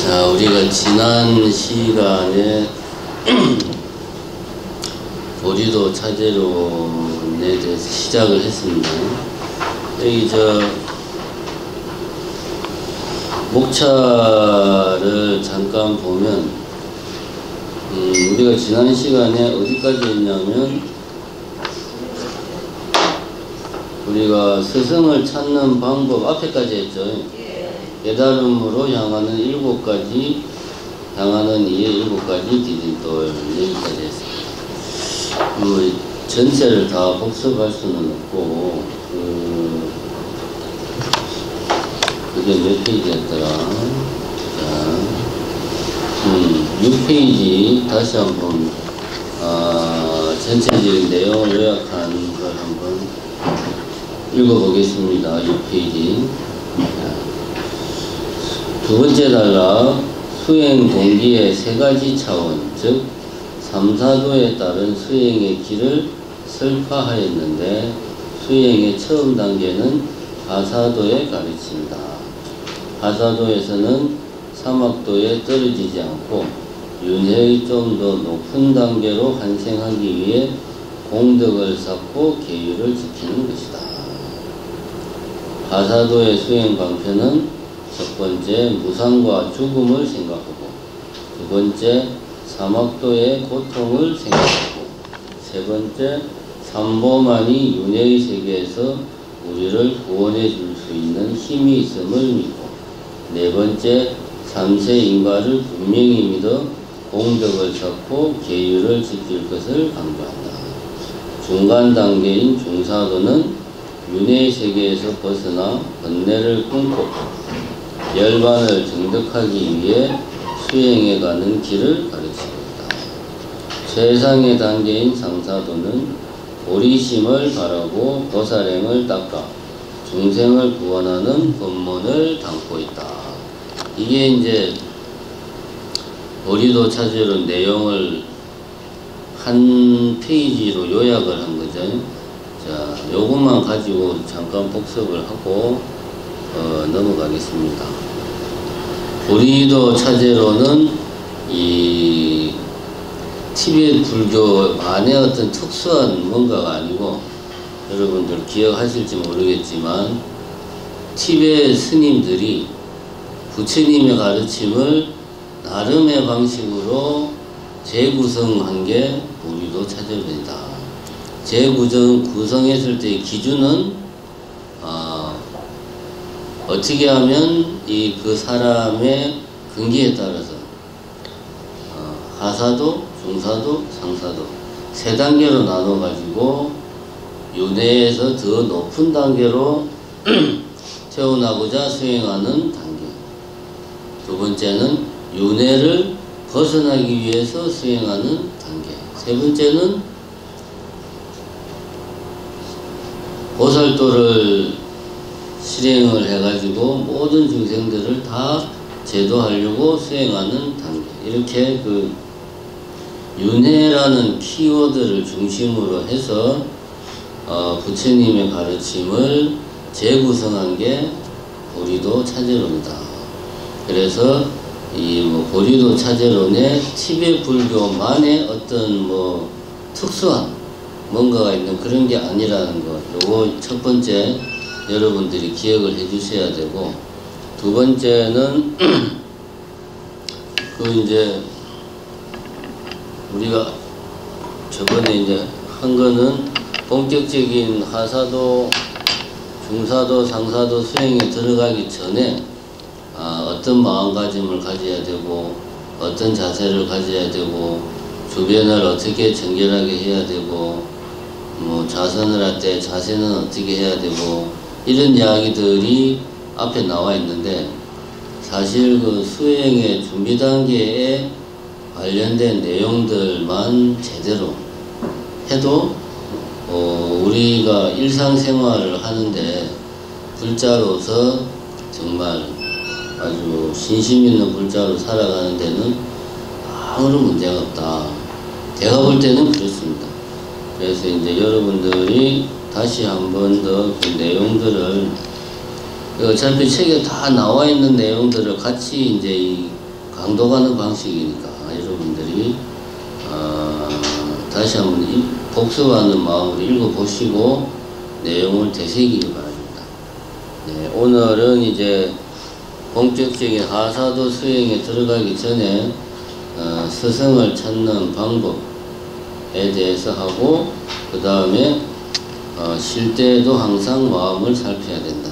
자, 우리가 지난 시간에 보리도 차제론에 대해서 시작을 했습니다. 여기 목차를 잠깐 보면 우리가 지난 시간에 어디까지 했냐면 우리가 스승을 찾는 방법 앞에까지 했죠. 깨달음으로 향하는 7가지, 향하는 이의 7가지 디딤돌, 여기까지 했습니다. 전체를 다 복습할 수는 없고, 그게 몇 페이지였더라? 자, 6페이지 다시 한번, 전체적인 내용을 요약한 걸 한번 읽어보겠습니다. 6페이지. 두 번째 단락, 수행 동기의 3가지 차원, 즉 3, 4도에 따른 수행의 길을 설파하였는데 수행의 처음 단계는 하사도에 가르친다. 하사도에서는 사막도에 떨어지지 않고 윤회의 좀 더 높은 단계로 환생하기 위해 공덕을 쌓고 계율을 지키는 것이다. 하사도의 수행 방편은 첫 번째, 무상과 죽음을 생각하고, 두 번째, 사막도의 고통을 생각하고, 세 번째, 삼보만이 윤회의 세계에서 우리를 구원해 줄 수 있는 힘이 있음을 믿고, 네 번째, 삼세 인과를 분명히 믿어 공덕을 쌓고 계율을 지킬 것을 강조한다. 중간 단계인 중사도는 윤회의 세계에서 벗어나 번뇌를 끊고 열반을 정득하기 위해 수행해가는 길을 가르칩니다. 최상의 단계인 상사도는 오리심을 바라고 보살행을 닦아 중생을 구원하는 법문을 담고 있다. 이게 이제 보리도 차제론 내용을 한 페이지로 요약을 한 거죠. 자, 요것만 가지고 잠깐 복습을 하고 넘어가겠습니다. 보리도 차제로는 이 티베트 불교만의 어떤 특수한 뭔가가 아니고 여러분들 기억하실지 모르겠지만 티베트 스님들이 부처님의 가르침을 나름의 방식으로 재구성한 게 보리도 차제론이다. 재구성했을 때의 기준은 어떻게 하면 그 사람의 근기에 따라서 하사도, 중사도, 상사도 3단계로 나눠 가지고 윤회에서 더 높은 단계로 태어나고자 수행하는 단계. 두 번째는 윤회를 벗어나기 위해서 수행하는 단계. 세 번째는 보살도를 실행을 해가지고 모든 중생들을 다 제도하려고 수행하는 단계. 이렇게 윤회라는 키워드를 중심으로 해서 부처님의 가르침을 재구성한 게 보리도 차제론이다. 그래서 보리도 차제론의 티베트 불교만의 어떤 특수한 뭔가가 있는 그런 게 아니라는 것. 요거 첫 번째 여러분들이 기억을 해 주셔야 되고, 두 번째는 이제 우리가 저번에 이제 한 거는 본격적인 하사도, 중사도, 상사도 수행에 들어가기 전에 어떤 마음가짐을 가져야 되고 어떤 자세를 가져야 되고 주변을 어떻게 정결하게 해야 되고 자선을 할 때 자세는 어떻게 해야 되고 이런 이야기들이 앞에 나와 있는데, 사실 수행의 준비 단계에 관련된 내용들만 제대로 해도 우리가 일상생활을 하는데 불자로서 정말 아주 신심 있는 불자로 살아가는 데는 아무런 문제가 없다. 제가 볼 때는 그렇습니다. 그래서 이제 여러분들이 다시 한 번 더 그 내용들을 어차피 책에 다 나와 있는 내용들을 같이 이제 강도 가는 방식이니까 여러분들이 다시 한번 복습하는 마음으로 읽어보시고 내용을 되새기기 바랍니다. 네, 오늘은 이제 본격적인 하사도 수행에 들어가기 전에 스승을 찾는 방법에 대해서 하고, 그 다음에 쉴 때도 항상 마음을 살펴야 된다.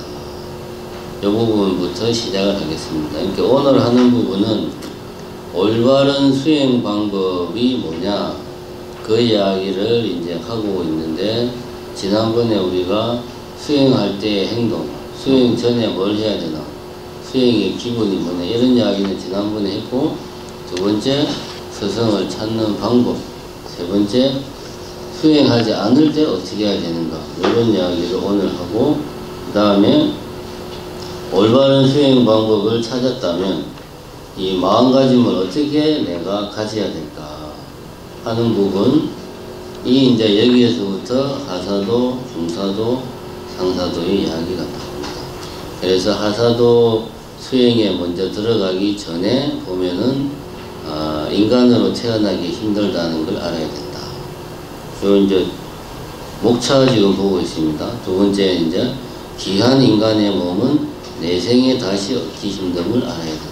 이 부분부터 시작을 하겠습니다. 그러니까 오늘 하는 부분은 올바른 수행 방법이 뭐냐, 그 이야기를 이제 하고 있는데, 지난번에 우리가 수행할 때의 행동, 수행 전에 뭘 해야 되나, 수행의 기본이 뭐냐, 이런 이야기는 지난번에 했고, 두 번째 스승을 찾는 방법, 세 번째 수행하지 않을 때 어떻게 해야 되는가, 이런 이야기를 오늘 하고, 그 다음에 올바른 수행 방법을 찾았다면 이 마음가짐을 어떻게 내가 가져야 될까 하는 부분이 이제 여기에서부터 하사도, 중사도, 상사도의 이야기가 나옵니다. 그래서 하사도 수행에 먼저 들어가기 전에 보면은 인간으로 태어나기 힘들다는 걸 알아야 된다. 요 이제 목차 지금 보고 있습니다. 두 번째 이제 귀한 인간의 몸은 내 생에 다시 얻기 힘듦을 알아야 된다.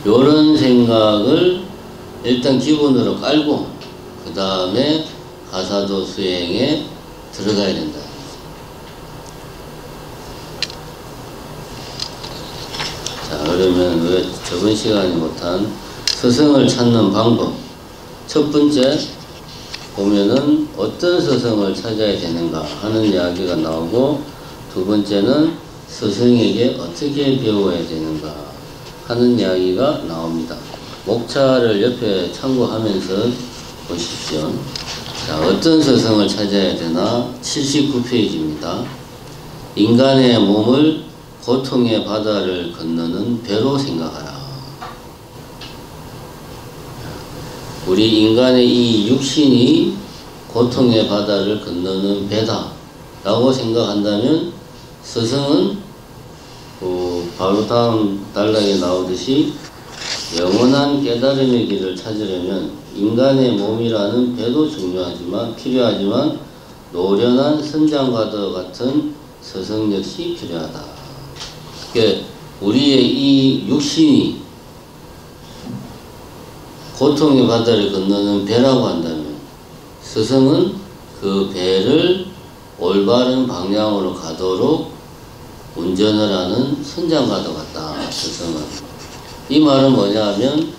요런 생각을 일단 기본으로 깔고 그 다음에 하사도 수행에 들어가야 된다. 자, 그러면 왜 저번 시간에 못한 스승을 찾는 방법, 첫 번째 보면은 어떤 스승을 찾아야 되는가 하는 이야기가 나오고, 두 번째는 스승에게 어떻게 배워야 되는가 하는 이야기가 나옵니다. 목차를 옆에 참고하면서 보십시오. 자, 어떤 스승을 찾아야 되나? 79페이지입니다. 인간의 몸을 고통의 바다를 건너는 배로 생각하라. 우리 인간의 이 육신이 고통의 바다를 건너는 배다 라고 생각한다면, 스승은 바로 다음 단락에 나오듯이 영원한 깨달음의 길을 찾으려면 인간의 몸이라는 배도 필요하지만 노련한 선장과도 같은 스승 역시 필요하다. 그러니까 우리의 이 육신이 고통의 바다를 건너는 배라고 한다면, 스승은 그 배를 올바른 방향으로 가도록 운전을 하는 선장과도 같다. 스승은. 이 말은 뭐냐 하면,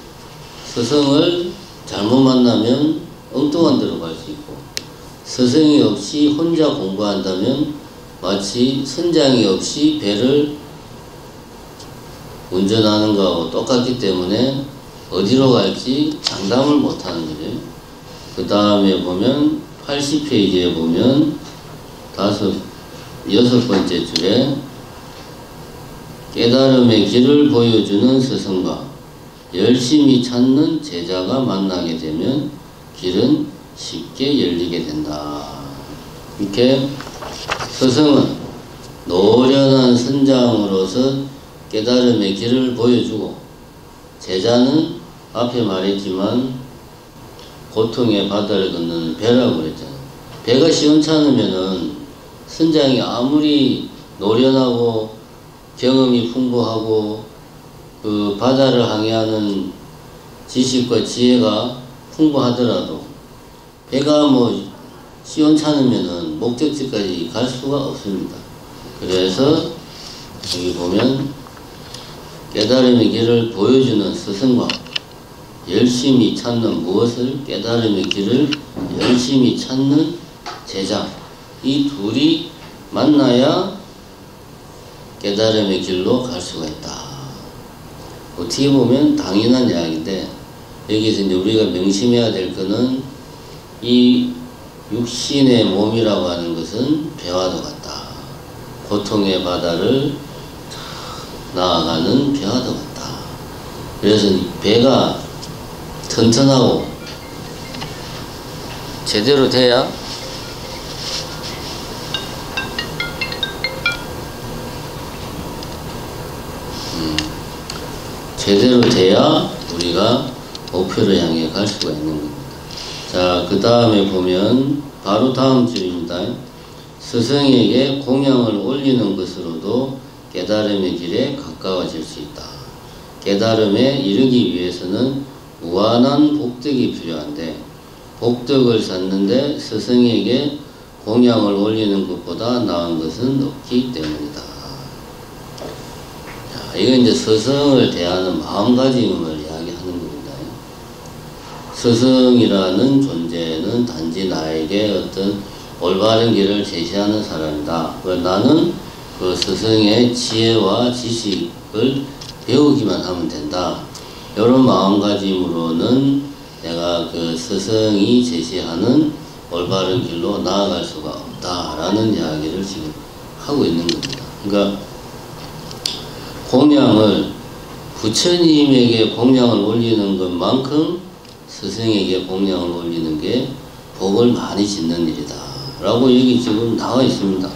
스승을 잘못 만나면 엉뚱한 데로 갈 수 있고, 스승이 없이 혼자 공부한다면 마치 선장이 없이 배를 운전하는 거하고 똑같기 때문에 어디로 갈지 장담을 못하는 거죠. 그 다음에 보면 80페이지에 보면 여섯 번째 줄에 깨달음의 길을 보여주는 스승과 열심히 찾는 제자가 만나게 되면 길은 쉽게 열리게 된다. 이렇게 스승은 노련한 선장으로서 깨달음의 길을 보여주고, 제자는 앞에 말했지만 고통의 바다를 건너는 배라고 그랬잖아요. 배가 시원찮으면은 선장이 아무리 노련하고 경험이 풍부하고 그 바다를 항해하는 지식과 지혜가 풍부하더라도 배가 뭐 시원찮으면은 목적지까지 갈 수가 없습니다. 그래서 여기 보면 깨달음의 길을 보여주는 스승과 열심히 찾는 무엇을? 깨달음의 길을 열심히 찾는 제자, 이 둘이 만나야 깨달음의 길로 갈 수가 있다. 어떻게 보면 당연한 이야기인데, 여기서 이제 우리가 명심해야 될 것은 이 육신의 몸이라고 하는 것은 배와도 같다. 고통의 바다를 나아가는 배와도 같다. 그래서 배가 튼튼하고 제대로 돼야 우리가 목표를 향해 갈 수가 있는 겁니다. 자, 그 다음에 보면 바로 다음 줄입니다. 스승에게 공양을 올리는 것으로도 깨달음의 길에 가까워질 수 있다. 깨달음에 이르기 위해서는 무한한 복덕이 필요한데 복덕을 쌓는데 스승에게 공양을 올리는 것보다 나은 것은 없기 때문이다. 자, 이건 이제 스승을 대하는 마음가짐을 이야기하는 겁니다. 스승이라는 존재는 단지 나에게 어떤 올바른 길을 제시하는 사람이다. 나는 그 스승의 지혜와 지식을 배우기만 하면 된다. 이런 마음가짐으로는 내가 그 스승이 제시하는 올바른 길로 나아갈 수가 없다라는 이야기를 지금 하고 있는 겁니다. 그러니까 공양을 부처님에게 공양을 올리는 것만큼 스승에게 공양을 올리는 게 복을 많이 짓는 일이다 라고 여기 지금 나와 있습니다.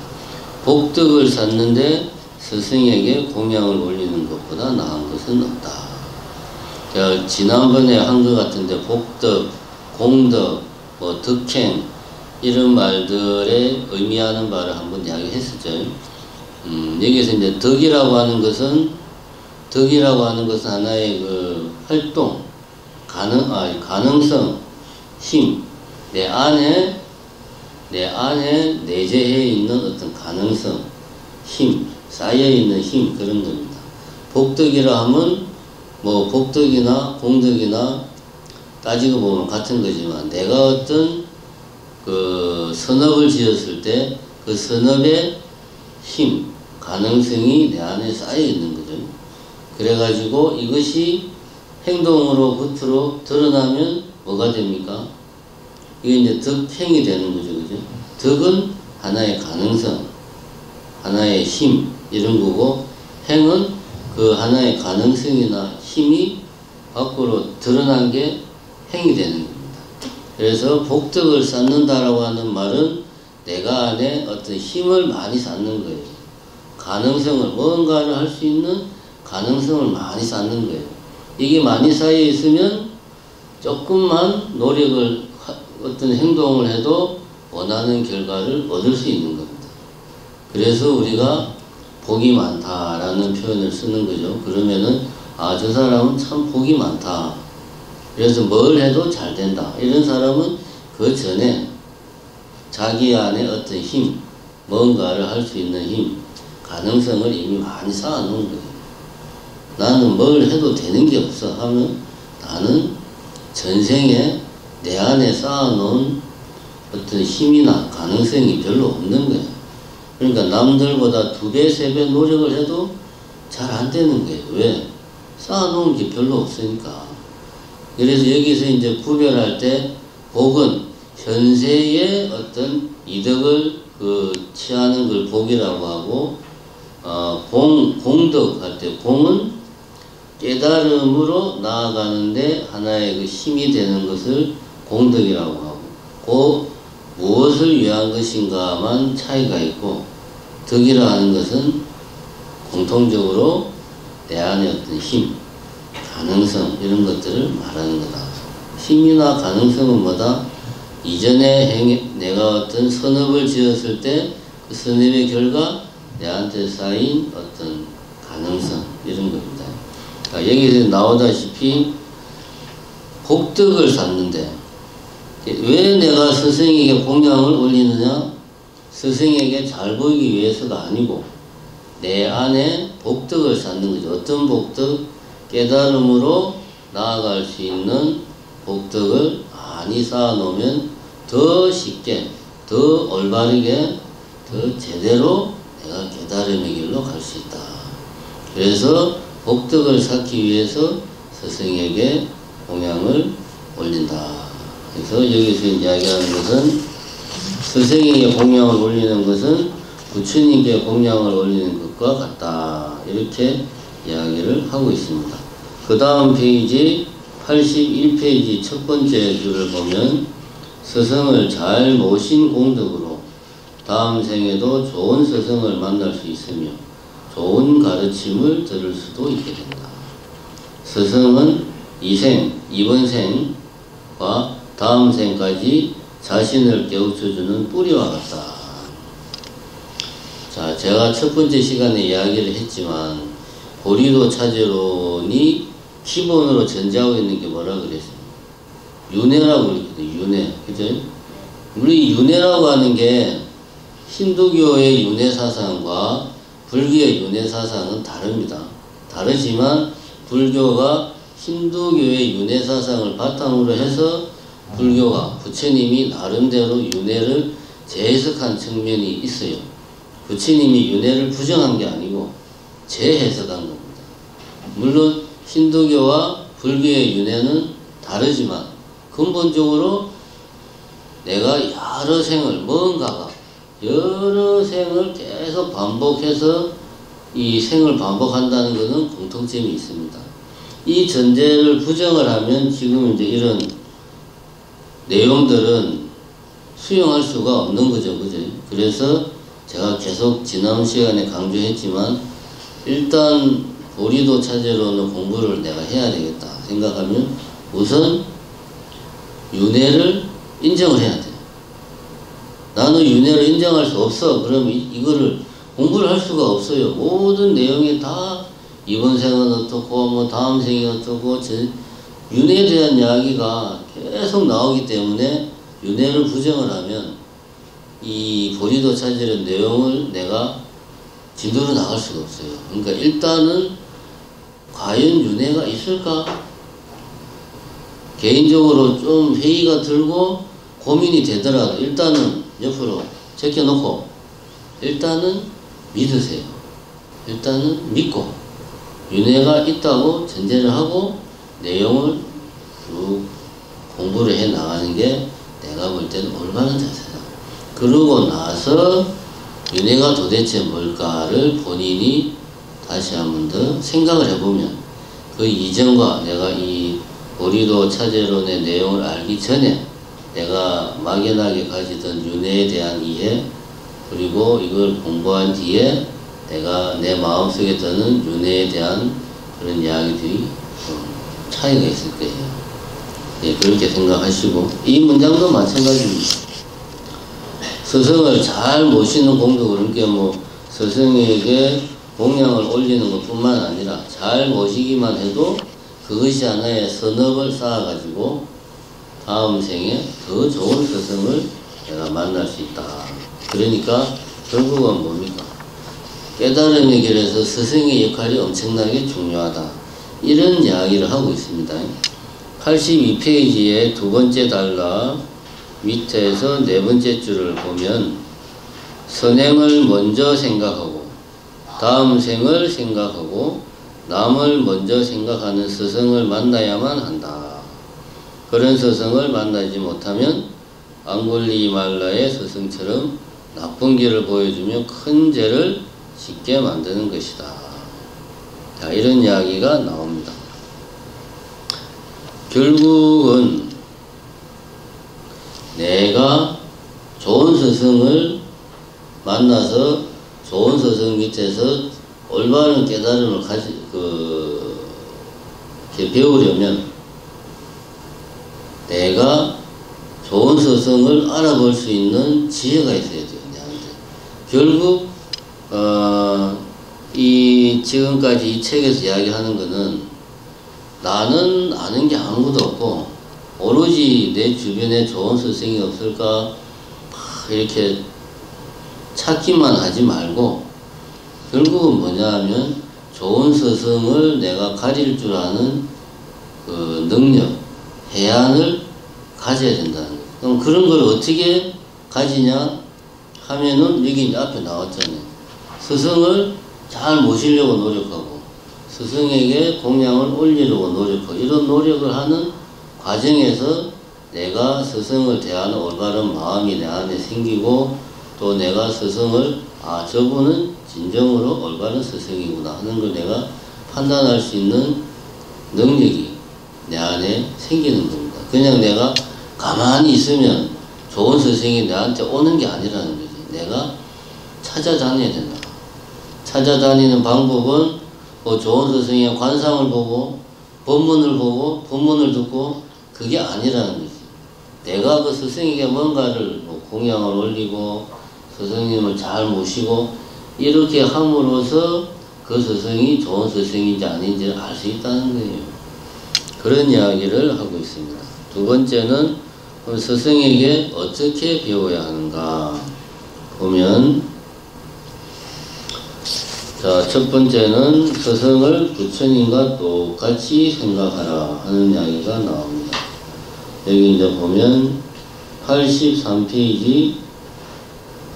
복덕을 쌓는데 스승에게 공양을 올리는 것보다 나은 것은 없다. 제가 지난번에 한 것 같은데 복덕, 공덕, 뭐 덕행 이런 말들에 의미하는 바를 한번 이야기했었죠. 여기서 이제 덕이라고 하는 것은 하나의 그 활동, 가능성, 힘, 내 안에 내재해 있는 어떤 가능성, 힘, 쌓여 있는 힘 그런 겁니다. 복덕이라 하면 뭐 복덕이나 공덕이나 따지고 보면 같은 거지만 내가 어떤 그 선업을 지었을 때 그 선업의 힘, 가능성이 내 안에 쌓여 있는 거죠. 그래가지고 이것이 행동으로 겉으로 드러나면 뭐가 됩니까? 이게 이제 덕행이 되는 거죠. 그죠? 덕은 하나의 가능성, 하나의 힘, 이런 거고, 행은 그 하나의 가능성이나 힘이 밖으로 드러난 게 행이 되는 겁니다. 그래서 복덕을 쌓는다라고 하는 말은 내가 안에 어떤 힘을 많이 쌓는 거예요. 가능성을, 뭔가를 할 수 있는 가능성을 많이 쌓는 거예요. 이게 많이 쌓여 있으면 조금만 노력을, 어떤 행동을 해도 원하는 결과를 얻을 수 있는 겁니다. 그래서 우리가 복이 많다라는 표현을 쓰는 거죠. 그러면은, 아, 저 사람은 참 복이 많다. 그래서 뭘 해도 잘 된다. 이런 사람은 그 전에 자기 안에 어떤 힘, 뭔가를 할 수 있는 힘, 가능성을 이미 많이 쌓아놓은 거예요. 나는 뭘 해도 되는 게 없어 하면 나는 전생에 내 안에 쌓아놓은 어떤 힘이나 가능성이 별로 없는 거예요. 그러니까 남들보다 2배, 3배 노력을 해도 잘 안 되는 거예요. 왜? 쌓아놓은 게 별로 없으니까. 그래서 여기서 이제 구별할 때 복은 현세의 어떤 이득을 취하는 걸 복이라고 하고, 공덕 할 때 공은 깨달음으로 나아가는데 하나의 그 힘이 되는 것을 공덕이라고 하고, 무엇을 위한 것인가만 차이가 있고, 덕이라 하는 것은 공통적으로 내 안에 어떤 힘, 가능성 이런 것들을 말하는 거다. 힘이나 가능성은 뭐다? 이전에 내가 어떤 선업을 지었을 때 그 선업의 결과 내한테 쌓인 어떤 가능성 이런 겁니다. 그러니까 여기서 나오다시피 복덕을 쌓는데 왜 내가 스승에게 공양을 올리느냐? 스승에게 잘 보이기 위해서가 아니고 내 안에 복덕을 쌓는 거죠. 어떤 복덕? 깨달음으로 나아갈 수 있는 복덕을 많이 쌓아놓으면 더 쉽게, 더 올바르게, 더 제대로 내가 깨달음의 길로 갈 수 있다. 그래서 복덕을 쌓기 위해서 스승에게 공양을 올린다. 그래서 여기서 이야기하는 것은 스승에게 공양을 올리는 것은 부처님께 공양을 올리는 것과 같다. 이렇게 이야기를 하고 있습니다. 그 다음 페이지 81페이지 첫 번째 줄을 보면 스승을 잘 모신 공덕으로 다음 생에도 좋은 스승을 만날 수 있으며 좋은 가르침을 들을 수도 있게 된다. 스승은 이 생, 이번 생과 다음 생까지 자신을 깨우쳐주는 뿌리와 같다. 자, 제가 첫 번째 시간에 이야기를 했지만 고리도 차제론이 기본으로 전제하고 있는 게 뭐라 그랬어요? 윤회라고 그랬거든요. 윤회. 그죠? 우리 윤회라고 하는 게 힌두교의 윤회 사상과 불교의 윤회 사상은 다릅니다. 다르지만 불교가 힌두교의 윤회 사상을 바탕으로 해서 불교가 부처님이 나름대로 윤회를 재해석한 측면이 있어요. 부처님이 윤회를 부정한 게 아니고 재해석한 겁니다. 물론 힌두교와 불교의 윤회는 다르지만 근본적으로 내가 여러 생을 뭔가가 여러 생을 계속 반복해서 이 생을 반복한다는 것은 공통점이 있습니다. 이 전제를 부정을 하면 지금 이제 이런 내용들은 수용할 수가 없는 거죠. 그죠? 그래서 제가 계속 지난 시간에 강조했지만 일단 보리도 차제로는 공부를 내가 해야 되겠다 생각하면 우선 윤회를 인정을 해야 돼. 나는 윤회를 인정할 수 없어. 그러면 이거를 공부를 할 수가 없어요. 모든 내용이 다 이번 생은 어떻고 뭐 다음 생이 어떻고 윤회에 대한 이야기가 계속 나오기 때문에 윤회를 부정을 하면 이 보리도 차제론 내용을 내가 진도로 나갈 수가 없어요. 그러니까 일단은 과연 윤회가 있을까? 개인적으로 좀 회의가 들고 고민이 되더라도 일단은 옆으로 제껴놓고 일단은 믿으세요. 일단은 믿고 윤회가 있다고 전제를 하고 내용을 쭉 공부를 해 나가는 게 내가 볼 때는 올바른 자세다. 그러고 나서 윤회가 도대체 뭘까를 본인이 다시 한 번 더 생각을 해보면 그 이전과 내가 이 보리도 차제론의 내용을 알기 전에 내가 막연하게 가지던 윤회에 대한 이해 그리고 이걸 공부한 뒤에 내가 내 마음속에 드는 윤회에 대한 그런 이야기들이 차이가 있을 거예요. 예, 그렇게 생각하시고 이 문장도 마찬가지입니다. 스승을 잘 모시는 공도 그렇게 뭐 스승에게 공양을 올리는 것뿐만 아니라 잘 모시기만 해도 그것이 하나의 선업을 쌓아가지고 다음 생에 더 좋은 스승을 내가 만날 수 있다. 그러니까 결국은 뭡니까? 깨달음의 길에서 스승의 역할이 엄청나게 중요하다. 이런 이야기를 하고 있습니다. 82페이지의 두 번째 단락 밑에서 네 번째 줄을 보면 선행을 먼저 생각하고 다음 생을 생각하고 남을 먼저 생각하는 스승을 만나야만 한다. 그런 스승을 만나지 못하면 앙굴리말라의 스승처럼 나쁜 길을 보여주며 큰 죄를 짓게 만드는 것이다. 자, 이런 이야기가 나옵니다. 결국은 내가 좋은 스승을 만나서 좋은 스승 밑에서 올바른 깨달음을 배우려면 내가 좋은 스승을 알아볼 수 있는 지혜가 있어야 돼요. 결국 이 지금까지 이 책에서 이야기하는 거는 나는 아는 게 아무것도 없고 오로지 내 주변에 좋은 스승이 없을까 이렇게 찾기만 하지 말고 결국은 뭐냐 하면 좋은 스승을 내가 가릴 줄 아는 그 능력, 해안을 가져야 된다는 거예요. 그럼 그런 걸 어떻게 가지냐 하면은 여기 이제 앞에 나왔잖아요. 스승을 잘 모시려고 노력하고 스승에게 공양을 올리려고 노력하고 이런 노력을 하는 과정에서 내가 스승을 대하는 올바른 마음이 내 안에 생기고 또 내가 스승을 저분은 진정으로 올바른 스승이구나 하는 걸 내가 판단할 수 있는 능력이 내 안에 생기는 겁니다. 그냥 내가 가만히 있으면 좋은 스승이 나한테 오는 게 아니라는 거지. 내가 찾아다녀야 된다. 찾아다니는 방법은 뭐 좋은 스승의 관상을 보고 본문을 보고 본문을 듣고 그게 아니라는 거지. 내가 그 스승에게 뭔가를 공양을 올리고 스승님을 잘 모시고 이렇게 함으로써 그 스승이 좋은 스승인지 아닌지를 알 수 있다는 거예요. 그런 이야기를 하고 있습니다. 두 번째는 스승에게 어떻게 배워야 하는가 보면, 자, 첫 번째는 스승을 부처님과 똑같이 생각하라 하는 이야기가 나옵니다. 여기 이제 보면 83페이지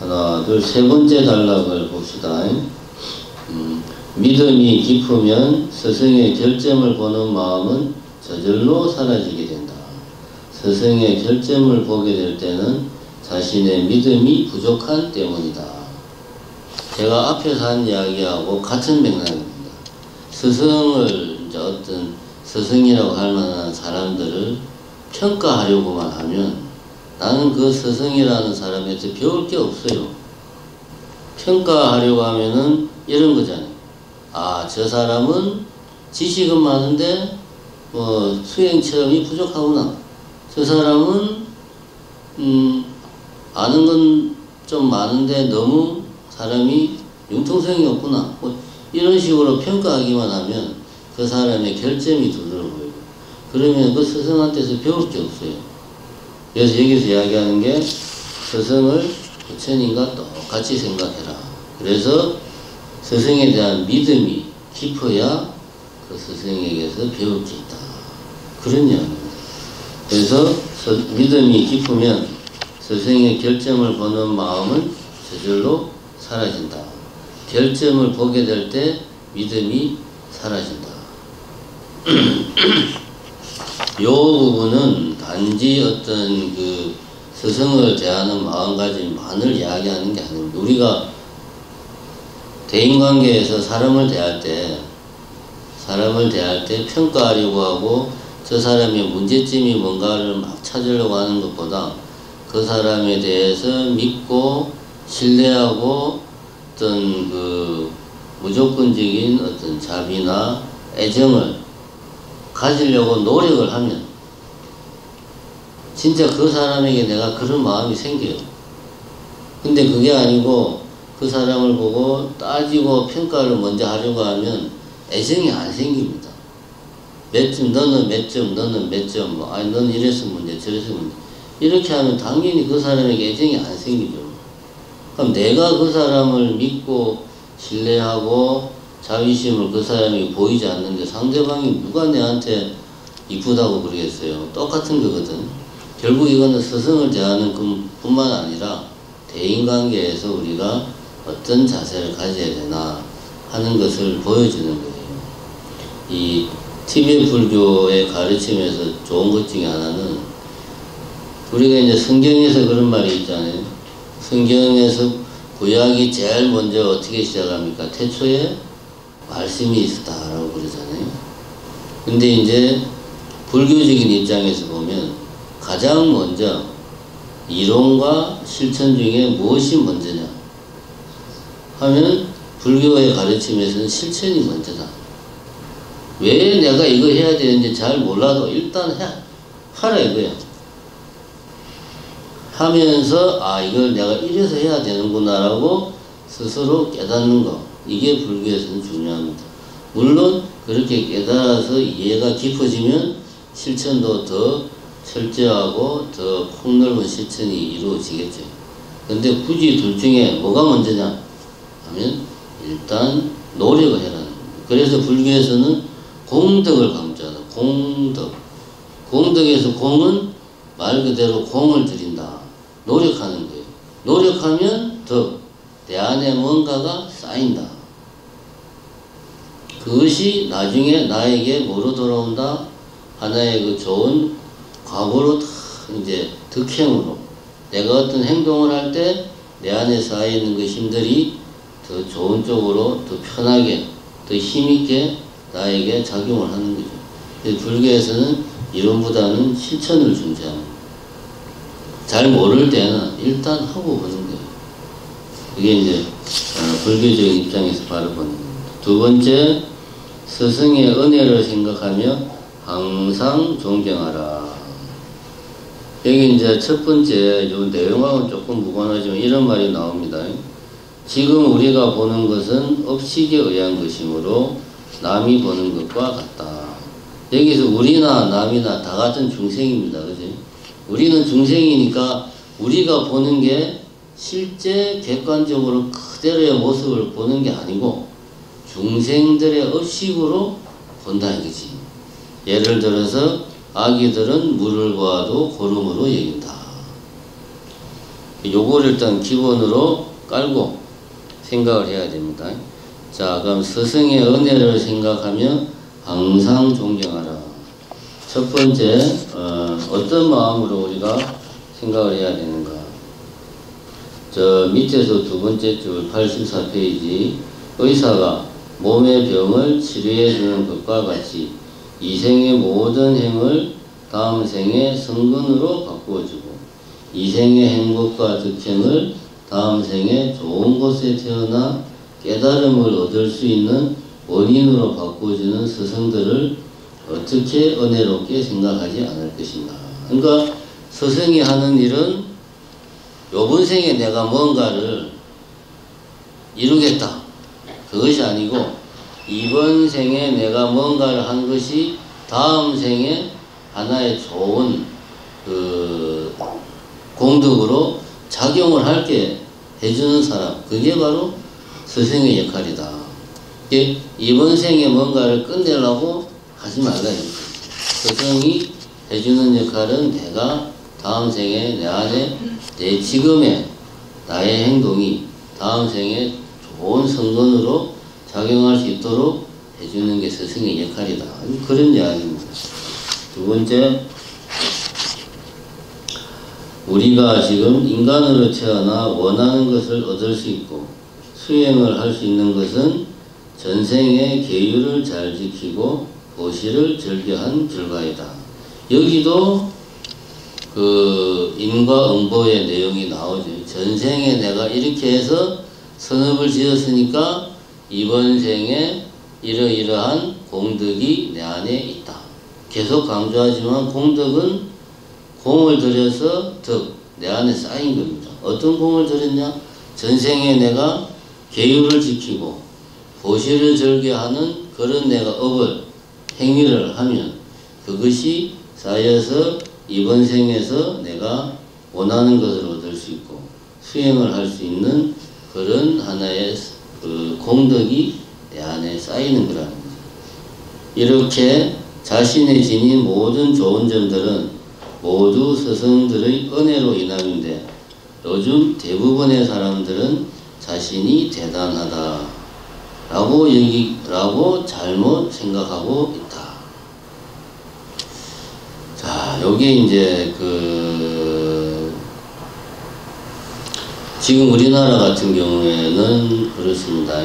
하나, 둘, 세 번째 단락을 봅시다. 믿음이 깊으면 스승의 결점을 보는 마음은 저절로 사라지게 된다. 스승의 결점을 보게 될 때는 자신의 믿음이 부족한 때문이다. 제가 앞에서 한 이야기하고 같은 맥락입니다. 스승을 이제 어떤 스승이라고 할 만한 사람들을 평가하려고만 하면 나는 그 스승이라는 사람한테 배울 게 없어요. 평가하려고 하면은 이런 거잖아요. 아, 저 사람은 지식은 많은데 뭐 수행 체험이 부족하구나. 저 사람은 아는 건 좀 많은데 너무 사람이 융통성이 없구나. 뭐 이런 식으로 평가하기만 하면 그 사람의 결점이 두드러 보이고, 그러면 그 스승한테서 배울 게 없어요. 그래서 여기서 이야기하는 게 스승을 부처님과 똑같이 생각해라. 그래서 스승에 대한 믿음이 깊어야 그 스승에게서 배울 게 있다. 그런 이야기입니다. 그래서 믿음이 깊으면 스승의 결점을 보는 마음은 저절로 사라진다. 결점을 보게 될 때 믿음이 사라진다. 요 부분은 단지 어떤 그 스승을 대하는 마음가짐만을 이야기하는 게 아닙니다. 우리가 대인관계에서 사람을 대할 때 평가하려고 하고 저 사람의 문제점이 뭔가를 막 찾으려고 하는 것보다 그 사람에 대해서 믿고 신뢰하고 어떤 그 무조건적인 어떤 자비나 애정을 가지려고 노력을 하면 진짜 그 사람에게 내가 그런 마음이 생겨요. 근데 그게 아니고 그 사람을 보고 따지고 평가를 먼저 하려고 하면 애정이 안 생깁니다. 몇 점, 너는 몇 점, 너는 몇 점, 뭐, 아니, 너는 이래서 문제, 저래서 문제. 이렇게 하면 당연히 그 사람에게 애정이 안 생기죠. 그럼 내가 그 사람을 믿고 신뢰하고 자비심을 그 사람이 보이지 않는데 상대방이 누가 내한테 이쁘다고 그러겠어요. 똑같은 거거든. 결국 이거는 스승을 대하는 뿐만 아니라 대인관계에서 우리가 어떤 자세를 가져야 되나 하는 것을 보여주는 거예요. 이 티베트 불교의 가르침에서 좋은 것 중에 하나는 우리가 이제 성경에서 그런 말이 있잖아요. 성경에서 구약이 제일 먼저 어떻게 시작합니까? 태초에 말씀이 있었다라고 그러잖아요. 근데 이제 불교적인 입장에서 보면 가장 먼저 이론과 실천 중에 무엇이 먼저냐 하면 불교의 가르침에서는 실천이 먼저다. 왜 내가 이거 해야 되는지 잘 몰라도 일단 하라 이거야. 하면서 아 이걸 내가 이래서 해야 되는구나 라고 스스로 깨닫는 거, 이게 불교에서는 중요합니다. 물론 그렇게 깨달아서 이해가 깊어지면 실천도 더 철저하고 더 폭넓은 실천이 이루어지겠죠. 근데 굳이 둘 중에 뭐가 먼저냐 하면 일단 노력을 해라는 겁니다. 그래서 불교에서는 공덕을 강조하다. 공덕에서 공은 말 그대로 공을 들인다. 노력하는 거예요. 노력하면 더 내 안에 뭔가가 쌓인다. 그것이 나중에 나에게 뭐로 돌아온다? 하나의 그 좋은 과거로 이제 득행으로 내가 어떤 행동을 할 때 내 안에 쌓여있는 그 힘들이 더 좋은 쪽으로 더 편하게 더 힘있게 나에게 작용을 하는 거죠. 그래서 불교에서는 이론보다는 실천을 중시합니다. 잘 모를 때는 일단 하고 보는 거예요. 그게 이제 불교적인 입장에서 바로 보는 겁니다. 두 번째, 스승의 은혜를 생각하며 항상 존경하라. 여기 이제 첫 번째 요 내용하고는 조금 무관하지만 이런 말이 나옵니다. 지금 우리가 보는 것은 업식에 의한 것이므로 남이 보는 것과 같다. 여기서 우리나 남이나 다 같은 중생입니다. 그지? 우리는 중생이니까 우리가 보는 게 실제 객관적으로 그대로의 모습을 보는 게 아니고 중생들의 업식으로 본다 이거지. 예를 들어서 아기들은 물을 보아도 고름으로 여긴다. 요거를 일단 기본으로 깔고 생각을 해야 됩니다. 자, 그럼 스승의 은혜를 생각하며 항상 존경하라. 첫 번째, 어떤 마음으로 우리가 생각을 해야 되는가? 저 밑에서 두 번째 줄 84페이지 의사가 몸의 병을 치료해 주는 것과 같이 이 생의 모든 행을 다음 생의 성근으로 바꾸어주고 이 생의 행복과 득행을 다음 생에 좋은 곳에 태어나 깨달음을 얻을 수 있는 원인으로 바꾸어주는 스승들을 어떻게 은혜롭게 생각하지 않을 것인가. 그러니까 스승이 하는 일은 요번 생에 내가 뭔가를 이루겠다 그것이 아니고 이번 생에 내가 뭔가를 한 것이 다음 생에 하나의 좋은 그 공덕으로 작용을 할게 해주는 사람, 그게 바로 스승의 역할이다. 이번 생에 뭔가를 끝내려고 하지 말라. 스승이 해주는 역할은 내가 다음 생에 내 안에 내 지금의 나의 행동이 다음 생에 좋은 성건으로 작용할 수 있도록 해주는 게 스승의 역할이다. 그런 이야기입니다. 두 번째, 우리가 지금 인간으로 태어나 원하는 것을 얻을 수 있고 수행을 할 수 있는 것은 전생의 계율을 잘 지키고 보시를 즐겨한 결과이다. 여기도 그 인과 응보의 내용이 나오죠. 전생에 내가 이렇게 해서 선업을 지었으니까 이번 생에 이러이러한 공덕이 내 안에 있다. 계속 강조하지만 공덕은 공을 들여서 덕, 내 안에 쌓인 겁니다. 어떤 공을 들였냐? 전생에 내가 계율을 지키고 보시를 즐겨하는 그런 내가 업을, 행위를 하면 그것이 쌓여서 이번 생에서 내가 원하는 것을 얻을 수 있고 수행을 할 수 있는 그런 하나의 그 공덕이 내 안에 쌓이는 거라는 거죠. 이렇게 자신의 지닌 모든 좋은 점들은 모두 스승들의 은혜로 인함인데 요즘 대부분의 사람들은 자신이 대단하다 라고 잘못 생각하고 있다. 자, 요게 이제 지금 우리나라 같은 경우에는 그렇습니다.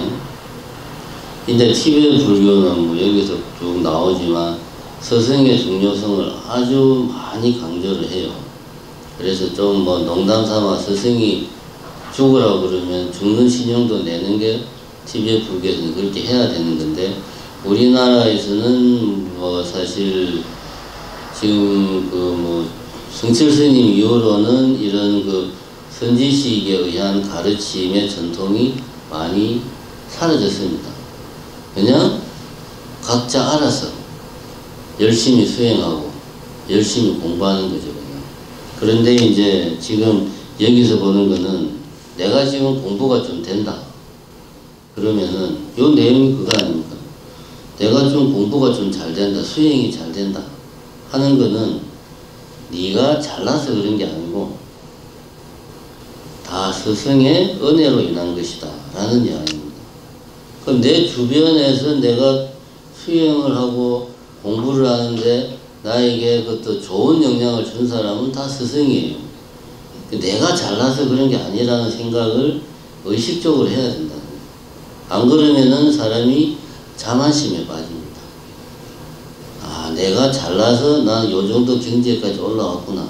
이제 티베트 불교는 뭐 여기서 쭉 나오지만 스승의 중요성을 아주 많이 강조를 해요. 그래서 좀 뭐 농담 삼아 스승이 죽으라고 그러면 죽는 신용도 내는 게 티베트 불교에서는 그렇게 해야 되는 건데 우리나라에서는 뭐 사실 지금 성철 스님 이후로는 이런 선지식에 의한 가르침의 전통이 많이 사라졌습니다. 그냥 각자 알아서 열심히 수행하고 열심히 공부하는 거죠. 그냥. 그런데 이제 지금 여기서 보는 거는 내가 지금 공부가 좀 된다. 그러면은 요 내용이 그거 아닙니까? 내가 좀 공부가 좀 잘 된다. 수행이 잘 된다. 하는 거는 네가 잘나서 그런 게 아니고 다 스승의 은혜로 인한 것이다. 라는 이야기입니다. 그럼 내 주변에서 내가 수행을 하고 공부를 하는데 나에게 그것도 좋은 영향을 준 사람은 다 스승이에요. 내가 잘나서 그런 게 아니라는 생각을 의식적으로 해야 된다. 안 그러면은 사람이 자만심에 빠집니다. 아, 내가 잘나서 난 요 정도 경지에까지 올라왔구나.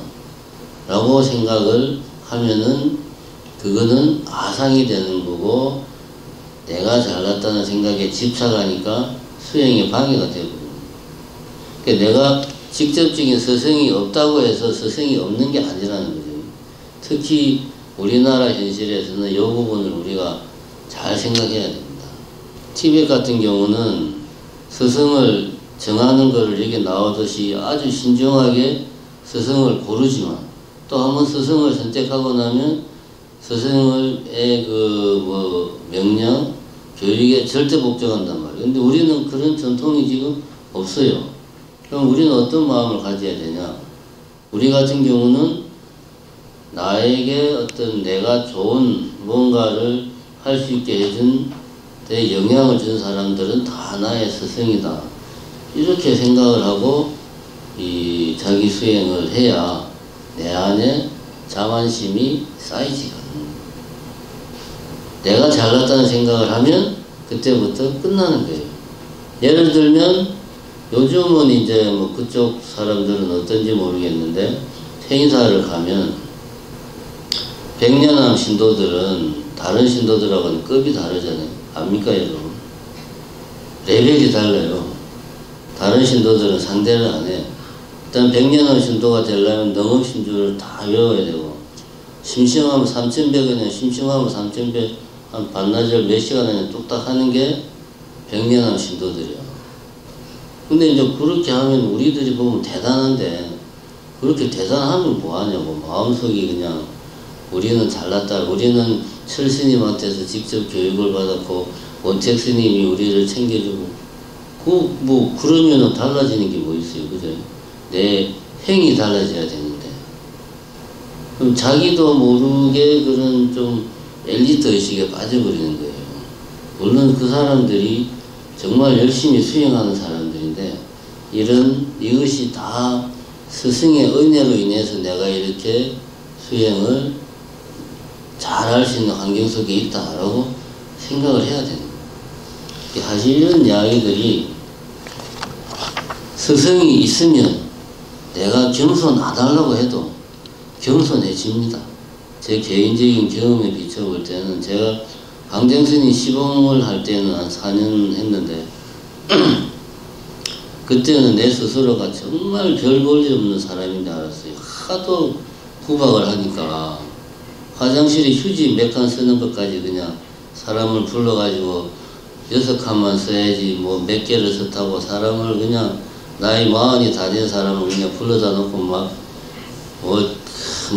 라고 생각을 하면은 그거는 아상이 되는 거고 내가 잘났다는 생각에 집착하니까 수행에 방해가 되고 그러니까 내가 직접적인 스승이 없다고 해서 스승이 없는 게 아니라는 거죠. 특히 우리나라 현실에서는 이 부분을 우리가 잘 생각해야 됩니다. 티벳 같은 경우는 스승을 정하는 것을 여기 나오듯이 아주 신중하게 스승을 고르지만 또 한번 스승을 선택하고 나면 스승의 명령, 교육에 절대 복종한단 말이에요. 근데 우리는 그런 전통이 지금 없어요. 그럼 우리는 어떤 마음을 가져야 되냐? 우리 같은 경우는 나에게 어떤 내가 좋은 뭔가를 할 수 있게 해준, 내 영향을 준 사람들은 다 나의 스승이다. 이렇게 생각을 하고 이 자기 수행을 해야 내 안에 자만심이 쌓이지가 않는 거예요. 내가 잘났다는 생각을 하면 그때부터 끝나는 거예요. 예를 들면 요즘은 이제 뭐 그쪽 사람들은 어떤지 모르겠는데 퇴인사를 가면 백년암 신도들은 다른 신도들하고는 급이 다르잖아요. 압니까 여러분? 레벨이 달라요. 다른 신도들은 상대를 안 해. 일단 백년암 신도가 되려면 능업심주를 다 외워야 되고 심심하면 3100원이면 심심하면 3100, 한 반나절 몇 시간 안에 뚝딱 하는 게 백년암 신도들이야. 근데 이제 그렇게 하면 우리들이 보면 대단한데 그렇게 대단하면 뭐하냐고. 마음속이 그냥 우리는 잘났다. 우리는 철스님한테서 직접 교육을 받았고 원택 스님이 우리를 챙겨주고 그러면은 달라지는 게 뭐 있어요. 그죠? 내 행이 달라져야 되는데 그럼 자기도 모르게 그런 좀 엘리트 의식에 빠져버리는 거예요. 물론 그 사람들이 정말 열심히 수행하는 사람들인데 이것이 다 스승의 은혜로 인해서 내가 이렇게 수행을 잘할 수 있는 환경 속에 있다라고 생각을 해야 되는 거예요. 사실 이런 이야기들이 스승이 있으면 내가 겸손 안 하려고 해도 겸손해집니다. 제 개인적인 경험에 비춰볼 때는 제가 강정스님 시봉을 할 때는 한 4년 했는데 그때는 내 스스로가 정말 별 볼 일 없는 사람인 줄 알았어요. 하도 구박을 하니까 화장실에 휴지 몇 칸 쓰는 것까지 그냥 사람을 불러가지고 6칸만 써야지 뭐 몇 개를 썼다고 사람을 그냥 나이 40이 다 된 사람을 그냥 불러다 놓고 막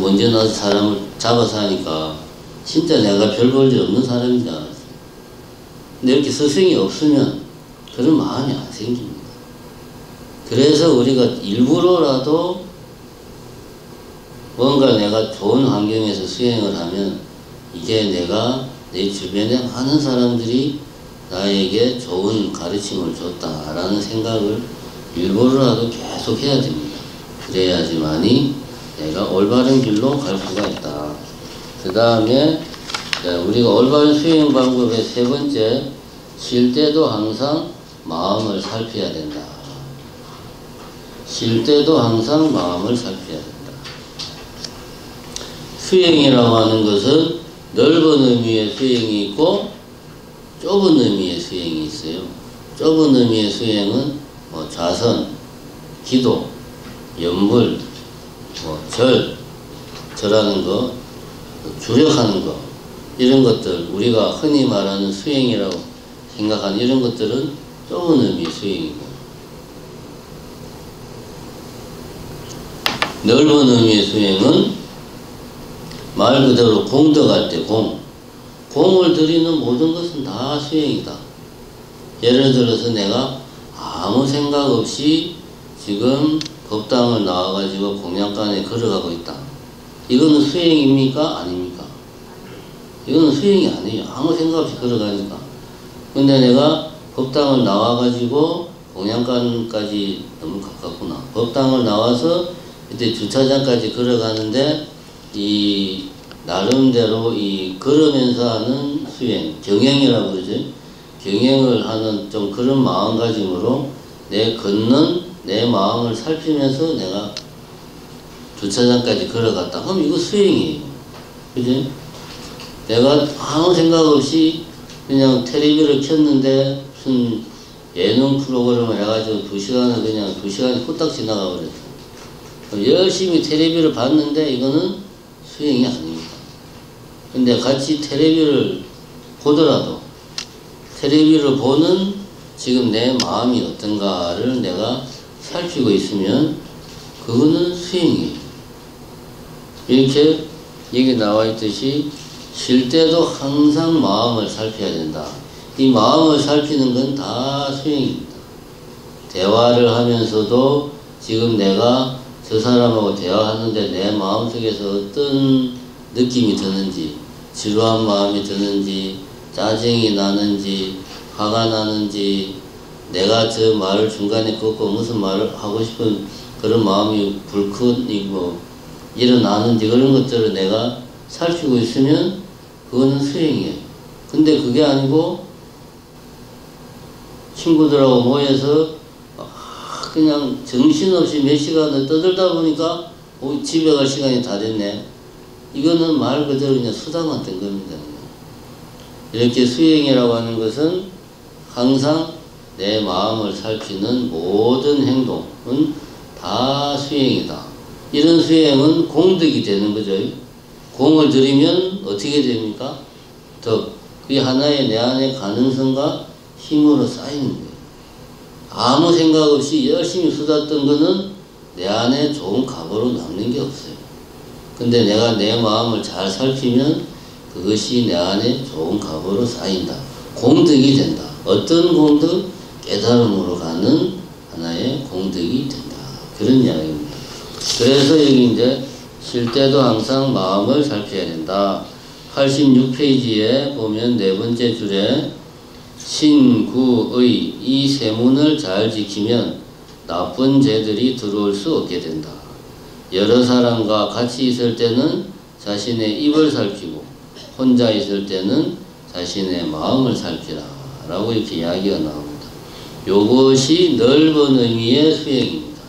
먼저 나서 사람을 잡아서 하니까 진짜 내가 별 볼 일 없는 사람인 줄 알았어요. 근데 이렇게 스승이 없으면 그런 마음이 안 생깁니다. 그래서 우리가 일부러라도 뭔가 내가 좋은 환경에서 수행을 하면 이게 내가 내 주변에 많은 사람들이 나에게 좋은 가르침을 줬다라는 생각을 일부러라도 계속 해야 됩니다. 그래야지만이 내가 올바른 길로 갈 수가 있다. 그 다음에 우리가 올바른 수행 방법의 세 번째, 쉴 때도 항상 마음을 살펴야 된다. 쉴 때도 항상 마음을 살펴야 된다. 수행이라고 하는 것은 넓은 의미의 수행이 있고 좁은 의미의 수행이 있어요. 좁은 의미의 수행은 자선, 기도, 염불, 절하는 거, 주력하는 거, 이런 것들, 우리가 흔히 말하는 수행이라고 생각하는 이런 것들은 좁은 의미의 수행이고, 넓은 의미의 수행은 말 그대로 공덕할 때 공을 들이는 모든 것은 다 수행이다. 예를 들어서 내가 아무 생각 없이 지금 법당을 나와가지고 공양간에 걸어가고 있다. 이거는 수행입니까? 아닙니까? 이거는 수행이 아니에요. 아무 생각 없이 걸어가니까. 근데 내가 법당을 나와가지고 공양간까지 너무 가깝구나. 법당을 나와서 이때 주차장까지 걸어가는데 이 나름대로 이 걸으면서 하는 수행, 경행이라고 그러죠. 경행을 하는 좀 그런 마음가짐으로 내 걷는 내 마음을 살피면서 내가 주차장까지 걸어갔다. 그럼 이거 수행이에요. 그지? 내가 아무 생각 없이 그냥 텔레비를 켰는데 무슨 예능 프로그램을 해가지고 2시간을 그냥 2시간이 후딱 지나가 버렸어. 열심히 텔레비를 봤는데 이거는 수행이 아닙니다. 근데 같이 텔레비를 보더라도 텔레비를 보는 지금 내 마음이 어떤가를 내가 살피고 있으면 그거는 수행이에요. 이렇게 여기 나와 있듯이 쉴 때도 항상 마음을 살펴야 된다. 이 마음을 살피는 건 다 수행입니다. 대화를 하면서도 지금 내가 저 사람하고 대화하는데 내 마음속에서 어떤 느낌이 드는지, 지루한 마음이 드는지, 짜증이 나는지, 화가 나는지, 내가 저 말을 중간에 끊고 무슨 말을 하고 싶은 그런 마음이 불끈이고 일어나는지 그런 것들을 내가 살피고 있으면 그거는 수행이에요. 근데 그게 아니고 친구들하고 모여서 그냥 정신없이 몇 시간을 떠들다 보니까 집에 갈 시간이 다 됐네. 이거는 말 그대로 그냥 수다만 된 겁니다. 이렇게 수행이라고 하는 것은 항상 내 마음을 살피는 모든 행동은 다 수행이다. 이런 수행은 공덕이 되는 거죠. 공을 들이면 어떻게 됩니까? 덕. 그게 하나의 내 안의 가능성과 힘으로 쌓이는 거예요. 아무 생각 없이 열심히 수다던 거는 내 안에 좋은 각오로 남는 게 없어요. 근데 내가 내 마음을 잘 살피면 그것이 내 안에 좋은 각오로 쌓인다. 공덕이 된다. 어떤 공덕? 깨달음으로 가는 하나의 공덕이 된다. 그런 이야기입니다. 그래서 여기 이제 쉴 때도 항상 마음을 살펴야 된다. 86페이지에 보면 네 번째 줄에 신구의 이 세문을 잘 지키면 나쁜 죄들이 들어올 수 없게 된다. 여러 사람과 같이 있을 때는 자신의 입을 살피고 혼자 있을 때는 자신의 마음을 살피라 라고 이렇게 이야기가 나옵니다. 요것이 넓은 의미의 수행입니다.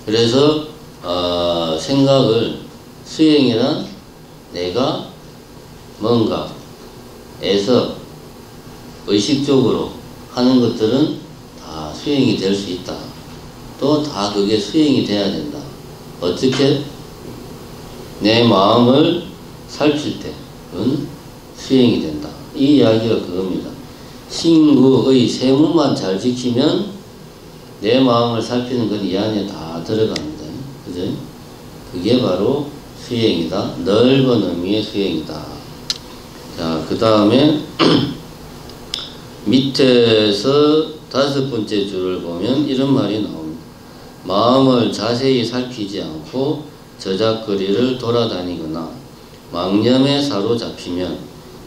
그래서 생각을 수행이란 내가 뭔가 애서 의식적으로 하는 것들은 다 수행이 될 수 있다. 또 다 그게 수행이 돼야 된다. 어떻게? 내 마음을 살필 때 그건 수행이 된다. 이 이야기가 그겁니다. 신구의 세문만 잘 지키면 내 마음을 살피는 건 이 안에 다 들어갑니다. 그죠? 그게 바로 수행이다. 넓은 의미의 수행이다. 자, 그 다음에 밑에서 다섯 번째 줄을 보면 이런 말이 나옵니다. 마음을 자세히 살피지 않고 저작거리를 돌아다니거나 망념에 사로잡히면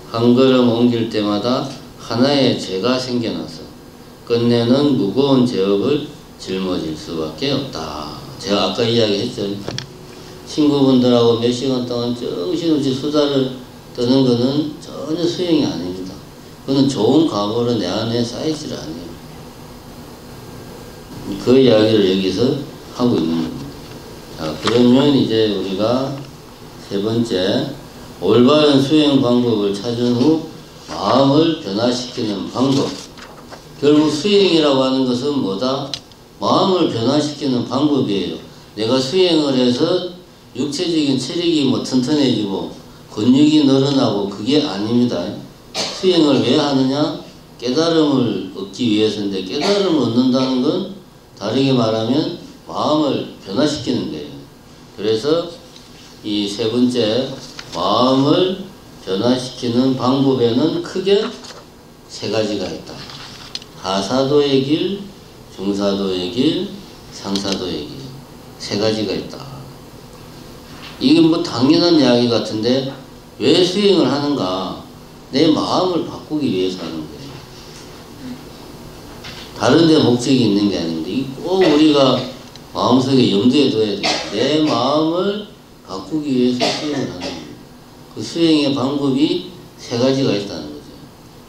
한 걸음 옮길 때마다 하나의 죄가 생겨나서 끝내는 무거운 죄업을 짊어질 수밖에 없다. 제가 아까 이야기했죠. 친구분들하고 몇 시간 동안 정신없이 수다를 떠는 것은 전혀 수행이 아닙니다. 그거는 좋은 각오로 내 안에 쌓이질 않아요. 그 이야기를 여기서 하고 있는 겁니다. 자, 그러면 이제 우리가 세 번째, 올바른 수행 방법을 찾은 후 마음을 변화시키는 방법. 결국 수행이라고 하는 것은 뭐다? 마음을 변화시키는 방법이에요. 내가 수행을 해서 육체적인 체력이 뭐 튼튼해지고 근육이 늘어나고 그게 아닙니다. 수행을 왜 하느냐? 깨달음을 얻기 위해서인데, 깨달음을 얻는다는 건 다르게 말하면 마음을 변화시키는 거예요. 그래서 이 세 번째, 마음을 변화시키는 방법에는 크게 세 가지가 있다. 하사도의 길, 중사도의 길, 상사도의 길. 세 가지가 있다. 이게 뭐 당연한 이야기 같은데 왜 수행을 하는가? 내 마음을 바꾸기 위해서 하는 거예요. 다른 데 목적이 있는 게 아닙니다. 꼭 우리가 마음속에 염두에 둬야 돼요. 내 마음을 바꾸기 위해서 수행을 하는 거예요. 그 수행의 방법이 세 가지가 있다는 거죠.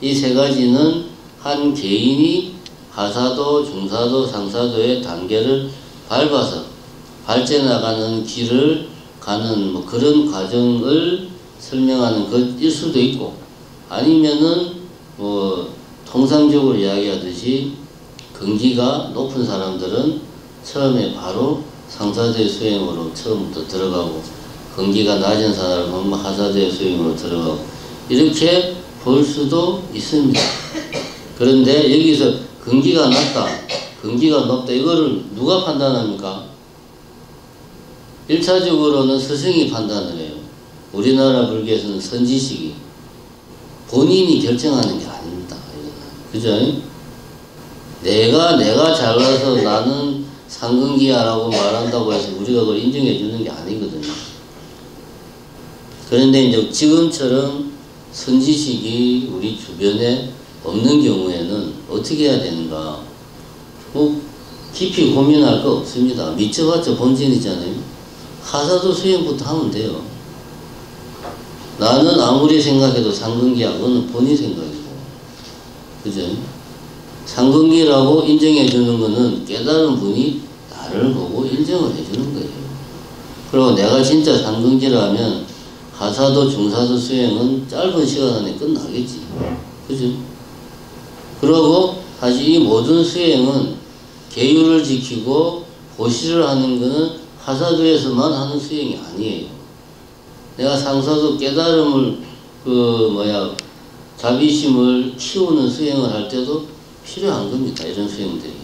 이 세 가지는 한 개인이 하사도, 중사도, 상사도의 단계를 밟아서 발전해 나가는 길을 가는 뭐 그런 과정을 설명하는 것일 수도 있고, 아니면은 뭐 통상적으로 이야기하듯이 근기가 높은 사람들은 처음에 바로 상사대 수행으로 처음부터 들어가고, 근기가 낮은 사람은 하사대 수행으로 들어가고, 이렇게 볼 수도 있습니다. 그런데 여기서 근기가 낮다, 근기가 높다, 이거를 누가 판단합니까? 1차적으로는 스승이 판단을 해요. 우리나라 불교에서는 선지식이 본인이 결정하는 게 아닙니다. 그죠? 내가 잘나서 나는 상근기야라고 말한다고 해서 우리가 그걸 인정해 주는 게 아니거든요. 그런데 이제 지금처럼 선지식이 우리 주변에 없는 경우에는 어떻게 해야 되는가? 뭐 깊이 고민할 거 없습니다. 미쳐봤자 본진이잖아요. 하사도 수행부터 하면 돼요. 나는 아무리 생각해도 상근기야, 그거는 본인 생각이고, 그죠? 상근기라고 인정해 주는 거는 깨달은 분이 나를 보고 인정을 해 주는 거예요. 그리고 내가 진짜 상근기라면 하사도 중사도 수행은 짧은 시간 안에 끝나겠지, 그죠? 그러고 사실 이 모든 수행은 계율을 지키고 보시를 하는 거는 하사도에서만 하는 수행이 아니에요. 내가 상사도 깨달음을 자비심을 키우는 수행을 할 때도 필요한 겁니다. 이런 수행들이.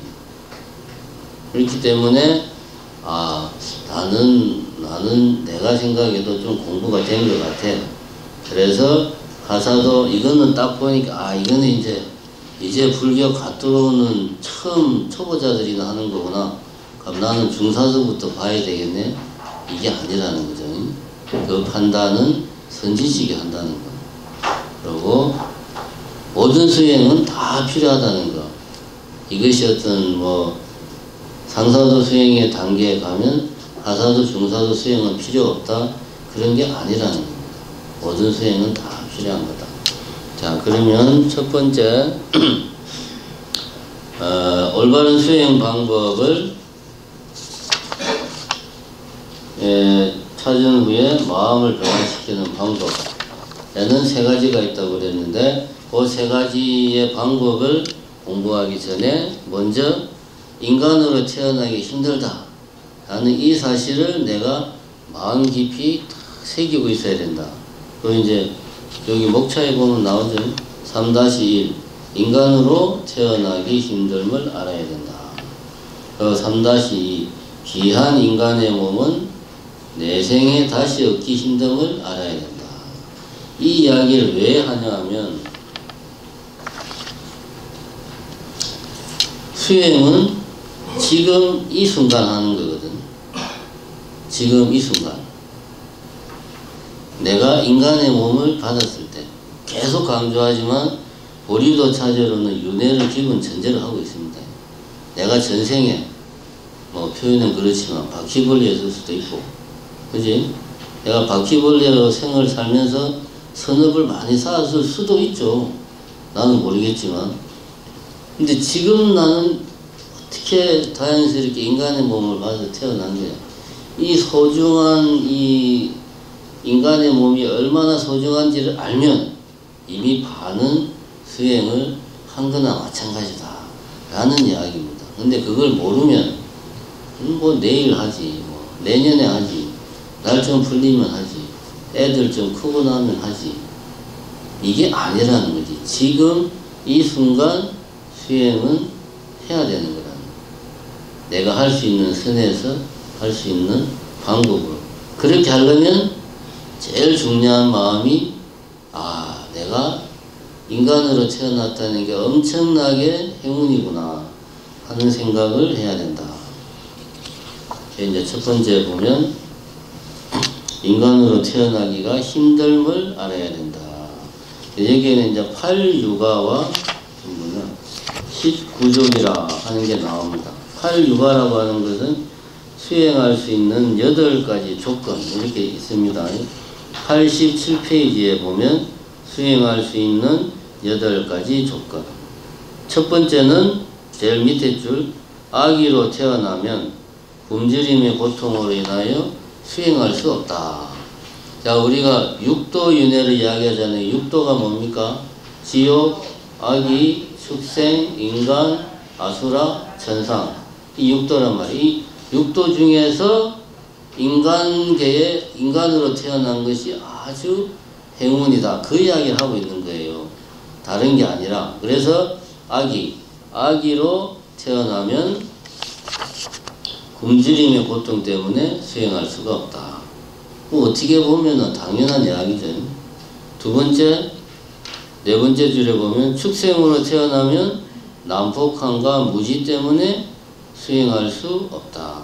그렇기 때문에 나는 내가 생각해도 좀 공부가 된 것 같아. 그래서 가사도 이거는 딱 보니까 이거는 이제 불교 갓 들어오는 처음 초보자들이나 하는 거구나. 그럼 나는 중사서부터 봐야 되겠네. 이게 아니라는 거죠. 그 판단은 선지식이 한다는 거. 그리고 모든 수행은 다 필요하다는 거. 이것이 어떤 상사도 수행의 단계에 가면 하사도 중사도 수행은 필요 없다, 그런 게 아니라는 겁니다. 모든 수행은 다 필요한 거다. 자, 그러면 첫 번째 올바른 수행 방법을 찾은 후에 마음을 변화시키는 방법에는 세 가지가 있다고 그랬는데, 그 세 가지의 방법을 공부하기 전에 먼저 인간으로 태어나기 힘들다 라는 이 사실을 내가 마음 깊이 새기고 있어야 된다. 그 이제 여기 목차에 보면 나오죠. 3-1 인간으로 태어나기 힘듦을 알아야 된다. 그 3-2 귀한 인간의 몸은 내생에 다시 얻기 힘듦을 알아야 된다. 이 이야기를 왜 하냐 하면, 수행은 지금 이 순간 하는 거거든. 지금 이 순간. 내가 인간의 몸을 받았을 때, 계속 강조하지만 보리도 차제로는 윤회를 기본 전제를 하고 있습니다. 내가 전생에 표현은 그렇지만 바퀴벌레였을 수도 있고, 그지? 내가 바퀴벌레로 생을 살면서 선업을 많이 쌓았을 수도 있죠. 나는 모르겠지만. 근데 지금 나는 어떻게 자연스럽게 인간의 몸을 받아 태어난 거야. 이 소중한 이 인간의 몸이 얼마나 소중한지를 알면 이미 반은 수행을 한 거나 마찬가지다 라는 이야기입니다. 근데 그걸 모르면 내일 하지, 내년에 하지, 날 좀 풀리면 하지, 애들 좀 크고 나면 하지, 이게 아니라는 거지. 지금 이 순간 수행은 해야 되는 거라는 거야. 내가 할 수 있는 선에서 할 수 있는 방법으로. 그렇게 하려면 제일 중요한 마음이 내가 인간으로 태어났다는 게 엄청나게 행운이구나 하는 생각을 해야 된다. 이제 첫 번째 보면 인간으로 태어나기가 힘듦을 알아야 된다. 여기에는 이제 8유가와 19족이라 하는 게 나옵니다. 8유가라고 하는 것은 수행할 수 있는 8가지 조건 이렇게 있습니다. 87페이지에 보면 수행할 수 있는 8가지 조건. 첫 번째는 제일 밑에 줄, 아기로 태어나면 굶주림의 고통으로 인하여 수행할 수 없다. 자, 우리가 육도 윤회를 이야기하잖아요. 육도가 뭡니까? 지옥, 아기, 축생, 인간, 아수라, 천상. 이 육도란 말이에요. 이 육도 중에서 인간으로 태어난 것이 아주 행운이다. 그 이야기를 하고 있는 거예요. 다른 게 아니라. 그래서 아기로 태어나면 굶주림의 고통 때문에 수행할 수가 없다. 뭐 어떻게 보면 당연한 이야기죠. 두 번째, 네 번째 줄에 보면 축생으로 태어나면 난폭함과 무지 때문에 수행할 수 없다.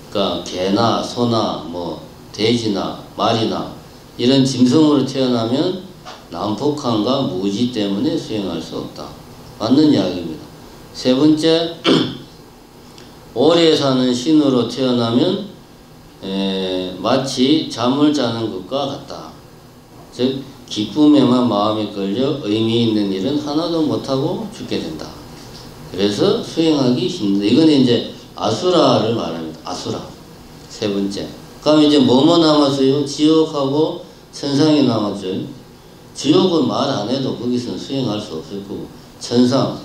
그러니까 개나 소나 뭐 돼지나 말이나 이런 짐승으로 태어나면 난폭함과 무지 때문에 수행할 수 없다. 맞는 이야기입니다. 세 번째, 오래 사는 신으로 태어나면 마치 잠을 자는 것과 같다. 즉 기쁨에만 마음이 끌려 의미 있는 일은 하나도 못하고 죽게 된다. 그래서 수행하기 힘들다. 이건 이제 아수라를 말합니다. 아수라. 세 번째. 그럼 이제 뭐뭐 남았어요? 지옥하고 천상이 남았죠. 지옥은 말 안 해도 거기서는 수행할 수 없을 거고, 천상.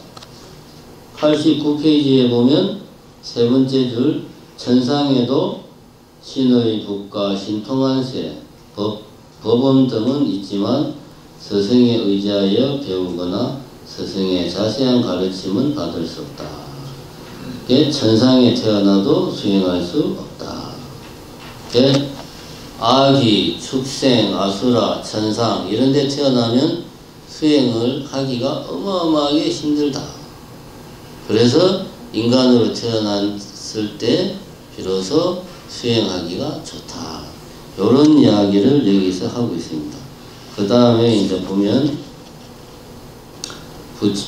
89페이지에 보면 세 번째 줄, 천상에도 신의 북과 신통한세, 법원 등은 있지만 스승에 의지하여 배우거나 스승의 자세한 가르침은 받을 수 없다. 천상에 태어나도 수행할 수 없다. 아기, 축생, 아수라, 천상 이런 데 태어나면 수행을 하기가 어마어마하게 힘들다. 그래서 인간으로 태어났을 때 비로소 수행하기가 좋다. 이런 이야기를 여기서 하고 있습니다. 그 다음에 이제 보면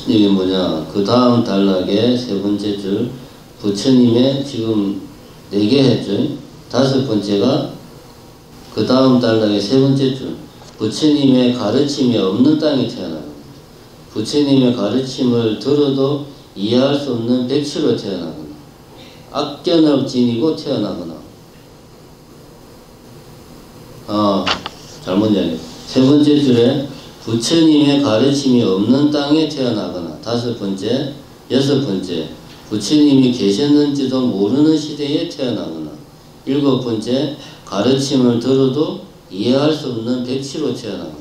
이게 뭐냐, 그 다음 단락의 세 번째 줄, 부처님의 지금 4개 했죠. 다섯 번째가 그 다음 단락의 세 번째 줄, 부처님의 가르침이 없는 땅에 태어나거나, 부처님의 가르침을 들어도 이해할 수 없는 백치로 태어나거나, 악견을 지니고 태어나거나, 잘못 이야기했어요. 세 번째 줄에 부처님의 가르침이 없는 땅에 태어나거나, 다섯 번째, 여섯 번째, 부처님이 계셨는지도 모르는 시대에 태어나거나, 일곱 번째, 가르침을 들어도 이해할 수 없는 백치로 태어나거나,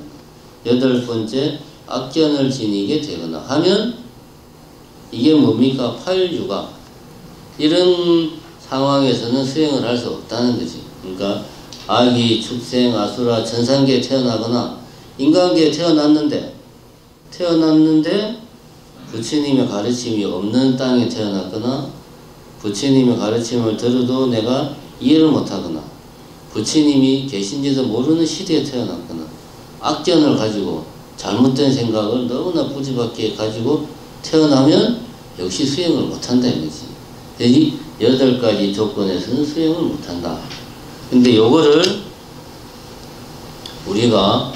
여덟 번째, 악견을 지니게 되거나 하면 이게 뭡니까? 팔유가. 이런 상황에서는 수행을 할 수 없다는 거지. 그러니까 아기, 축생, 아수라, 천상계에 태어나거나 인간계에 태어났는데 부처님의 가르침이 없는 땅에 태어났거나, 부처님의 가르침을 들어도 내가 이해를 못하거나, 부처님이 계신지도 모르는 시대에 태어났거나, 악견을 가지고 잘못된 생각을 너무나 뿌지밖에 가지고 태어나면 역시 수행을 못한다 이거지. 이 8가지 조건에서는 수행을 못한다. 근데 요거를 우리가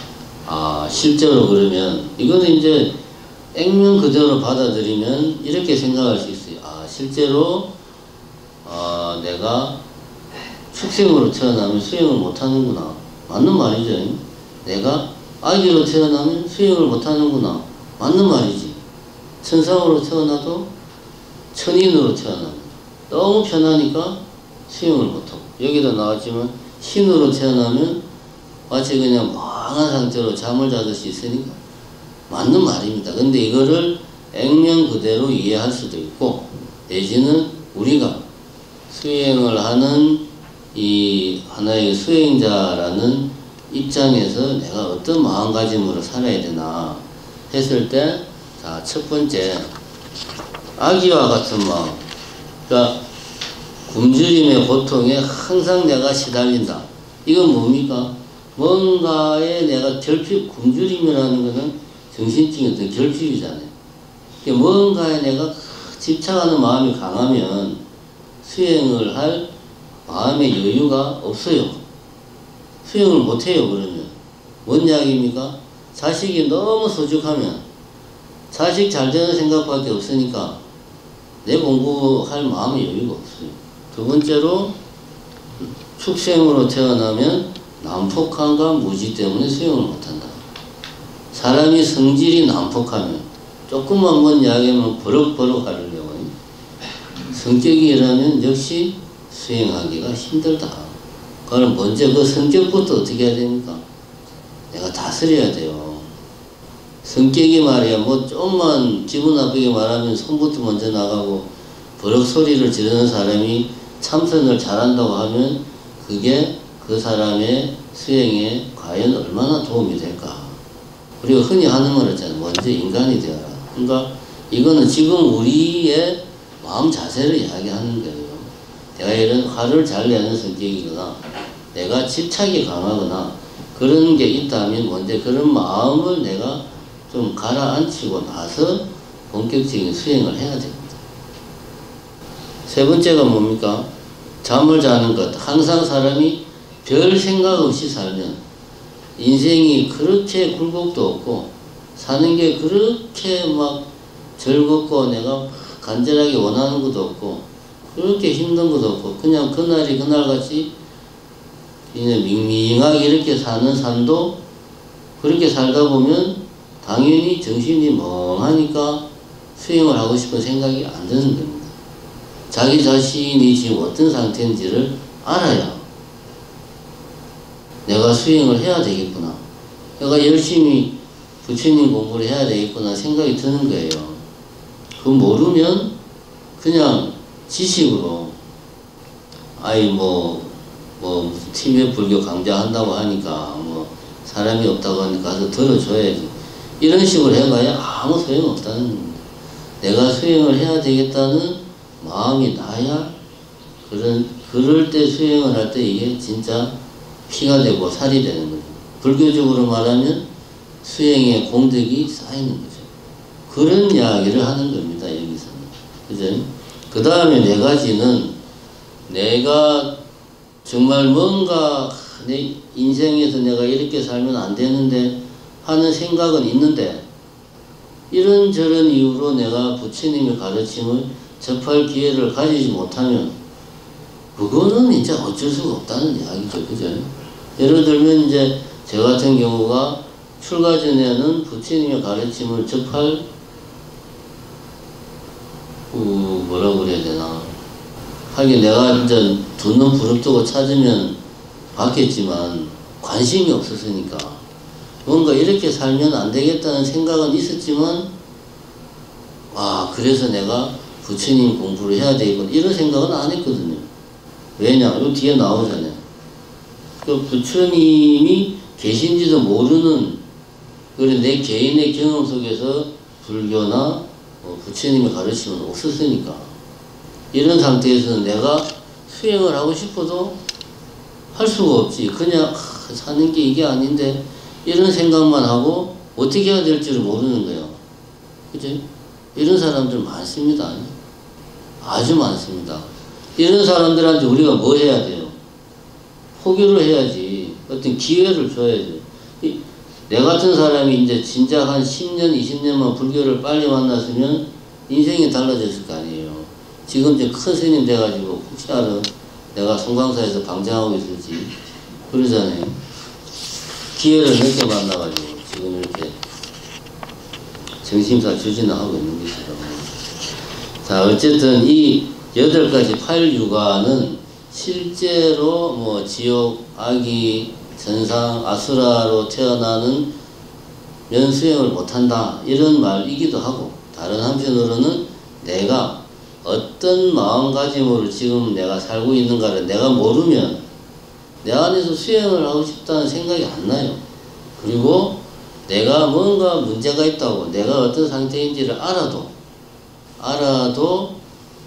실제로 그러면 이거는 이제 액면 그대로 받아들이면 이렇게 생각할 수 있어요. 실제로 내가 축생으로 태어나면 수행을 못하는구나. 맞는 말이죠. 내가 아기로 태어나면 수행을 못하는구나. 맞는 말이지. 천상으로 태어나도 천인으로 태어나면 너무 편하니까 수행을 못하고, 여기도 나왔지만 신으로 태어나면 마치 그냥 멍한 상태로 잠을 자듯이 있으니까 맞는 말입니다. 근데 이거를 액면 그대로 이해할 수도 있고, 내지는 우리가 수행을 하는 이 하나의 수행자라는 입장에서 내가 어떤 마음가짐으로 살아야 되나 했을 때, 자, 첫 번째, 아기와 같은 마음. 그러니까 굶주림의 고통에 항상 내가 시달린다. 이건 뭡니까? 뭔가에 내가 굶주림이라는 것은 정신적인 어떤 결핍이잖아요. 뭔가에 내가 집착하는 마음이 강하면 수행을 할 마음의 여유가 없어요. 수행을 못해요. 그러면 뭔 이야기입니까? 자식이 너무 소중하면 자식 잘 되는 생각밖에 없으니까 내 공부할 마음의 여유가 없어요. 두 번째로, 축생으로 태어나면 난폭함과 무지 때문에 수행을 못한다. 사람이 성질이 난폭하면, 조금만 뭔 이야기하면 버럭버럭 하려고. 성격이라면 역시 수행하기가 힘들다. 그럼 먼저 그 성격부터 어떻게 해야 됩니까? 내가 다스려야 돼요. 성격이 말이야, 뭐 좀만 기분 나쁘게 말하면 손부터 먼저 나가고 버럭 소리를 지르는 사람이 참선을 잘한다고 하면 그게 그 사람의 수행에 과연 얼마나 도움이 될까? 우리가 흔히 하는 말 있잖아요. 먼저 인간이 되어라. 그러니까 이거는 지금 우리의 마음 자세를 이야기하는 거예요. 내가 이런 화를 잘 내는 성격이거나 내가 집착이 강하거나 그런 게 있다면 먼저 그런 마음을 내가 좀 가라앉히고 나서 본격적인 수행을 해야 됩니다. 세 번째가 뭡니까? 잠을 자는 것. 항상 사람이 별 생각 없이 살면 인생이 그렇게 굴곡도 없고 사는 게 그렇게 막 즐겁고 내가 간절하게 원하는 것도 없고 그렇게 힘든 것도 없고 그냥 그날이 그날같이 그냥 밍밍하게 이렇게 사는 삶도 그렇게 살다 보면 당연히 정신이 멍하니까 수행을 하고 싶은 생각이 안 드는 겁니다. 자기 자신이 지금 어떤 상태인지를 알아야 내가 수행을 해야 되겠구나. 내가 열심히 부처님 공부를 해야 되겠구나 생각이 드는 거예요. 그거 모르면 그냥 지식으로 아이 뭐 티베트 불교 강좌한다고 하니까 뭐 사람이 없다고 하니까 가서 들어줘야지. 이런 식으로 해봐야 아무 소용없다는 겁니다. 내가 수행을 해야 되겠다는 마음이 나야 그럴 때 수행을 할 때 이게 진짜 피가 되고 살이 되는 거죠. 불교적으로 말하면 수행의 공덕이 쌓이는 거죠. 그런 이야기를 하는 겁니다. 여기서는. 그죠? 그 다음에 네 가지는 내가 정말 뭔가 내 인생에서 내가 이렇게 살면 안 되는데 하는 생각은 있는데 이런저런 이유로 내가 부처님의 가르침을 접할 기회를 가지지 못하면 그거는 이제 어쩔 수가 없다는 이야기죠. 그죠? 예를 들면 이제 저 같은 경우가 출가 전에는 부처님의 가르침을 접할 뭐라고 그래야 되나. 하긴 내가 이제 두 눈 부릅뜨고 찾으면 봤겠지만 관심이 없었으니까 뭔가 이렇게 살면 안 되겠다는 생각은 있었지만 그래서 내가 부처님 공부를 해야 되겠구나 이런 생각은 안 했거든요. 왜냐? 이 뒤에 나오잖아요. 그 부처님이 계신지도 모르는 그래 내 개인의 경험 속에서 불교나 부처님의 가르침은 없었으니까 이런 상태에서는 내가 수행을 하고 싶어도 할 수가 없지. 그냥 사는 게 이게 아닌데 이런 생각만 하고 어떻게 해야 될지를 모르는 거예요. 그죠? 이런 사람들 많습니다. 아주 많습니다. 이런 사람들한테 우리가 뭐 해야 돼요? 포기를 해야지. 어떤 기회를 줘야지. 내 같은 사람이 이제 진짜 한 10년, 20년만 불교를 빨리 만났으면 인생이 달라졌을 거 아니에요. 지금 이제 큰 스님 돼가지고 혹시 알아? 내가 송강사에서 방장하고 있을지 그러잖아요. 기회를 늦게 만나가지고 지금 이렇게 정신사 추진을 하고 있는 것이죠. 자, 어쨌든 이 8가지 8유가는 실제로 뭐 지옥, 악이, 전상, 아수라로 태어나는 면수행을 못한다 이런 말이기도 하고 다른 한편으로는 내가 어떤 마음가짐으로 지금 내가 살고 있는가를 내가 모르면 내 안에서 수행을 하고 싶다는 생각이 안 나요. 그리고 내가 뭔가 문제가 있다고 내가 어떤 상태인지를 알아도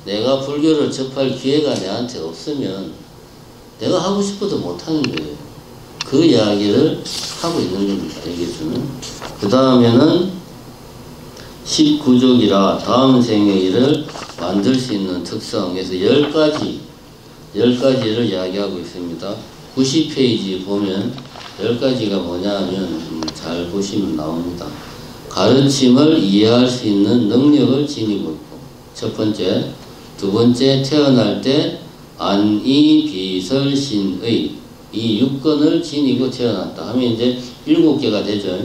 내가 불교를 접할 기회가 내한테 없으면 내가 하고 싶어도 못하는 거예요. 그 이야기를 하고 있는 겁니다. 여기서는. 그 다음에는 19족이라 다음 생의 일을 만들 수 있는 특성에서 10가지를 이야기하고 있습니다. 90페이지 보면 10가지가 뭐냐 하면 잘 보시면 나옵니다. 가르침을 이해할 수 있는 능력을 지니고 있고 첫 번째, 두 번째 태어날 때 안이 비설신의 이 6건을 지니고 태어났다 하면 이제 7개가 되죠.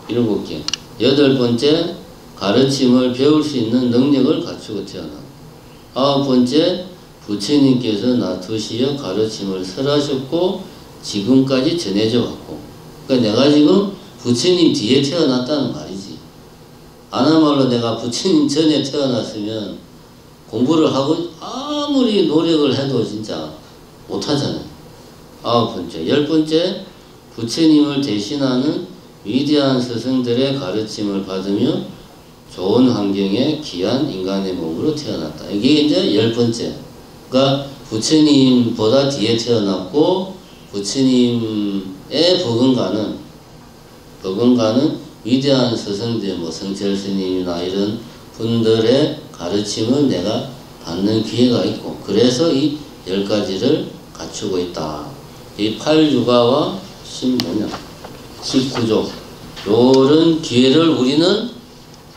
7개. 8번째 가르침을 배울 수 있는 능력을 갖추고 태어나고, 9번째, 부처님께서 놔두시어 가르침을 설하셨고 지금까지 전해져 왔고, 그러니까 내가 지금 부처님 뒤에 태어났다는 말이지. 아나말로 내가 부처님 전에 태어났으면 공부를 하고 아무리 노력을 해도 진짜 못하잖아요. 9번째. 10번째, 부처님을 대신하는 위대한 스승들의 가르침을 받으며 좋은 환경에 귀한 인간의 몸으로 태어났다. 이게 이제 10번째. 그러니까 부처님보다 뒤에 태어났고 부처님의 버금가는 위대한 스승들, 뭐 성철 스님이나 이런 분들의 가르침을 내가 받는 기회가 있고, 그래서 이 10가지를 갖추고 있다. 이 8유가와 19조 요런 기회를 우리는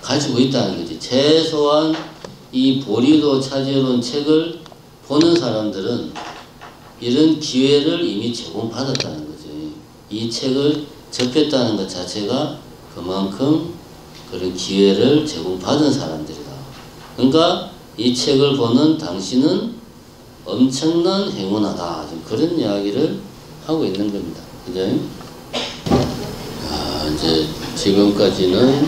가지고 있다는 거지. 최소한 이 보리도 차제론 책을 보는 사람들은 이런 기회를 이미 제공받았다는 거지. 이 책을 접했다는 것 자체가 그만큼 그런 기회를 제공받은 사람들이다. 그러니까 이 책을 보는 당신은 엄청난 행운하다. 그런 이야기를 하고 있는 겁니다. 그죠? 이제 지금까지는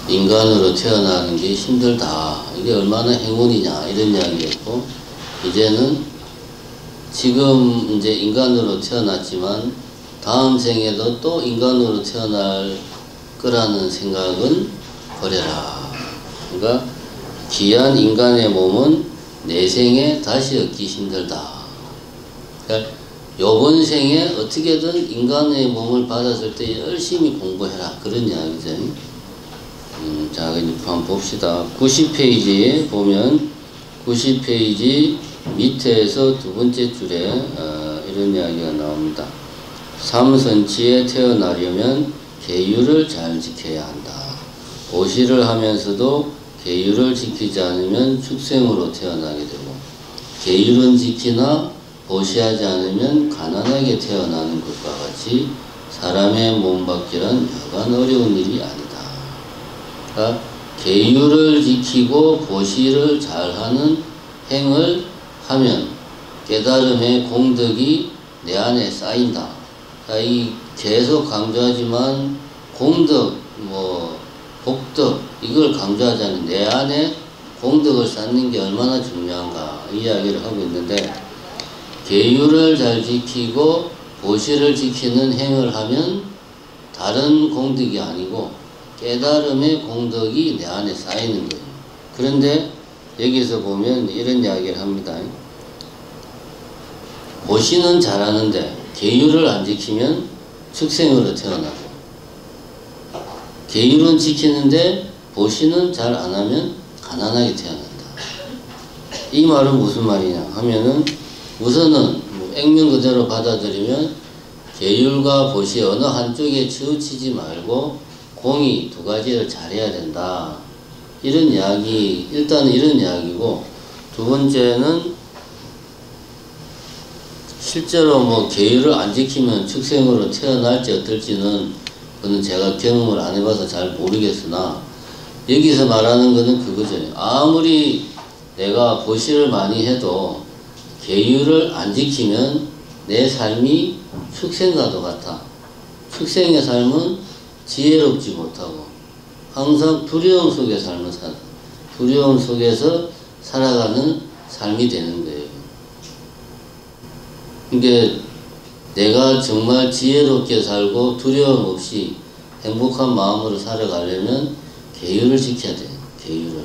인간으로 태어나는 게 힘들다. 이게 얼마나 행운이냐 이런 이야기였고, 이제는 지금 이제 인간으로 태어났지만 다음 생에도 또 인간으로 태어날 거라는 생각은 버려라. 그러니까 귀한 인간의 몸은 내 생에 다시 얻기 힘들다. 그러니까 요번 생에 어떻게든 인간의 몸을 받았을 때 열심히 공부해라. 그런 이야기죠. 자, 이제 한번 봅시다. 90페이지에 보면 90페이지 밑에서 두 번째 줄에 이런 이야기가 나옵니다. 삼선치에 태어나려면 계율을 잘 지켜야 한다. 보시를 하면서도 계율을 지키지 않으면 축생으로 태어나게 되고, 계율은 지키나 보시하지 않으면 가난하게 태어나는 것과 같이 사람의 몸 받기란 여간 어려운 일이 아니다. 그러니까 계율을 지키고 보시를 잘하는 행을 하면 깨달음의 공덕이 내 안에 쌓인다. 그러니까 이 계속 강조하지만 공덕, 복덕 이걸 강조하자면 내 안에 공덕을 쌓는 게 얼마나 중요한가 이 이야기를 하고 있는데, 계율을 잘 지키고 보시를 지키는 행을 하면 다른 공덕이 아니고 깨달음의 공덕이 내 안에 쌓이는 거예요. 그런데 여기서 보면 이런 이야기를 합니다. 보시는 잘하는데 계율을 안 지키면 축생으로 태어나고, 계율은 지키는데 보시는 잘 안 하면 가난하게 태어난다. 이 말은 무슨 말이냐 하면은, 우선은 액면 그대로 받아들이면 계율과 보시 어느 한쪽에 치우치지 말고 공이 두 가지를 잘해야 된다. 이런 이야기, 일단은 이런 이야기고, 두 번째는 실제로 계율을 안 지키면 축생으로 태어날지 어떨지는 그는 제가 경험을 안 해봐서 잘 모르겠으나, 여기서 말하는 거는 그거죠. 아무리 내가 보시를 많이 해도 계율을 안 지키면 내 삶이 축생과도 같아. 축생의 삶은 지혜롭지 못하고 항상 두려움 속에 두려움 속에서 살아가는 삶이 되는 거예요. 그러니까 내가 정말 지혜롭게 살고 두려움 없이 행복한 마음으로 살아가려면 계율을 지켜야 돼요. 계율을.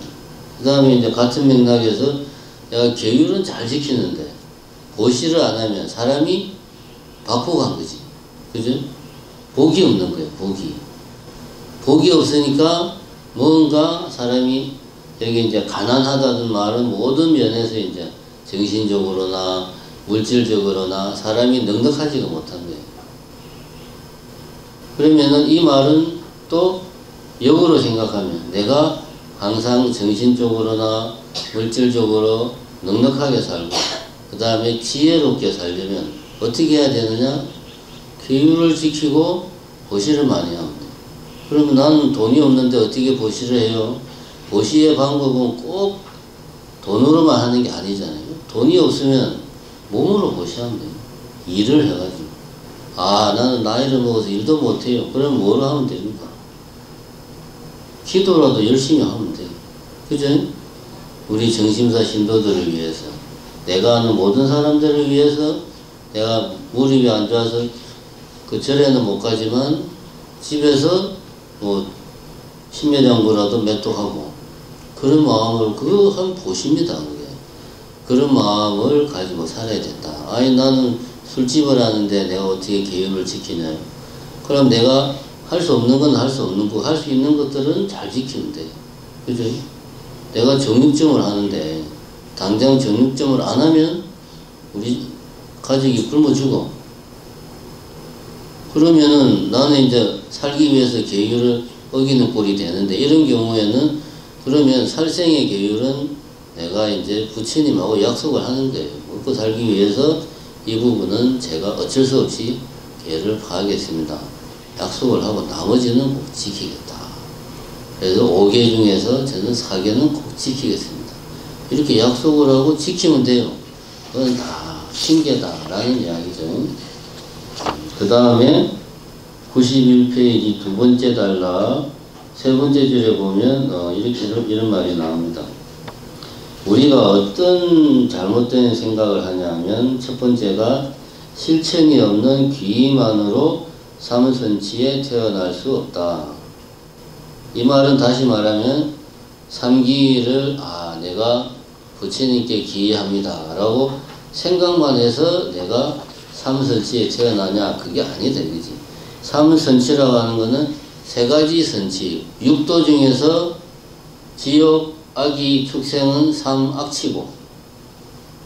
그 다음에 이제 같은 맥락에서 내가 계율은 잘 지키는데 보시를 안 하면 사람이 바꾸고 간 거지. 그죠? 복이 없는 거예요. 복이 없으니까 뭔가 사람이, 여기 이제 가난하다는 말은 모든 면에서 이제 정신적으로나 물질적으로나 사람이 넉넉하지가 못한 거예요. 그러면은 이 말은 또 역으로 생각하면 내가 항상 정신적으로나 물질적으로 넉넉하게 살고 그 다음에 지혜롭게 살려면 어떻게 해야 되느냐? 계율을 지키고 보시를 많이 하면 돼. 그러면 나는 돈이 없는데 어떻게 보시를 해요? 보시의 방법은 꼭 돈으로만 하는 게 아니잖아요. 돈이 없으면 몸으로 보시하면 돼요. 일을 해가지고. 아, 나는 나이를 먹어서 일도 못해요. 그럼 뭐를 하면 됩니까? 기도라도 열심히 하면 돼요. 그죠? 우리 정심사 신도들을 위해서, 내가 아는 모든 사람들을 위해서, 내가 무릎이 안 좋아서 그 절에는 못 가지만 집에서 뭐 심야장구라도 메뚜하고 그런 마음으로 그거 한 보십니다. 그게. 그런 마음을 가지고 살아야 된다. 아니 나는 술집을 하는데 내가 어떻게 계율을 지키냐. 그럼 내가 할 수 없는 건 할 수 없는 거, 할 수 있는 것들은 잘 지키면 돼. 그죠? 내가 정육점을 하는데 당장 정육점을 안 하면 우리 가족이 굶어 죽어. 그러면은 나는 이제 살기 위해서 계율을 어기는 꼴이 되는데, 이런 경우에는 그러면 살생의 계율은 내가 이제 부처님하고 약속을 하는 거예요. 먹고 살기 위해서 이 부분은 제가 어쩔 수 없이 계율을 파하겠습니다. 약속을 하고 나머지는 꼭 지키겠다. 그래서 5개 중에서 저는 4개는 꼭 지키겠습니다. 이렇게 약속을 하고 지키면 돼요. 그건 다 핑계다라는 이야기죠. 그 다음에 91페이지 두 번째 단락 세 번째 줄에 보면 이런 말이 나옵니다. 우리가 어떤 잘못된 생각을 하냐면, 첫 번째가 실천이 없는 귀만으로 삼선치에 태어날 수 없다. 이 말은 다시 말하면 삼기를 내가 부처님께 기합니다 라고 생각만 해서 내가 삼선치에 태어나냐, 그게 아니다 이거지. 삼선치라고 하는 거는 세 가지 선치, 육도 중에서 지옥, 악이, 축생은 삼악치고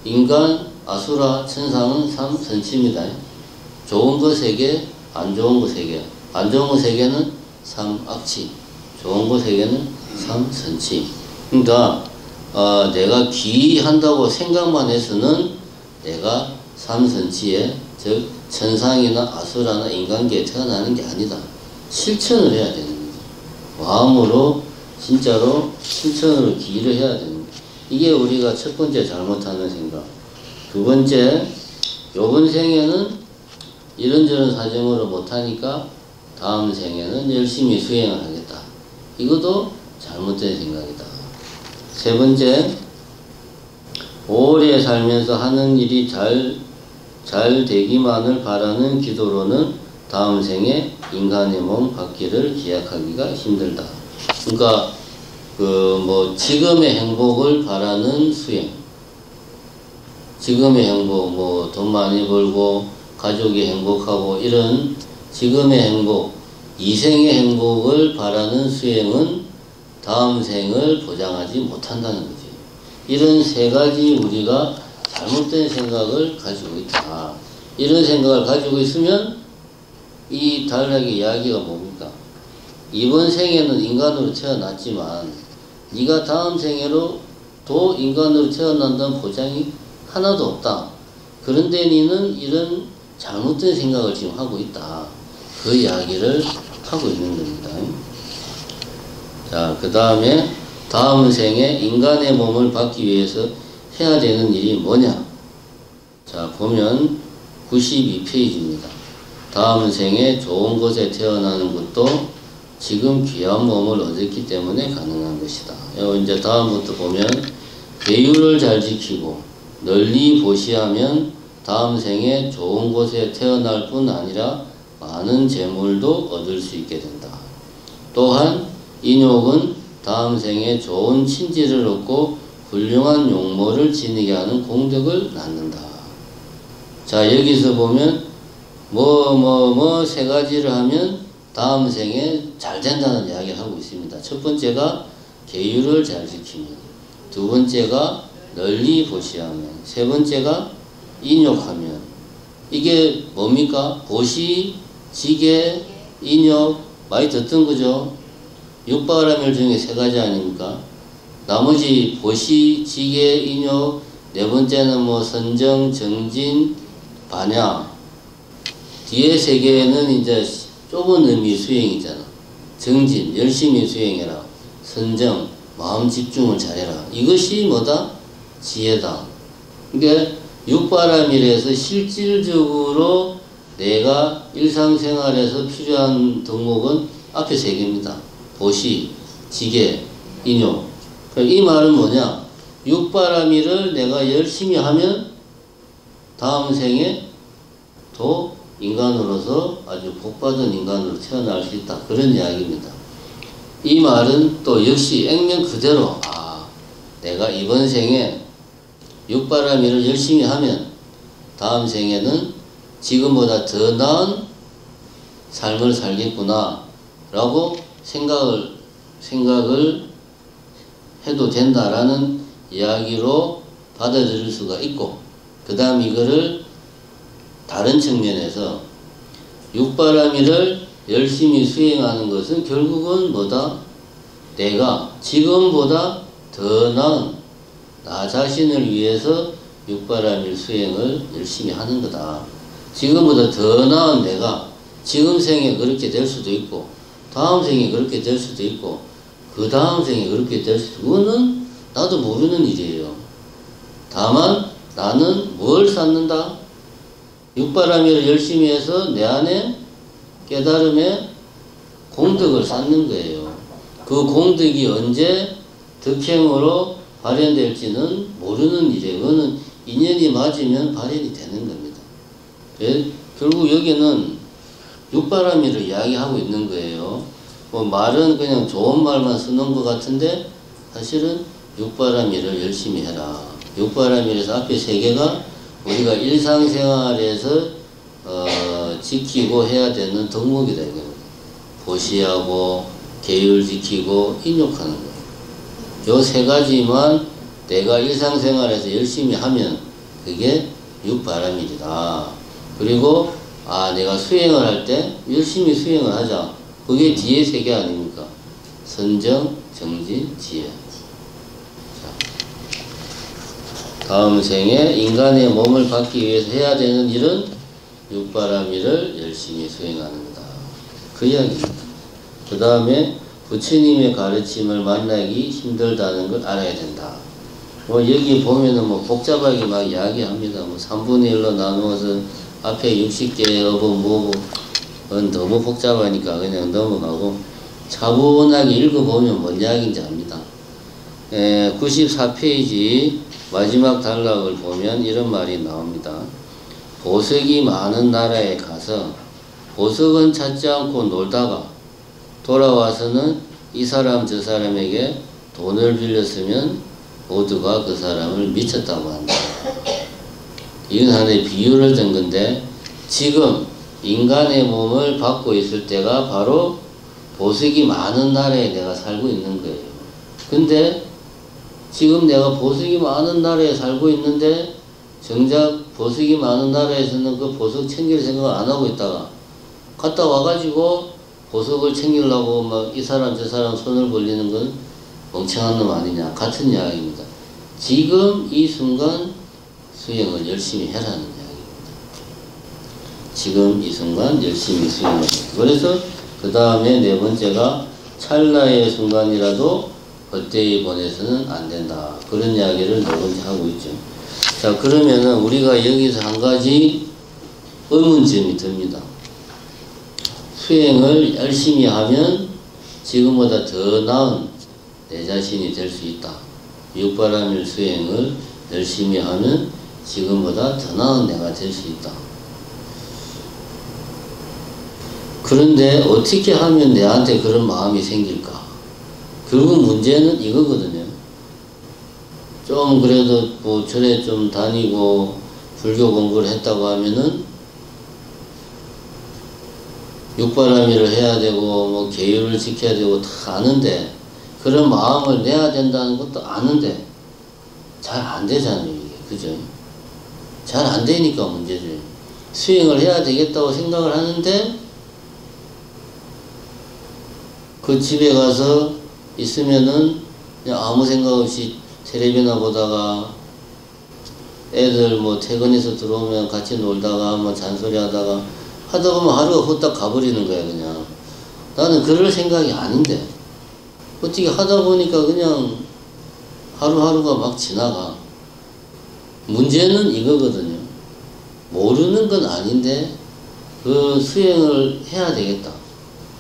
인간, 아수라, 천상은 삼선치입니다. 좋은 거 3개, 안 좋은 거 3개. 안 좋은 거 3개는 삼악치, 좋은 거 3개는 삼선치. 그러니까 내가 기한다고 생각만 해서는 내가 삼선치에, 즉 천상이나 아수라나 인간계에 태어나는 게 아니다. 실천을 해야 되는 거죠. 마음으로 진짜로 실천으로 기를 해야 되는 거예요. 이게 우리가 첫 번째 잘못하는 생각. 두 번째, 요번 생에는 이런저런 사정으로 못하니까 다음 생에는 열심히 수행을 하겠다. 이것도 잘못된 생각이다. 세 번째, 오래 살면서 하는 일이 잘 되기만을 바라는 기도로는 다음 생에 인간의 몸 받기를 기약하기가 힘들다. 그러니까 지금의 행복을 바라는 수행, 지금의 행복, 돈 많이 벌고 가족이 행복하고 이런 지금의 행복, 이생의 행복을 바라는 수행은 다음 생을 보장하지 못한다는 거지. 이런 세 가지 우리가 잘못된 생각을 가지고 있다. 이런 생각을 가지고 있으면 이 단락의 이야기가 뭡니까? 이번 생에는 인간으로 태어났지만 네가 다음 생에로 또 인간으로 태어난다는 보장이 하나도 없다. 그런데 너는 이런 잘못된 생각을 지금 하고 있다. 그 이야기를 하고 있는 겁니다. 자, 그 다음에 다음 생에 인간의 몸을 받기 위해서 해야 되는 일이 뭐냐? 자, 보면 92페이지입니다. 다음 생에 좋은 곳에 태어나는 것도 지금 귀한 몸을 얻었기 때문에 가능한 것이다. 이제 다음부터 보면 계율을 잘 지키고 널리 보시하면 다음 생에 좋은 곳에 태어날 뿐 아니라 많은 재물도 얻을 수 있게 된다. 또한 인욕은 다음 생에 좋은 친지를 얻고 훌륭한 용모를 지니게 하는 공덕을 낳는다. 자, 여기서 보면 세 가지를 하면 다음 생에 잘 된다는 이야기를 하고 있습니다. 첫 번째가 계율을 잘 지키면, 두 번째가 널리 보시하면, 세 번째가 인욕하면. 이게 뭡니까? 보시, 지계, 인욕, 많이 듣던 거죠. 육바라밀 중에 세 가지 아닙니까? 나머지 보시, 지계, 인욕, 네 번째는 선정, 정진, 반야. 뒤에 세 개는 이제 좁은 의미 수행이잖아. 정진, 열심히 수행해라. 선정, 마음 집중을 잘해라. 이것이 뭐다? 지혜다. 그러니까 육바라밀에서 실질적으로 내가 일상생활에서 필요한 덕목은 앞에 세 개입니다. 보시, 지계, 인용. 이 말은 뭐냐? 육바라밀을 내가 열심히 하면 다음 생에 또 인간으로서 아주 복받은 인간으로 태어날 수 있다. 그런 이야기입니다. 이 말은 또 역시 액면 그대로 내가 이번 생에 육바라밀을 열심히 하면 다음 생에는 지금보다 더 나은 삶을 살겠구나 라고 생각을 해도 된다라는 이야기로 받아들일 수가 있고, 그 다음 이거를 다른 측면에서 육바라밀을 열심히 수행하는 것은 결국은 뭐다? 내가 지금보다 더 나은 나 자신을 위해서 육바라밀 수행을 열심히 하는 거다. 지금보다 더 나은 내가 지금 생에 그렇게 될 수도 있고 다음 생에 그렇게 될 수도 있고 그 다음 생에 그렇게 될 수도 있고, 그거는 나도 모르는 일이에요. 다만 나는 뭘 쌓는다? 육바라밀을 열심히 해서 내 안에 깨달음의 공덕을 쌓는 거예요. 그 공덕이 언제 득행으로 발현될지는 모르는 일이에요. 그거는 인연이 맞으면 발현이 되는 겁니다. 결국 여기는 육바라밀을 이야기하고 있는 거예요. 뭐 말은 그냥 좋은 말만 쓰는 것 같은데 사실은 육바라밀을 열심히 해라. 육바라밀에서 앞에 세 개가 우리가 일상생활에서 지키고 해야 되는 덕목이다 이거예요. 보시하고 계율 지키고 인욕하는 거예요. 요 세 가지만 내가 일상생활에서 열심히 하면 그게 육바라밀이다. 그리고 내가 수행을 할 때 열심히 수행을 하자. 그게 뒤에 세 개 아닙니까? 선정, 정진, 지혜. 다음 생에 인간의 몸을 받기 위해서 해야 되는 일은 육바라밀을 열심히 수행하는 거다. 그 이야기입니다. 그 다음에 부처님의 가르침을 만나기 힘들다는 걸 알아야 된다. 뭐 여기 보면은 뭐 복잡하게 막 이야기합니다. 뭐 3분의 1로 나누어서 앞에 60개 어부 뭐고 너무 복잡하니까 그냥 넘어가고 차분하게 읽어보면 뭔 이야기인지 압니다. 94페이지 마지막 단락을 보면 이런 말이 나옵니다. 보석이 많은 나라에 가서 보석은 찾지 않고 놀다가 돌아와서는 이 사람 저 사람에게 돈을 빌렸으면 모두가 그 사람을 미쳤다고 한다. 이건 하나의 비유를 든 건데, 지금 인간의 몸을 받고 있을 때가 바로 보석이 많은 나라에 내가 살고 있는 거예요. 근데 지금 내가 보석이 많은 나라에 살고 있는데 정작 보석이 많은 나라에서는 그 보석 챙길 생각을 안 하고 있다가 갔다 와가지고 보석을 챙기려고 막 이 사람 저 사람 손을 벌리는 건 멍청한 놈 아니냐, 같은 이야기입니다. 지금 이 순간 수행을 열심히 해라는 이야기입니다. 지금 이 순간 열심히 수행을. 그래서 그 다음에 네 번째가 찰나의 순간이라도 헛되이 보내서는 안 된다. 그런 이야기를 네 번째 하고 있죠. 자, 그러면은 우리가 여기서 한 가지 의문점이 듭니다. 수행을 열심히 하면 지금보다 더 나은 내 자신이 될 수 있다. 육바라밀 수행을 열심히 하면 지금보다 더 나은 내가 될 수 있다. 그런데 어떻게 하면 내한테 그런 마음이 생길까? 결국 문제는 이거거든요. 좀 그래도 뭐 절에 좀 다니고 불교 공부를 했다고 하면은 육바라밀을 해야 되고 뭐 계율을 지켜야 되고 다 아는데, 그런 마음을 내야 된다는 것도 아는데 잘 안 되잖아요, 이게. 그죠? 잘 안 되니까 문제죠. 수행을 해야 되겠다고 생각을 하는데 그 집에 가서 있으면은 그냥 아무 생각 없이 텔레비나 보다가 애들 뭐 퇴근해서 들어오면 같이 놀다가 뭐 잔소리 하다가 하다 보면 하루가 후딱 가버리는 거야, 그냥. 나는 그럴 생각이 아닌데 어떻게 하다 보니까 그냥 하루하루가 막 지나가. 문제는 이거거든요. 모르는 건 아닌데 그 수행을 해야 되겠다,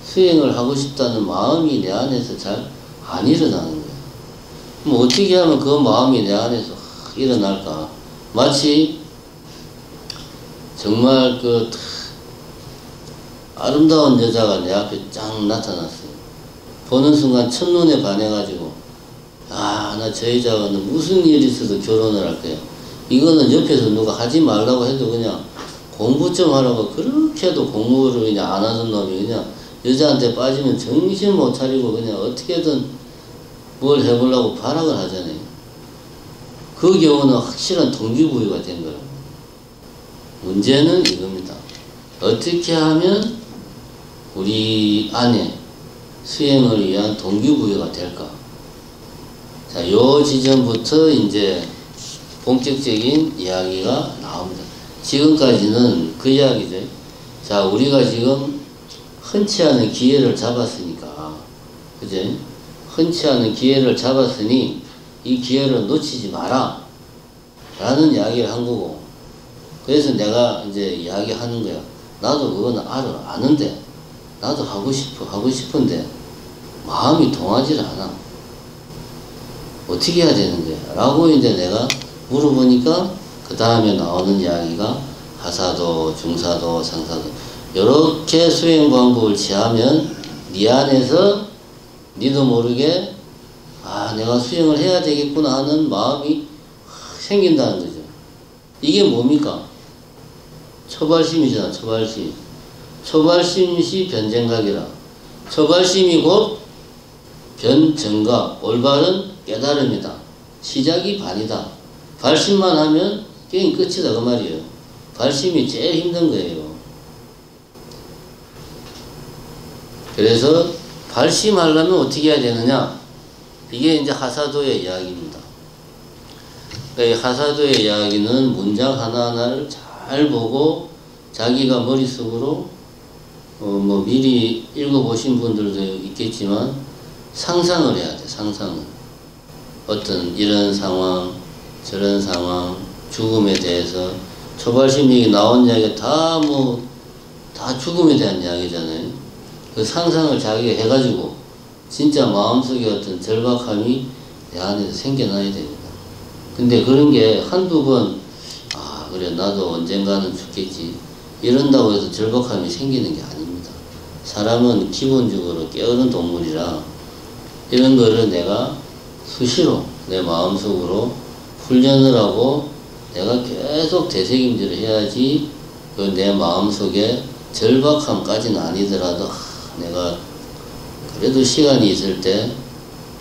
수행을 하고 싶다는 마음이 내 안에서 잘 안 일어나는 거야. 그럼 어떻게 하면 그 마음이 내 안에서 일어날까? 마치 정말 그 아름다운 여자가 내 앞에 쫙 나타났어요. 보는 순간 첫눈에 반해가지고 아, 나 저 여자는 무슨 일이 있어도 결혼을 할 거야. 이거는 옆에서 누가 하지 말라고 해도 그냥 공부 좀 하라고 그렇게 해도 공부를 그냥 안 하던 놈이 그냥 여자한테 빠지면 정신 못 차리고 그냥 어떻게든 뭘 해보려고 발악을 하잖아요. 그 경우는 확실한 동기부여가 된 거라고. 문제는 이겁니다. 어떻게 하면 우리 안에 수행을 위한 동기부여가 될까? 자, 요 지점부터 이제 본격적인 이야기가 나옵니다. 지금까지는 그 이야기죠. 자, 우리가 지금 흔치 않은 기회를 잡았으니까, 그제? 흔치 않은 기회를 잡았으니 이 기회를 놓치지 마라 라는 이야기를 한 거고, 그래서 내가 이제 이야기하는 거야. 나도 그거는 아는데 나도 하고 싶은데 마음이 동하지 않아. 어떻게 해야 되는 거야? 라고 이제 내가 물어보니까 그 다음에 나오는 이야기가 하사도, 중사도, 상사도 이렇게 수행 방법을 취하면 네 안에서 니도 모르게 아, 내가 수행을 해야 되겠구나 하는 마음이 생긴다는 거죠. 이게 뭡니까? 초발심이잖아. 초발심. 초발심시 변정각이라. 초발심이 곧 변정각, 올바른 깨달음이다. 시작이 반이다. 발심만 하면 게임 끝이다 그 말이에요. 발심이 제일 힘든 거예요. 그래서 발심하려면 어떻게 해야 되느냐? 이게 이제 하사도의 이야기입니다. 그러니까 이 하사도의 이야기는 문장 하나하나를 잘 보고 자기가 머릿속으로 뭐 미리 읽어보신 분들도 있겠지만 상상을 해야 돼. 상상을. 어떤 이런 상황, 저런 상황, 죽음에 대해서 초발심이 나온 이야기가 다 죽음에 대한 이야기잖아요. 그 상상을 자기가 해가지고 진짜 마음속에 어떤 절박함이 내 안에서 생겨나야 됩니다. 근데 그런 게 한두 번, 아, 그래, 나도 언젠가는 죽겠지. 이런다고 해서 절박함이 생기는 게 아닙니다. 사람은 기본적으로 게으른 동물이라 이런 거를 내가 수시로 내 마음속으로 훈련을 하고 내가 계속 되새김질을 해야지 그 내 마음속에 절박함까지는 아니더라도 내가 그래도 시간이 있을 때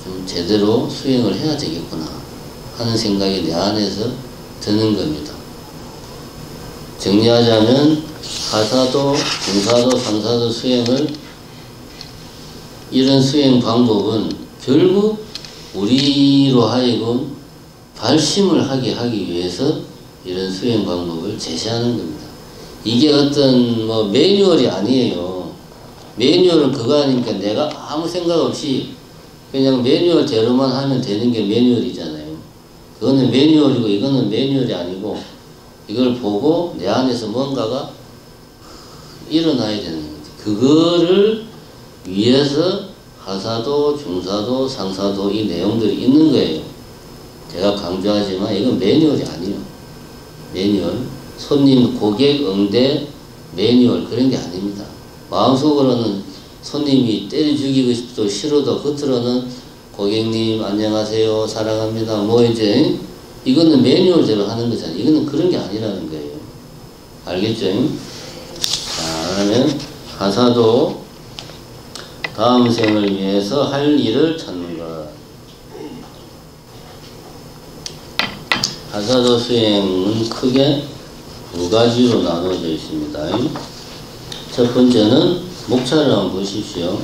좀 제대로 수행을 해야 되겠구나 하는 생각이 내 안에서 드는 겁니다. 정리하자면 하사도, 중사도, 상사도 수행을 이런 수행 방법은 결국 우리로 하여금 발심을 하기 위해서 이런 수행 방법을 제시하는 겁니다. 이게 어떤 뭐 매뉴얼이 아니에요. 매뉴얼은 그거 아니니까 내가 아무 생각 없이 그냥 매뉴얼대로만 하면 되는 게 매뉴얼이잖아요. 그거는 매뉴얼이고 이거는 매뉴얼이 아니고 이걸 보고 내 안에서 뭔가가 일어나야 되는 거죠. 그거를 위해서 하사도, 중사도, 상사도 이 내용들이 있는 거예요. 제가 강조하지만 이건 매뉴얼이 아니에요. 매뉴얼. 손님, 고객, 응대, 매뉴얼 그런 게 아닙니다. 마음속으로는 손님이 때려 죽이고 싶도 싫어도 겉으로는 고객님 안녕하세요 사랑합니다 뭐 이제 이거는 매뉴얼대로 하는 거잖아요. 이거는 그런 게 아니라는 거예요. 알겠죠? 자, 그러면 하사도 다음 생을 위해서 할 일을 찾는 것. 하사도 수행은 크게 두 가지로 나눠져 있습니다. 첫 번째는 목차를 한번 보십시오.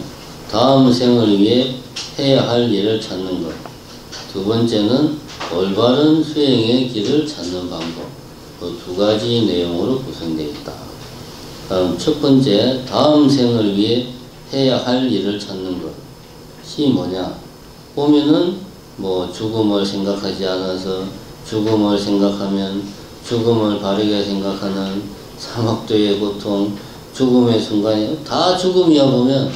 다음 생을 위해 해야 할 일을 찾는 것. 두 번째는 올바른 수행의 길을 찾는 방법. 그 두 가지 내용으로 구성되어 있다. 다음 첫 번째, 다음 생을 위해 해야 할 일을 찾는 것이 뭐냐? 보면은 뭐 죽음을 생각하지 않아서 죽음을 생각하면 죽음을 바르게 생각하는 사막도의 고통, 죽음의 순간이 다 죽음이야 보면,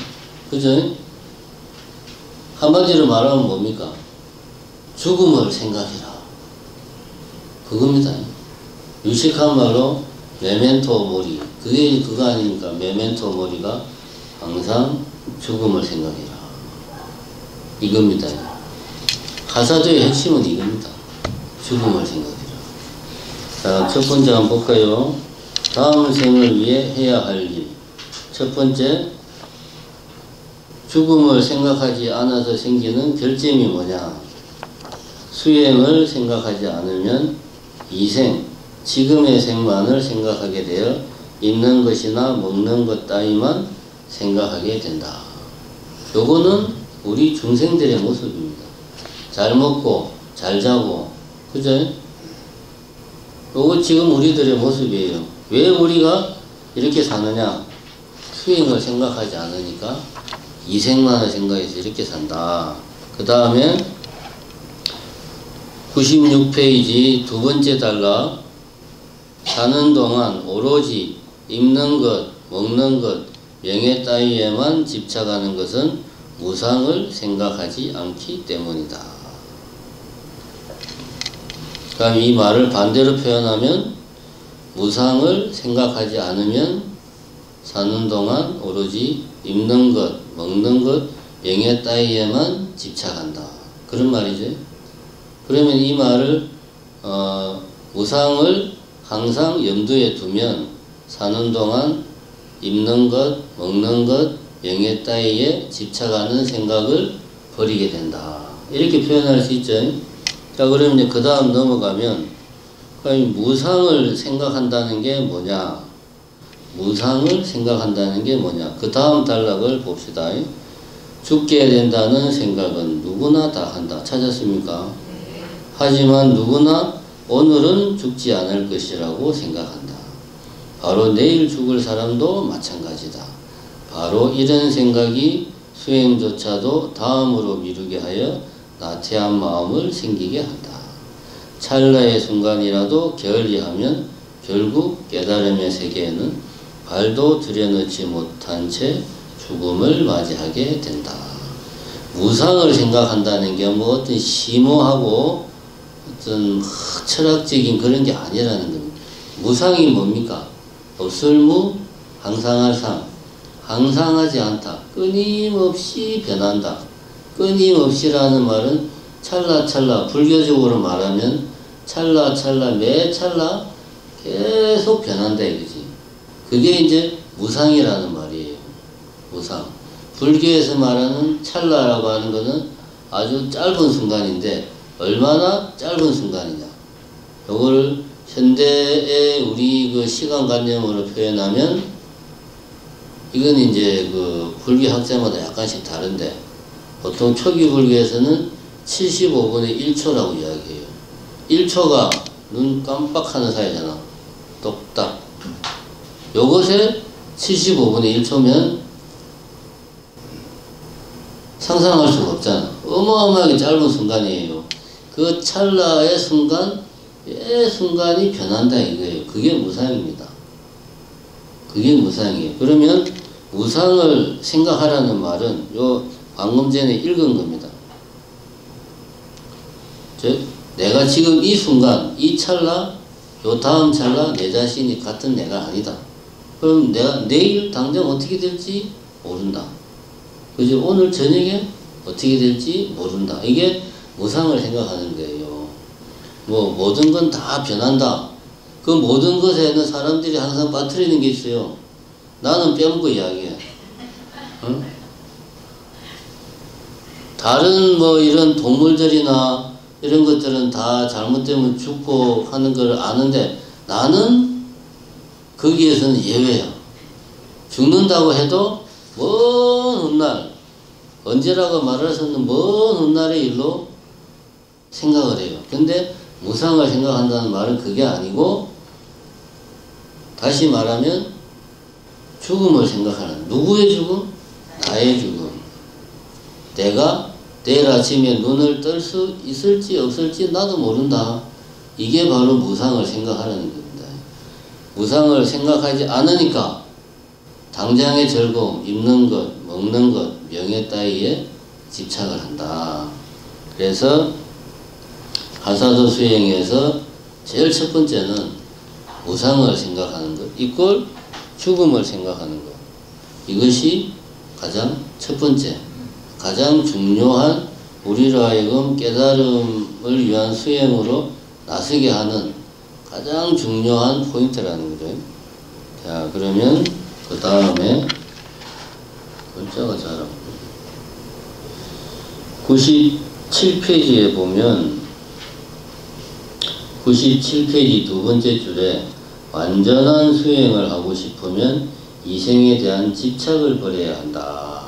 그죠? 한마디로 말하면 뭡니까? 죽음을 생각해라. 그겁니다. 유식한 말로 메멘토 모리. 그게 그거 아닙니까? 메멘토 모리가 항상 죽음을 생각해라. 이겁니다. 하사도의 핵심은 이겁니다. 죽음을 생각해라. 자, 첫 번째 한번 볼까요? 다음 생을 위해 해야 할 일. 첫 번째, 죽음을 생각하지 않아서 생기는 결점이 뭐냐? 수행을 생각하지 않으면 이생, 지금의 생만을 생각하게 되어 입는 것이나 먹는 것 따위만 생각하게 된다. 요거는 우리 중생들의 모습입니다. 잘 먹고 잘 자고, 그죠? 요거 지금 우리들의 모습이에요. 왜 우리가 이렇게 사느냐? 수행을 생각하지 않으니까 이생만을 생각해서 이렇게 산다. 그 다음에 96페이지 두 번째 단락. 사는 동안 오로지 입는 것, 먹는 것, 명예 따위에만 집착하는 것은 무상을 생각하지 않기 때문이다. 그럼 이 말을 반대로 표현하면 무상을 생각하지 않으면 사는 동안 오로지 입는 것, 먹는 것, 명예 따위에만 집착한다. 그런 말이죠. 그러면 이 말을 무상을 항상 염두에 두면 사는 동안 입는 것, 먹는 것, 명예 따위에 집착하는 생각을 버리게 된다. 이렇게 표현할 수 있죠. 자, 그러면 이제 그 다음 넘어가면 무상을 생각한다는 게 뭐냐? 무상을 생각한다는 게 뭐냐? 그 다음 단락을 봅시다. 죽게 된다는 생각은 누구나 다 한다. 찾았습니까? 하지만 누구나 오늘은 죽지 않을 것이라고 생각한다. 바로 내일 죽을 사람도 마찬가지다. 바로 이런 생각이 수행조차도 다음으로 미루게 하여 나태한 마음을 생기게 한다. 찰나의 순간이라도 게을리하면 결국 깨달음의 세계에는 발도 들여놓지 못한 채 죽음을 맞이하게 된다. 무상을 생각한다는 게 뭐 어떤 심오하고 어떤 철학적인 그런 게 아니라는 겁니다. 무상이 뭡니까? 없을무, 항상할 상. 항상하지 않다. 끊임없이 변한다. 끊임없이라는 말은 찰나찰나, 불교적으로 말하면 찰나찰나, 매 찰나 계속 변한다 이거지. 그게 이제 무상이라는 말이에요. 무상. 불교에서 말하는 찰나라고 하는 것은 아주 짧은 순간인데 얼마나 짧은 순간이냐. 요거를 현대의 우리 그 시간관념으로 표현하면 이건 이제 그 불교 학자마다 약간씩 다른데 보통 초기 불교에서는 75분의 1초라고 이야기해요. 1초가 눈 깜빡하는 사이잖아. 똑딱. 요것에 75분의 1초면 상상할 수가 없잖아. 어마어마하게 짧은 순간이에요. 그 찰나의 순간, 매 순간이 변한다 이거예요. 그게 무상입니다. 그게 무상이에요. 그러면 무상을 생각하라는 말은 요 방금 전에 읽은 겁니다. 즉 내가 지금 이 순간, 이 찰나, 요 다음 찰나 내 자신이 같은 내가 아니다. 그럼 내가 내일 당장 어떻게 될지 모른다. 그죠? 오늘 저녁에 어떻게 될지 모른다. 이게 무상을 생각하는 거예요. 뭐 모든 건 다 변한다. 그 모든 것에는 사람들이 항상 빠뜨리는 게 있어요. 나는 빼먹고 이야기해. 응? 다른 뭐 이런 동물들이나 이런 것들은 다 잘못되면 죽고 하는 걸 아는데 나는 거기에서는 예외야. 죽는다고 해도 먼 훗날, 언제라고 말할 수 없는 먼 훗날의 일로 생각을 해요. 근데 무상을 생각한다는 말은 그게 아니고 다시 말하면 죽음을 생각하는, 누구의 죽음? 나의 죽음. 내가 내일 아침에 눈을 뜰 수 있을지 없을지 나도 모른다. 이게 바로 무상을 생각하라는 겁니다. 무상을 생각하지 않으니까 당장의 즐거움, 입는 것, 먹는 것, 명예 따위에 집착을 한다. 그래서 가사도 수행에서 제일 첫 번째는 무상을 생각하는 것, 이꼴 죽음을 생각하는 것. 이것이 가장 첫 번째, 가장 중요한 우리로 하여금 깨달음을 위한 수행으로 나서게 하는 가장 중요한 포인트라는 거죠. 자, 그러면 그 다음에 글자가 잘 안 보여. 97페이지에 보면 97페이지 두 번째 줄에 완전한 수행을 하고 싶으면 이생에 대한 집착을 버려야 한다.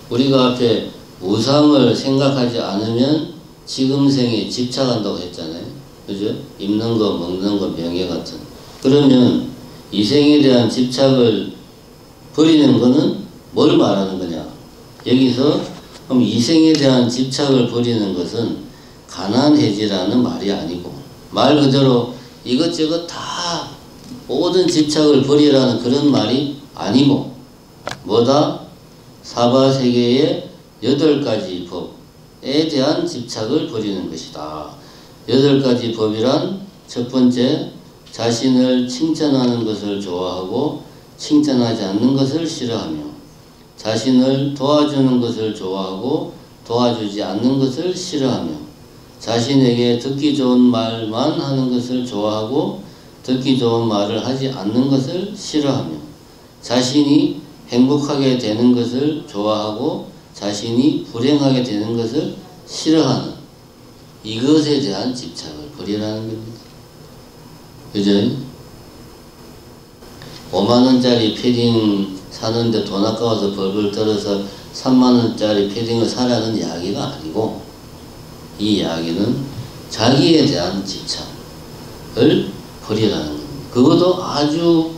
우리가 앞에 무상을 생각하지 않으면 지금 생에 집착한다고 했잖아요. 그죠? 입는 거, 먹는 거, 명예 같은. 그러면 이생에 대한 집착을 버리는 거는 뭘 말하는 거냐? 여기서 그럼 이생에 대한 집착을 버리는 것은 가난해지라는 말이 아니고 말 그대로 이것저것 다 모든 집착을 버리라는 그런 말이 아니고 뭐다? 사바세계의 8가지 법에 대한 집착을 버리는 것이다. 8가지 법이란 첫 번째, 자신을 칭찬하는 것을 좋아하고 칭찬하지 않는 것을 싫어하며 자신을 도와주는 것을 좋아하고 도와주지 않는 것을 싫어하며 자신에게 듣기 좋은 말만 하는 것을 좋아하고 듣기 좋은 말을 하지 않는 것을 싫어하며 자신이 행복하게 되는 것을 좋아하고 자신이 불행하게 되는 것을 싫어하는 이것에 대한 집착을 버리라는 겁니다. 그죠? 5만원짜리 패딩 사는데 돈 아까워서 벌벌 떨어서 3만원짜리 패딩을 사라는 이야기가 아니고 이 이야기는 자기에 대한 집착을 버리라는 겁니다. 그것도 아주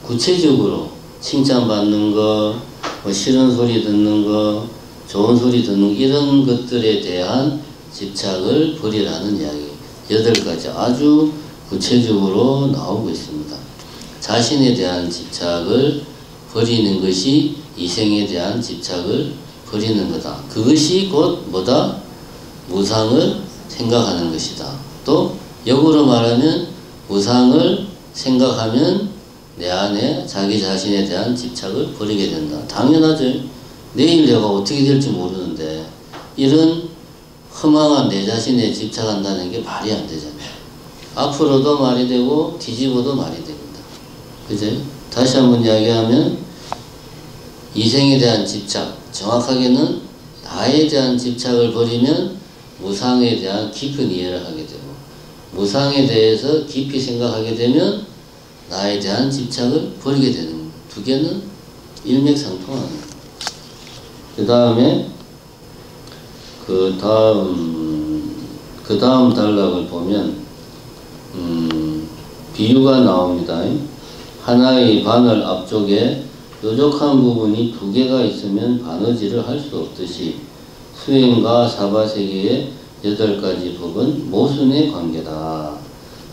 구체적으로 칭찬받는 거, 뭐 싫은 소리 듣는 거, 좋은 소리 듣는 거, 이런 것들에 대한 집착을 버리라는 이야기. 8가지 아주 구체적으로 나오고 있습니다. 자신에 대한 집착을 버리는 것이 이생에 대한 집착을 버리는 거다. 그것이 곧 뭐다? 무상을 생각하는 것이다. 또 역으로 말하면 무상을 생각하면 내 안에 자기 자신에 대한 집착을 버리게 된다. 당연하죠. 내일 내가 어떻게 될지 모르는데 이런 허망한 내 자신에 집착한다는 게 말이 안 되잖아요. 앞으로도 말이 되고 뒤집어도 말이 됩니다. 그죠? 다시 한번 이야기하면 이생에 대한 집착, 정확하게는 나에 대한 집착을 버리면 무상에 대한 깊은 이해를 하게 되고 무상에 대해서 깊이 생각하게 되면 나에 대한 집착을 버리게 되는 겁니다. 두 개는 일맥상통하는 겁니다. 그 다음에 그 다음 단락을 보면 비유가 나옵니다. 하나의 바늘 앞쪽에 뾰족한 부분이 2개가 있으면 바느질을 할 수 없듯이 수행과 사바세계의 8가지 법은 모순의 관계다.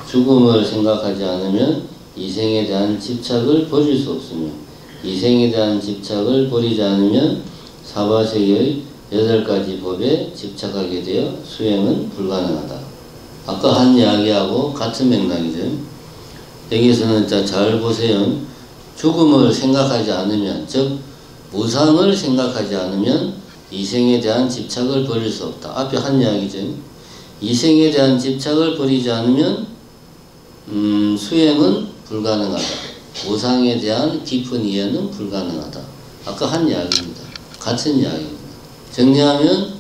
죽음을 생각하지 않으면 이생에 대한 집착을 버릴 수 없으며 이생에 대한 집착을 버리지 않으면 사바세계의 8가지 법에 집착하게 되어 수행은 불가능하다. 아까 한 이야기하고 같은 맥락이죠. 여기서는 잘 보세요. 죽음을 생각하지 않으면, 즉 무상을 생각하지 않으면 이생에 대한 집착을 버릴 수 없다. 앞에 한 이야기죠. 이생에 대한 집착을 버리지 않으면 수행은 불가능하다. 무상에 대한 깊은 이해는 불가능하다. 아까 한 이야기입니다. 같은 이야기입니다. 정리하면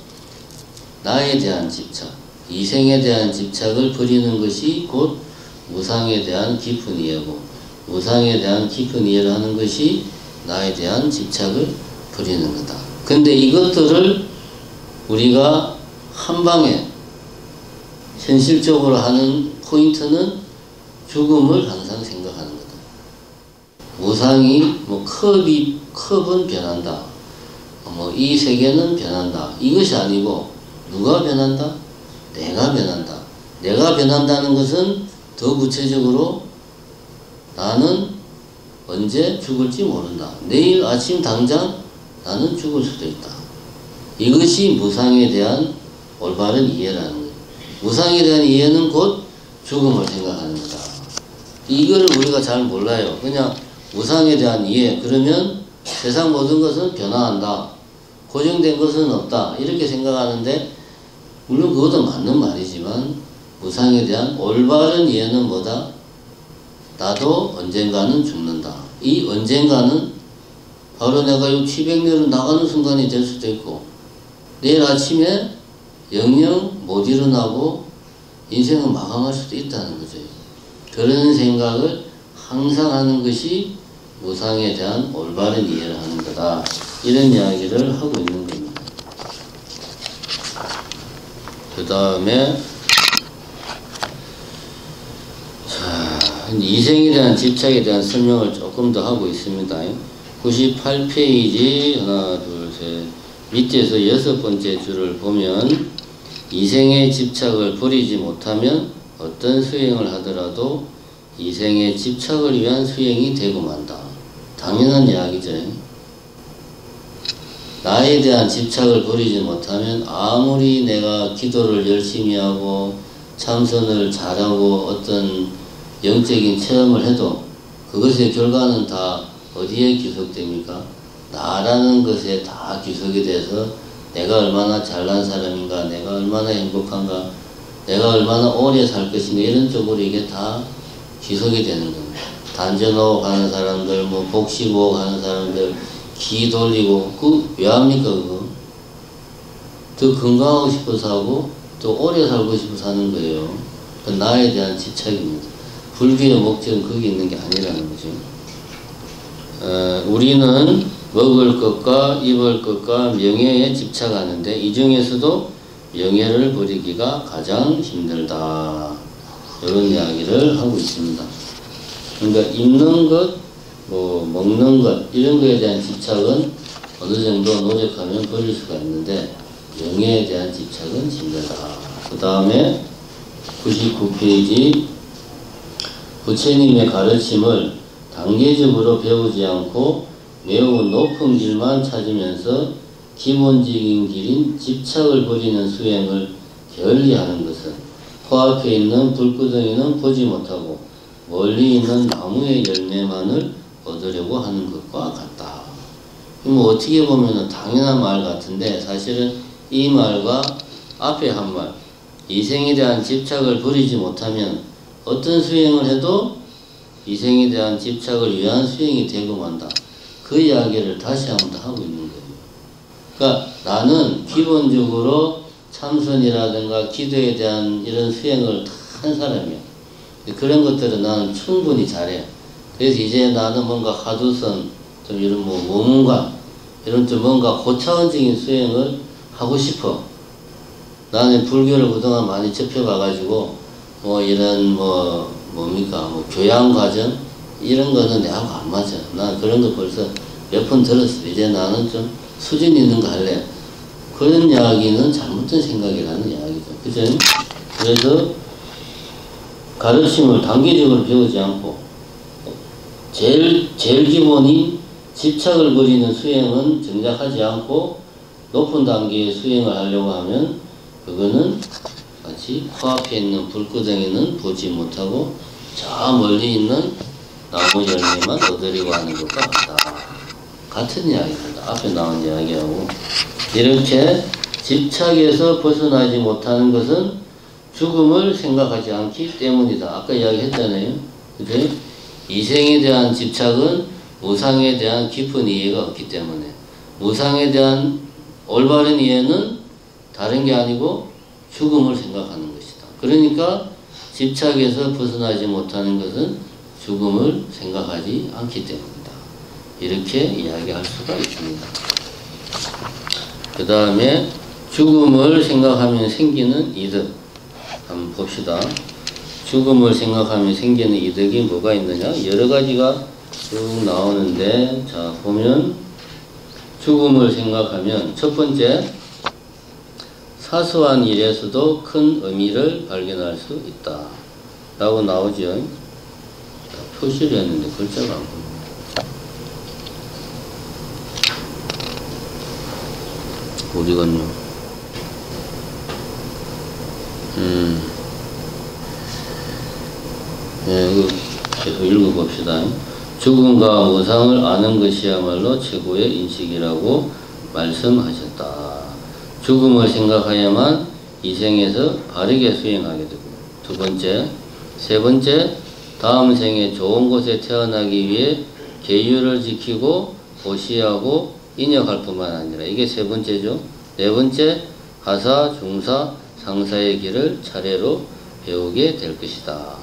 나에 대한 집착, 이생에 대한 집착을 버리는 것이 곧 무상에 대한 깊은 이해고 무상에 대한 깊은 이해를 하는 것이 나에 대한 집착을 버리는 거다. 근데 이것들을 우리가 한 방에 현실적으로 하는 포인트는 죽음을 항상 생각하는 거다. 무상이 컵은 변한다. 이 세계는 변한다. 이것이 아니고 누가 변한다? 내가 변한다. 내가 변한다는 것은 더 구체적으로 나는 언제 죽을지 모른다. 내일 아침 당장 나는 죽을 수도 있다. 이것이 무상에 대한 올바른 이해라는 거예요. 무상에 대한 이해는 곧 죽음을 생각하는 거다. 이걸 우리가 잘 몰라요. 그냥 무상에 대한 이해, 그러면 세상 모든 것은 변화한다. 고정된 것은 없다. 이렇게 생각하는데, 물론 그것도 맞는 말이지만 무상에 대한 올바른 이해는 뭐다? 나도 언젠가는 죽는다. 이 언젠가는 바로 내가 700년으로 나가는 순간이 될 수도 있고, 내일 아침에 영영 못 일어나고 인생을 마감할 수도 있다는 거죠. 그런 생각을 항상 하는 것이 무상에 대한 올바른 이해를 하는 거다. 이런 이야기를 하고 있는 겁니다. 그 다음에 이생에 대한 집착에 대한 설명을 조금 더 하고 있습니다. 98페이지 하나 둘 셋 밑에서 6번째 줄을 보면 이생의 집착을 버리지 못하면 어떤 수행을 하더라도 이생의 집착을 위한 수행이 되고 만다. 당연한 이야기죠. 나에 대한 집착을 버리지 못하면 아무리 내가 기도를 열심히 하고 참선을 잘하고 어떤 영적인 체험을 해도 그것의 결과는 다 어디에 귀속됩니까? 나라는 것에 다 귀속이 돼서 내가 얼마나 잘난 사람인가, 내가 얼마나 행복한가, 내가 얼마나 오래 살 것인가, 이런 쪽으로 이게 다 귀속이 되는 겁니다. 단전하고 가는 사람들, 복식하고 가는 사람들, 기 돌리고, 왜 합니까, 그거? 더 건강하고 싶어서 하고, 또 오래 살고 싶어서 하는 거예요. 그 나에 대한 집착입니다. 불교의 목적은 거기 있는 게 아니라는 거죠. 우리는 먹을 것과 입을 것과 명예에 집착하는데 이 중에서도 명예를 버리기가 가장 힘들다. 이런 이야기를 하고 있습니다. 그러니까 입는 것, 먹는 것, 이런 거에 대한 집착은 어느 정도 노력하면 버릴 수가 있는데 명예에 대한 집착은 힘들다. 그 다음에 99페이지 부처님의 가르침을 단계적으로 배우지 않고 매우 높은 길만 찾으면서 기본적인 길인 집착을 버리는 수행을 게을리하는 것은 코앞에 있는 불구덩이는 보지 못하고 멀리 있는 나무의 열매만을 얻으려고 하는 것과 같다. 어떻게 보면 당연한 말 같은데 사실은 이 말과 앞에 한 말, 이생에 대한 집착을 버리지 못하면 어떤 수행을 해도 이생에 대한 집착을 위한 수행이 되고 만다. 그 이야기를 다시 한번 더 하고 있는 거예요. 그러니까 나는 기본적으로 참선이라든가 기도에 대한 이런 수행을 다 한 사람이야. 그런 것들은 나는 충분히 잘해. 그래서 이제 나는 뭔가 하두선, 좀 이런 모문관, 이런 좀 뭔가 고차원적인 수행을 하고 싶어. 나는 불교를 그동안 많이 접해봐가지고, 이런 뭡니까, 교양 과정? 이런 거는 내하고 안 맞아. 나 그런 거 벌써 몇 번 들었어. 이제 나는 좀 수준 있는 거 할래. 그런 이야기는 잘못된 생각이라는 이야기죠. 그죠? 그래서 가르침을 단계적으로 배우지 않고, 제일 기본인 집착을 버리는 수행은 정작 하지 않고, 높은 단계의 수행을 하려고 하면, 그거는 마치 코앞에 있는 불구덩이는 보지 못하고, 저 멀리 있는 나무 열매만 얻으려고 하는 것과 같다. 같은 이야기입니다. 앞에 나온 이야기하고. 이렇게 집착에서 벗어나지 못하는 것은 죽음을 생각하지 않기 때문이다. 아까 이야기했잖아요. 그죠? 이생에 대한 집착은 무상에 대한 깊은 이해가 없기 때문에, 무상에 대한 올바른 이해는 다른 게 아니고 죽음을 생각하는 것이다. 그러니까 집착에서 벗어나지 못하는 것은 죽음을 생각하지 않기 때문이다. 이렇게 이야기할 수가 있습니다. 그 다음에 죽음을 생각하면 생기는 이득 한번 봅시다. 죽음을 생각하면 생기는 이득이 뭐가 있느냐? 여러 가지가 쭉 나오는데, 자 보면 죽음을 생각하면 첫 번째, 사소한 일에서도 큰 의미를 발견할 수 있다 라고 나오죠. 표시를 했는데 글자가 안 보입니다. 어디갔냐? 이거 계속 읽어봅시다. 죽음과 무상을 아는 것이야말로 최고의 인식이라고 말씀하셨다. 죽음을 생각하야만 이 생에서 바르게 수행하게 되고, 두 번째, 세 번째, 다음 생에 좋은 곳에 태어나기 위해 계율을 지키고 보시하고 인역할 뿐만 아니라, 이게 세 번째죠. 네 번째, 하사, 중사, 상사의 길을 차례로 배우게 될 것이다.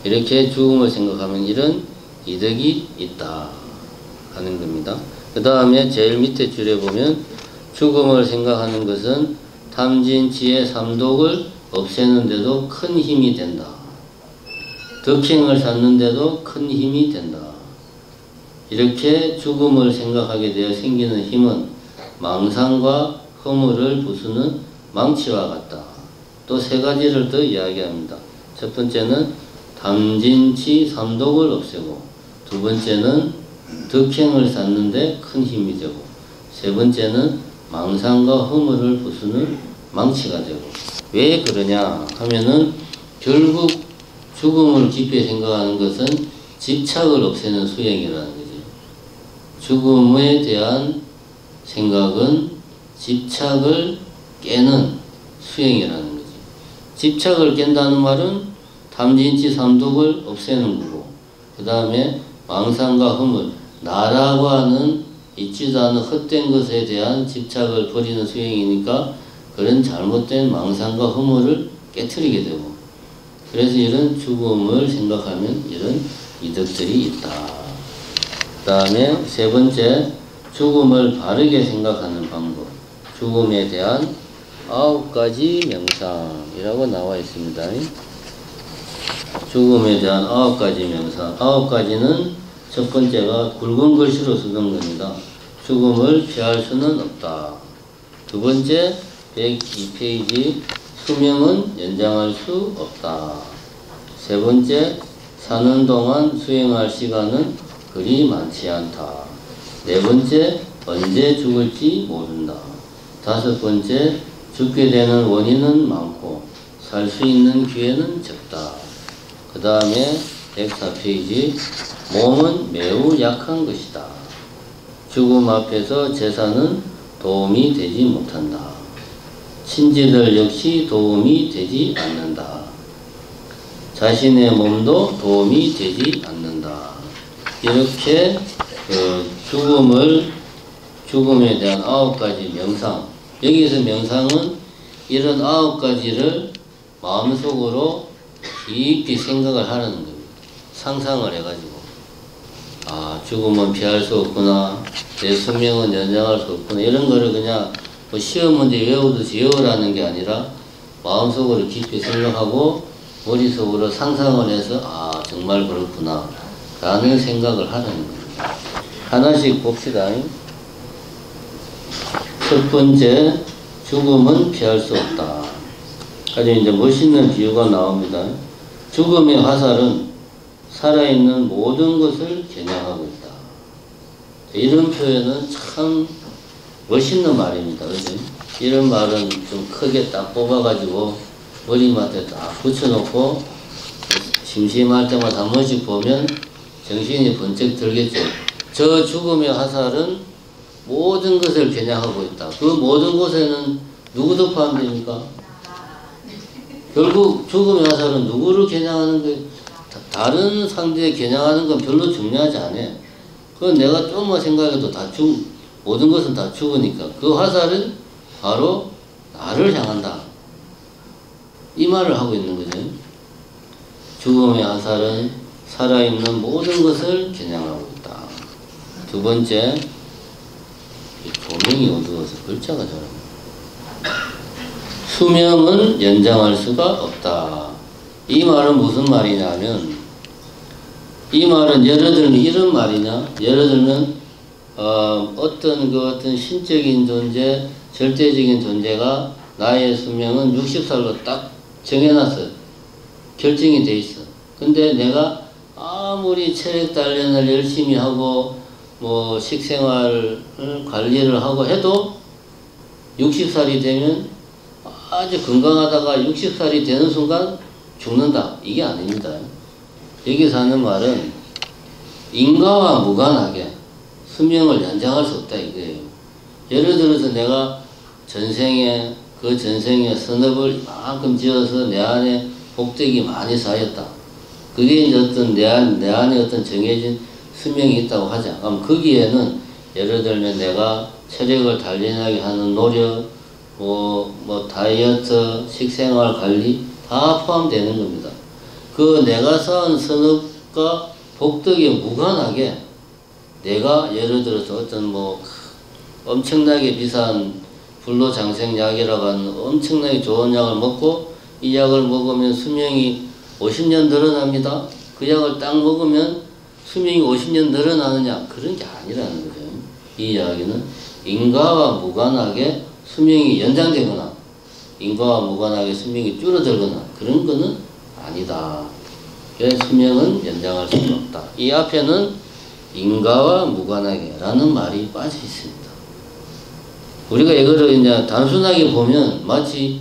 이렇게 죽음을 생각하면 이런 이득이 있다 하는 겁니다. 그 다음에 제일 밑에 줄에 보면 죽음을 생각하는 것은 탐진치의 삼독을 없애는 데도 큰 힘이 된다. 덕행을 쌓는 데도 큰 힘이 된다. 이렇게 죽음을 생각하게 되어 생기는 힘은 망상과 허물을 부수는 망치와 같다. 또 세 가지를 더 이야기합니다. 첫 번째는 탐진치 삼독을 없애고, 두 번째는 덕행을 쌓는 데 큰 힘이 되고, 세 번째는 망상과 허물을 부수는 망치가 되고. 왜 그러냐 하면은 결국 죽음을 깊이 생각하는 것은 집착을 없애는 수행이라는 거지. 죽음에 대한 생각은 집착을 깨는 수행이라는 거지. 집착을 깬다는 말은 탐진치 삼독을 없애는 거고, 그 다음에 망상과 허물, 나라고 하는 있지도 않은 헛된 것에 대한 집착을 버리는 수행이니까 그런 잘못된 망상과 허물을 깨트리게 되고, 그래서 이런 죽음을 생각하면 이런 이득들이 있다. 그 다음에 세 번째, 죽음을 바르게 생각하는 방법, 죽음에 대한 9가지 명상이라고 나와 있습니다. 죽음에 대한 9가지 명상. 9가지는 첫 번째가 굵은 글씨로 쓰던 겁니다. 죽음을 피할 수는 없다. 두 번째, 102페이지, 수명은 연장할 수 없다. 세 번째, 사는 동안 수행할 시간은 그리 많지 않다. 네 번째, 언제 죽을지 모른다. 다섯 번째, 죽게 되는 원인은 많고 살 수 있는 기회는 적다. 그 다음에 104페이지, 몸은 매우 약한 것이다. 죽음 앞에서 제사는 도움이 되지 못한다. 친지들 역시 도움이 되지 않는다. 자신의 몸도 도움이 되지 않는다. 이렇게 죽음에 대한 9가지 명상, 여기에서 명상은 이런 9가지를 마음속으로 깊이 생각을 하는 겁니다. 상상을 해가지고, 아, 죽음은 피할 수 없구나, 내 수명은 연장할 수 없구나, 이런 거를 그냥 뭐 시험 문제 외우듯이 외우라는 게 아니라 마음속으로 깊이 생각하고 머릿속으로 상상을 해서, 아, 정말 그렇구나 라는 생각을 하는 겁니다. 하나씩 봅시다. 첫 번째, 죽음은 피할 수 없다. 아주 이제 멋있는 비유가 나옵니다. 죽음의 화살은 살아있는 모든 것을 겨냥하고 있다. 이런 표현은 참 멋있는 말입니다. 그죠? 이런 말은 좀 크게 딱 뽑아가지고 머리맡에 딱 붙여놓고 심심할 때마다 한 번씩 보면 정신이 번쩍 들겠죠. 저 죽음의 화살은 모든 것을 겨냥하고 있다. 그 모든 것에는 누구도 포함됩니까? 결국 죽음의 화살은 누구를 겨냥하는 거예요? 다른 상대에 겨냥하는 건 별로 중요하지 않아요. 그건 내가 조금만 생각해도 모든 것은 다 죽으니까 그 화살은 바로 나를 향한다. 이 말을 하고 있는 거죠. 죽음의 화살은 살아있는 모든 것을 겨냥하고 있다. 두 번째, 조명이 어두워서 글자가 잘 안 보여. 수명은 연장할 수가 없다. 이 말은 무슨 말이냐면, 이 말은 예를 들면 이런 말이냐, 예를 들면 어떤 신적인 존재, 절대적인 존재가 나의 수명은 60살로 딱 정해놨어. 결정이 돼 있어. 근데 내가 아무리 체력 단련을 열심히 하고 뭐 식생활 관리를 하고 해도 60살이 되면 아주 건강하다가 60살이 되는 순간 죽는다. 이게 아닙니다. 여기서 하는 말은 인과와 무관하게 수명을 연장할 수 없다 이거예요. 예를 들어서 내가 전생에 그 전생에 선업을 이만큼 지어서 내 안에 복덕이 많이 쌓였다. 그게 이제 어떤 내 안에 어떤 정해진 수명이 있다고 하자. 그럼 거기에는 예를 들면 내가 체력을 단련하게 하는 노력, 뭐 다이어트, 식생활 관리 다 포함되는 겁니다. 그 내가 쌓은 선업과 복덕에 무관하게 내가 예를 들어서 어떤 뭐 엄청나게 비싼 불로장생약이라고 하는 엄청나게 좋은 약을 먹고 이 약을 먹으면 수명이 50년 늘어납니다. 그 약을 딱 먹으면 수명이 50년 늘어나느냐? 그런 게 아니라는 거죠. 이 이야기는 인과와 무관하게 수명이 연장되거나 인과와 무관하게 수명이 줄어들거나 그런 거는 아니다. 그래서 수명은 연장할 수는 없다. 이 앞에는 인과와 무관하게 라는 말이 빠져 있습니다. 우리가 이거를 이제 단순하게 보면 마치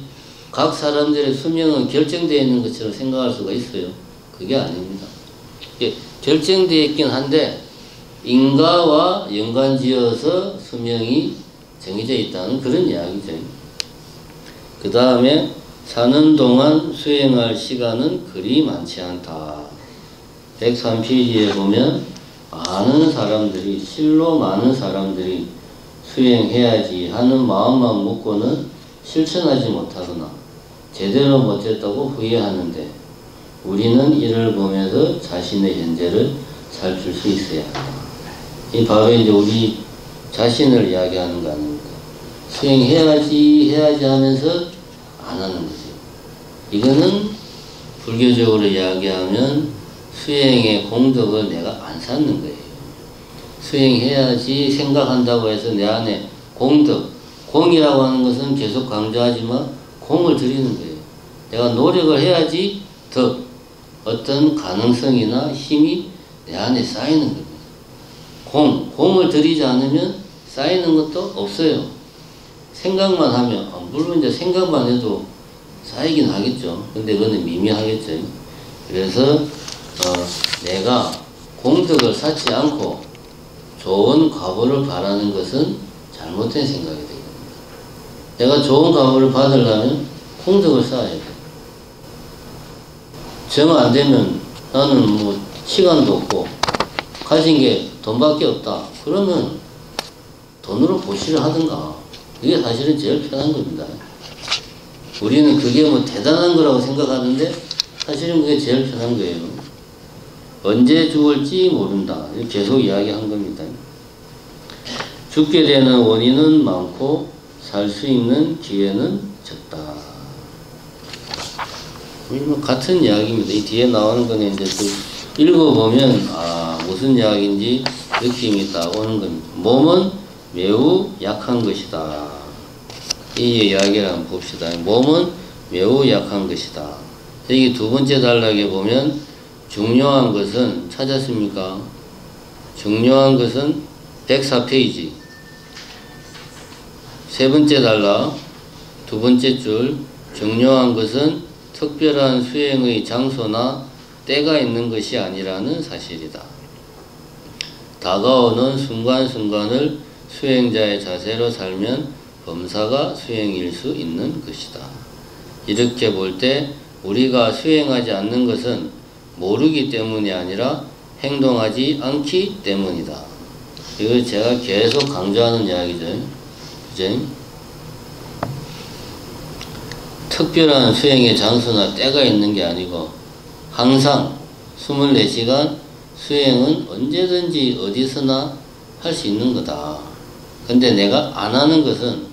각 사람들의 수명은 결정되어 있는 것처럼 생각할 수가 있어요. 그게 아닙니다. 결정되어 있긴 한데 인과와 연관지어서 수명이 정해져 있다는 그런 이야기죠. 그 다음에 사는 동안 수행할 시간은 그리 많지 않다. 103페이지에 보면 많은 사람들이 실로 많은 사람들이 수행해야지 하는 마음만 먹고는 실천하지 못하거나 제대로 못했다고 후회하는데 우리는 이를 보면서 자신의 현재를 살필 수 있어야 한다. 이 바로 이제 우리 자신을 이야기하는 거 아닙니까? 수행해야지 하면서 안 하는 거죠. 이거는 불교적으로 이야기하면 수행의 공덕을 내가 안 쌓는 거예요. 수행해야지 생각한다고 해서 내 안에 공덕, 공이라고 하는 것은 계속 강조하지만 공을 들이는 거예요. 내가 노력을 해야지 더 어떤 가능성이나 힘이 내 안에 쌓이는 겁니다. 공을 들이지 않으면 쌓이는 것도 없어요. 생각만 하면, 물론 이제 생각만 해도 쌓이긴 하겠죠. 근데 그거는 미미하겠죠. 그래서 내가 공덕을 쌓지 않고 좋은 과보를 바라는 것은 잘못된 생각이 됩니다. 내가 좋은 과보를 받으려면 공덕을 쌓아야 돼. 정 안 되면 나는 뭐 시간도 없고 가진 게 돈밖에 없다. 그러면 돈으로 보시를 하든가. 이게 사실은 제일 편한 겁니다. 우리는 그게 뭐 대단한 거라고 생각하는데 사실은 그게 제일 편한 거예요. 언제 죽을지 모른다. 계속 이야기한 겁니다. 죽게 되는 원인은 많고 살 수 있는 기회는 적다. 뭐 같은 이야기입니다. 이 뒤에 나오는 거는 이제 또 읽어보면 무슨 이야기인지 느낌이 딱 오는 겁니다. 몸은 매우 약한 것이다. 이 이야기를 한번 봅시다. 몸은 매우 약한 것이다. 여기 두 번째 단락에 보면 중요한 것은 찾았습니까? 중요한 것은 104페이지 세 번째 단락 두 번째 줄 중요한 것은 특별한 수행의 장소나 때가 있는 것이 아니라는 사실이다. 다가오는 순간순간을 수행자의 자세로 살면 범사가 수행일 수 있는 것이다. 이렇게 볼 때 우리가 수행하지 않는 것은 모르기 때문이 아니라 행동하지 않기 때문이다. 이걸 제가 계속 강조하는 이야기죠. 그죠? 특별한 수행의 장소나 때가 있는 게 아니고 항상 24시간 수행은 언제든지 어디서나 할 수 있는 거다. 근데 내가 안 하는 것은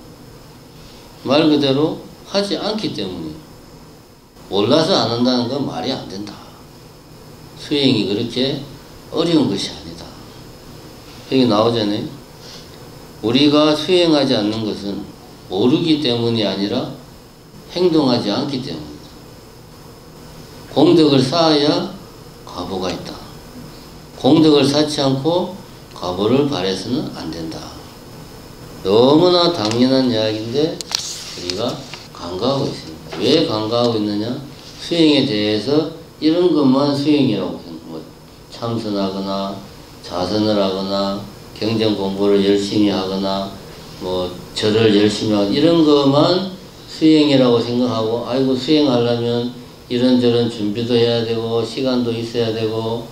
말 그대로 하지 않기 때문에 몰라서 안 한다는 건 말이 안 된다. 수행이 그렇게 어려운 것이 아니다. 여기 나오잖아요. 우리가 수행하지 않는 것은 모르기 때문이 아니라 행동하지 않기 때문입니다. 공덕을 쌓아야 과보가 있다. 공덕을 쌓지 않고 과보를 바라서는 안 된다. 너무나 당연한 이야기인데 우리가 간과하고 있습니다. 왜 간과하고 있느냐? 수행에 대해서 이런 것만 수행이라고 생각합니다. 뭐 참선하거나 자선을 하거나 경전 공부를 열심히 하거나 뭐 절을 열심히 하거나 이런 것만 수행이라고 생각하고, 아이고 수행하려면 이런저런 준비도 해야 되고 시간도 있어야 되고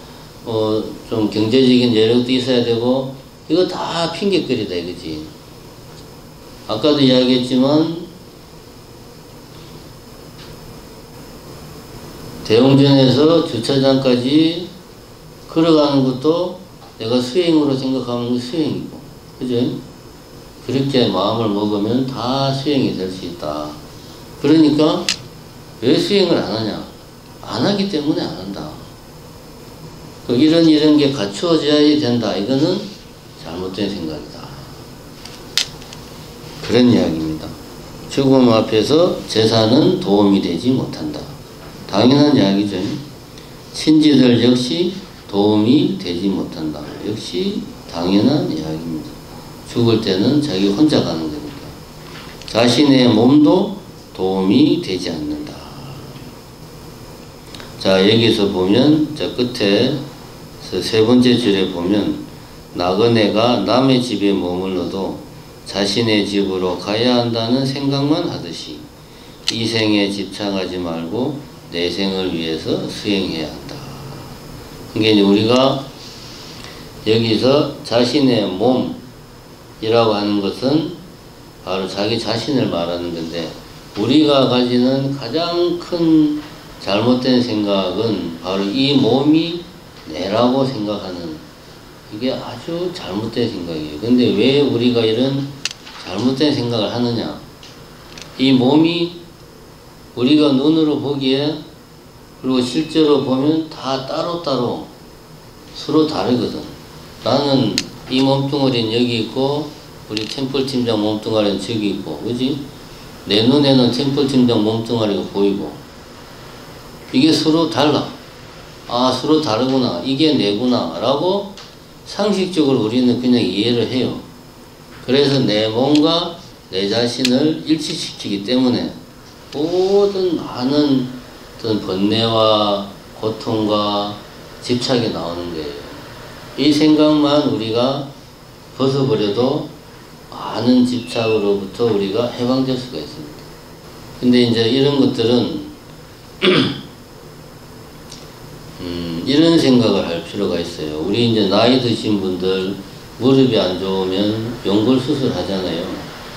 좀 경제적인 여력도 있어야 되고, 이거 다 핑계거리다 이거지. 아까도 이야기했지만 대웅전에서 주차장까지 걸어가는 것도 내가 수행으로 생각하면 수행이고, 그죠? 그렇게 마음을 먹으면 다 수행이 될 수 있다. 그러니까 왜 수행을 안 하냐? 안 하기 때문에 안 한다. 이런 게 갖추어져야 된다. 이거는 잘못된 생각이다. 그런 이야기입니다. 죽음 앞에서 제사는 도움이 되지 못한다. 당연한 이야기죠. 신지들 역시 도움이 되지 못한다. 역시 당연한 이야기입니다. 죽을 때는 자기 혼자 가는 거니까. 자신의 몸도 도움이 되지 않는다. 자, 여기서 보면 저 끝에 세 번째 줄에 보면 나그네가 남의 집에 머물러도 자신의 집으로 가야 한다는 생각만 하듯이 이 생에 집착하지 말고 내 생을 위해서 수행해야 한다. 그러니까 우리가 여기서 자신의 몸이라고 하는 것은 바로 자기 자신을 말하는 건데, 우리가 가지는 가장 큰 잘못된 생각은 바로 이 몸이 내라고 생각하는, 이게 아주 잘못된 생각이에요. 근데 왜 우리가 이런 잘못된 생각을 하느냐? 이 몸이 우리가 눈으로 보기에, 그리고 실제로 보면 다 따로따로 서로 다르거든. 나는 이 몸뚱아리는 여기 있고 우리 템플 팀장 몸뚱아리는 저기 있고, 그지? 내 눈에는 템플 팀장 몸뚱아리가 보이고, 이게 서로 달라. 아, 서로 다르구나. 이게 내구나. 라고 상식적으로 우리는 그냥 이해를 해요. 그래서 내 몸과 내 자신을 일치시키기 때문에 모든 많은 어떤 번뇌와 고통과 집착이 나오는 거예요. 이 생각만 우리가 벗어버려도 많은 집착으로부터 우리가 해방될 수가 있습니다. 근데 이제 이런 것들은 이런 생각을 할 필요가 있어요. 우리 이제 나이 드신 분들 무릎이 안 좋으면 연골 수술 하잖아요.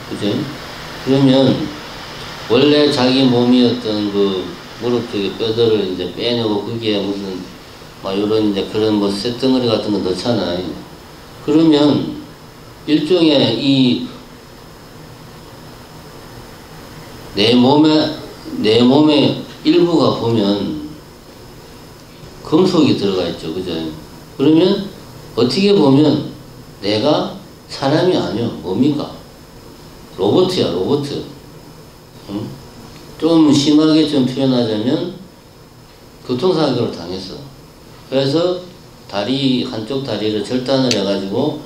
그죠? 그러면 원래 자기 몸이었던 그 무릎 쪽에 뼈들을 이제 빼내고 거기에 무슨 막 요런 이제 그런 뭐 쇳덩어리 같은 거 넣잖아요. 그러면 일종의 이 내 몸의 일부가 보면 금속이 들어가 있죠. 그죠? 그러면 어떻게 보면 내가 사람이 아니야. 뭡니까? 로봇이야, 로봇. 응? 좀 심하게 좀 표현하자면 교통사고를 당했어. 그래서 한쪽 다리를 절단을 해가지고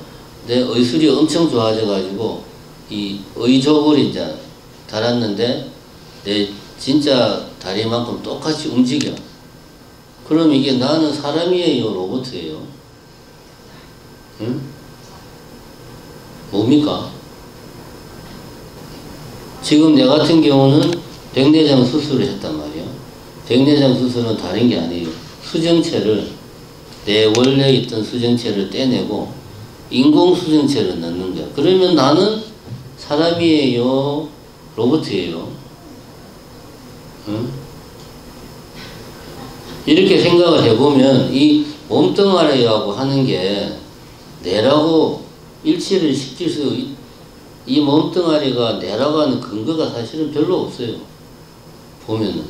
내 의술이 엄청 좋아져가지고 이 의족을 이제 달았는데 내 진짜 다리만큼 똑같이 움직여. 그럼 이게 나는 사람이에요, 로봇이에요? 응? 뭡니까? 지금 내 같은 경우는 백내장 수술을 했단 말이야. 백내장 수술은 다른 게 아니에요. 수정체를, 내 원래 있던 수정체를 떼내고 인공 수정체를 넣는 거야. 그러면 나는 사람이에요, 로봇이에요? 응? 이렇게 생각을 해보면 이 몸뚱아리라고 하는 게 내라고 일치를 시킬 수, 이 몸뚱아리가 내라고 하는 근거가 사실은 별로 없어요. 보면은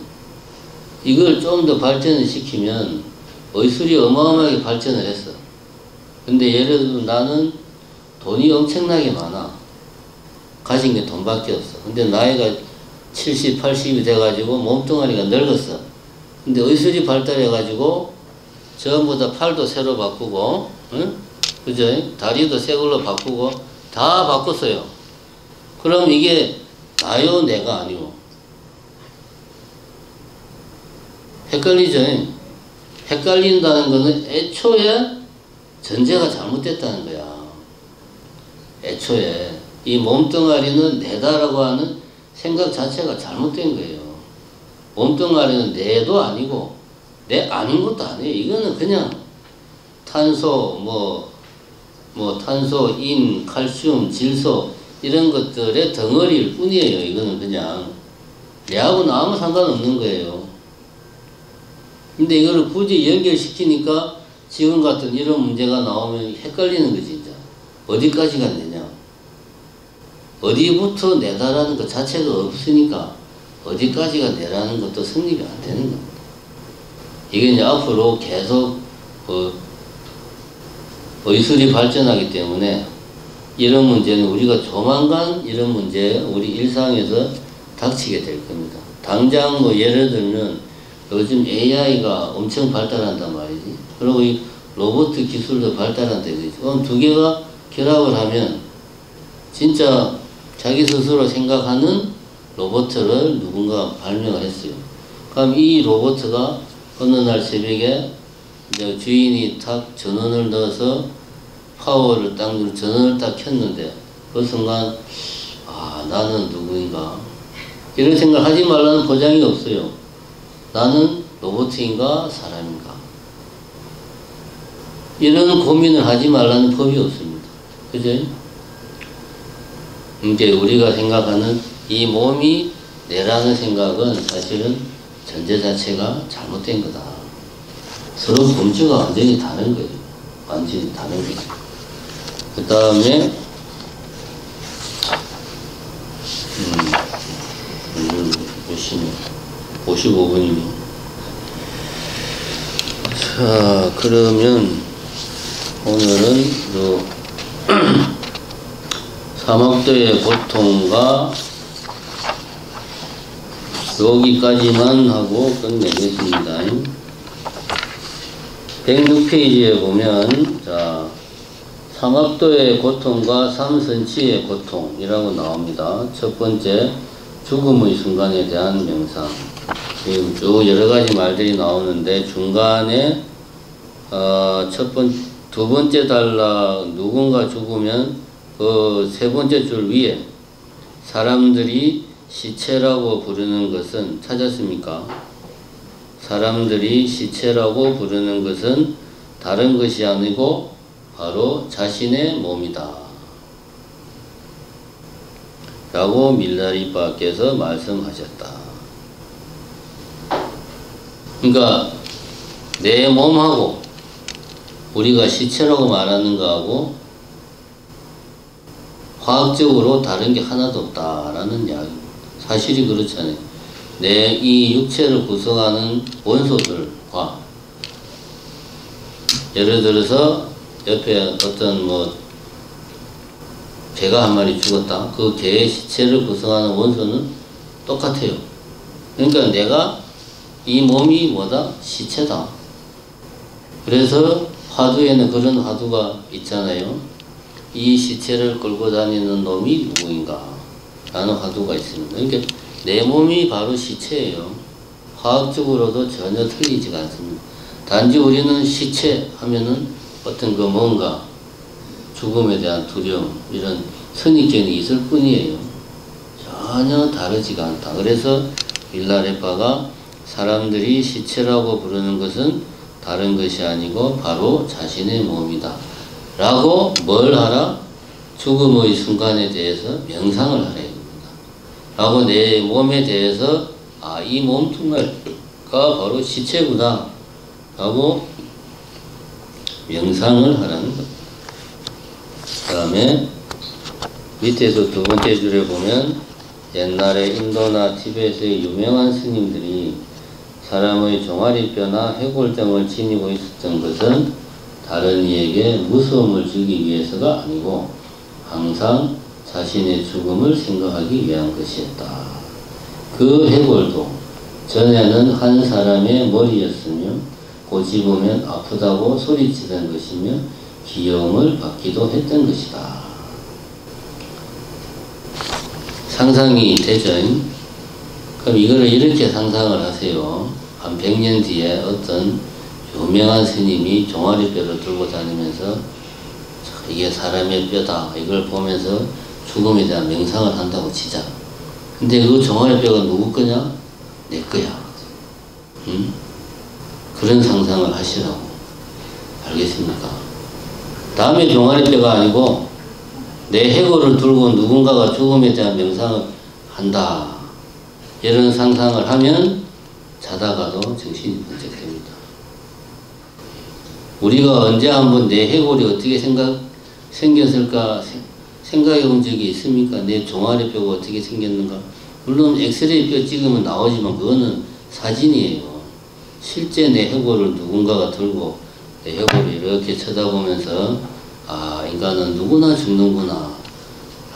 이걸 좀 더 발전을 시키면 의술이 어마어마하게 발전을 했어. 근데 예를 들어 나는 돈이 엄청나게 많아. 가진 게 돈밖에 없어. 근데 나이가 70, 80이 돼가지고 몸뚱아리가 늙었어. 근데 의술이 발달해가지고 전부 다 팔도 새로 바꾸고, 응? 그죠? 다리도 새 걸로 바꾸고 다 바꿨어요. 그럼 이게 나요, 내가 아니오? 헷갈리죠? 헷갈린다는 거는 애초에 전제가 잘못됐다는 거야. 애초에 이 몸뚱아리는 내다라고 하는 생각 자체가 잘못된 거예요. 몸뚱아리는 내도 아니고 내 아닌 것도 아니에요. 이거는 그냥 탄소, 탄소, 인, 칼슘, 질소 이런 것들의 덩어리일 뿐이에요. 이거는 그냥 내하고는 아무 상관없는 거예요. 근데 이거를 굳이 연결시키니까 지금 같은 이런 문제가 나오면 헷갈리는 거지, 진짜. 어디까지가 내냐. 어디부터 내다라는 것 자체가 없으니까 어디까지가 내라는 것도 성립이 안 되는 겁니다. 이게 이제 앞으로 계속 의술이 발전하기 때문에 이런 문제는 우리가 조만간 이런 문제 우리 일상에서 닥치게 될 겁니다. 당장 예를 들면 요즘 AI가 엄청 발달한단 말이지. 그리고 이 로봇 기술도 발달한다 이거지. 그럼 두 개가 결합을 하면 진짜 자기 스스로 생각하는 로봇을 누군가 발명을 했어요. 그럼 이 로봇가 어느 날 새벽에 이제 주인이 탁 전원을 넣어서 파워를 딱 전원을 딱 켰는데 그 순간 나는 누구인가 이런 생각 하지 말라는 보장이 없어요. 나는 로봇인가 사람인가 이런 고민을 하지 말라는 법이 없습니다. 그죠? 이제 우리가 생각하는 이 몸이 내라는 생각은 사실은 전제 자체가 잘못된 거다. 서로 범주가 완전히 다른 거예요. 완전히 다른 거죠. 그 다음에 보시면 55분이면 자 그러면 오늘은 사막도의 고통과 여기까지만 하고 끝내겠습니다. 106페이지에 보면 자 사막도의 고통과 삼선치의 고통이라고 나옵니다. 첫 번째 죽음의 순간에 대한 명상. 지금 쭉 여러 가지 말들이 나오는데 중간에 두 번째 단락 누군가 죽으면 그 세 번째 줄 위에 사람들이 시체라고 부르는 것은 찾았습니까? 사람들이 시체라고 부르는 것은 다른 것이 아니고 바로 자신의 몸이다. 라고 밀라리빠께서 말씀하셨다. 그러니까 내 몸하고 우리가 시체라고 말하는 거하고 화학적으로 다른 게 하나도 없다라는 이야기입니다. 사실이 그렇잖아요. 내 이 육체를 구성하는 원소들과 예를 들어서 옆에 어떤 개가 한 마리 죽었다. 그 개의 시체를 구성하는 원소는 똑같아요. 그러니까 내가 이 몸이 뭐다? 시체다. 그래서 화두에는 그런 화두가 있잖아요. 이 시체를 끌고 다니는 놈이 누구인가? 라는 화두가 있습니다. 그러니까 내 몸이 바로 시체예요. 화학적으로도 전혀 틀리지가 않습니다. 단지 우리는 시체 하면은 어떤 뭔가 죽음에 대한 두려움 이런 선입견이 있을 뿐이에요. 전혀 다르지가 않다. 그래서 밀라레파가 사람들이 시체라고 부르는 것은 다른 것이 아니고 바로 자신의 몸이다. 라고 뭘 하라? 죽음의 순간에 대해서 명상을 하라 입니다. 라고 내 몸에 대해서 이 몸뚱아리가 바로 시체구나 라고 명상을 하라는 것. 그 다음에 밑에서 두 번째 줄에 보면 옛날에 인도나 티베트의 유명한 스님들이 사람의 종아리뼈나 해골점을 지니고 있었던 것은 다른 이에게 무서움을 주기 위해서가 아니고 항상 자신의 죽음을 생각하기 위한 것이었다. 그 해골도 전에는 한 사람의 머리였으며 고집으면 아프다고 소리치던 것이며 귀여움을 받기도 했던 것이다. 상상이 되죠? 그럼 이거를 이렇게 상상을 하세요. 한 100년 뒤에 어떤 유명한 스님이 종아리뼈를 들고 다니면서 이게 사람의 뼈다 이걸 보면서 죽음에 대한 명상을 한다고 치자. 근데 그 종아리뼈가 누구 거냐? 내 거야. 응? 그런 상상을 하시라고. 알겠습니까? 남의 종아리뼈가 아니고 내 해골을 들고 누군가가 죽음에 대한 명상을 한다. 이런 상상을 하면 자다가도 정신이 번쩍 됩니다. 우리가 언제 한번 내 해골이 어떻게 생겼을까 생각해 본 적이 있습니까? 내 종아리뼈가 어떻게 생겼는가? 물론 엑스레이 뼈 찍으면 나오지만 그거는 사진이에요. 실제 내 해골을 누군가가 들고 내 해골을 이렇게 쳐다보면서 아, 인간은 누구나 죽는구나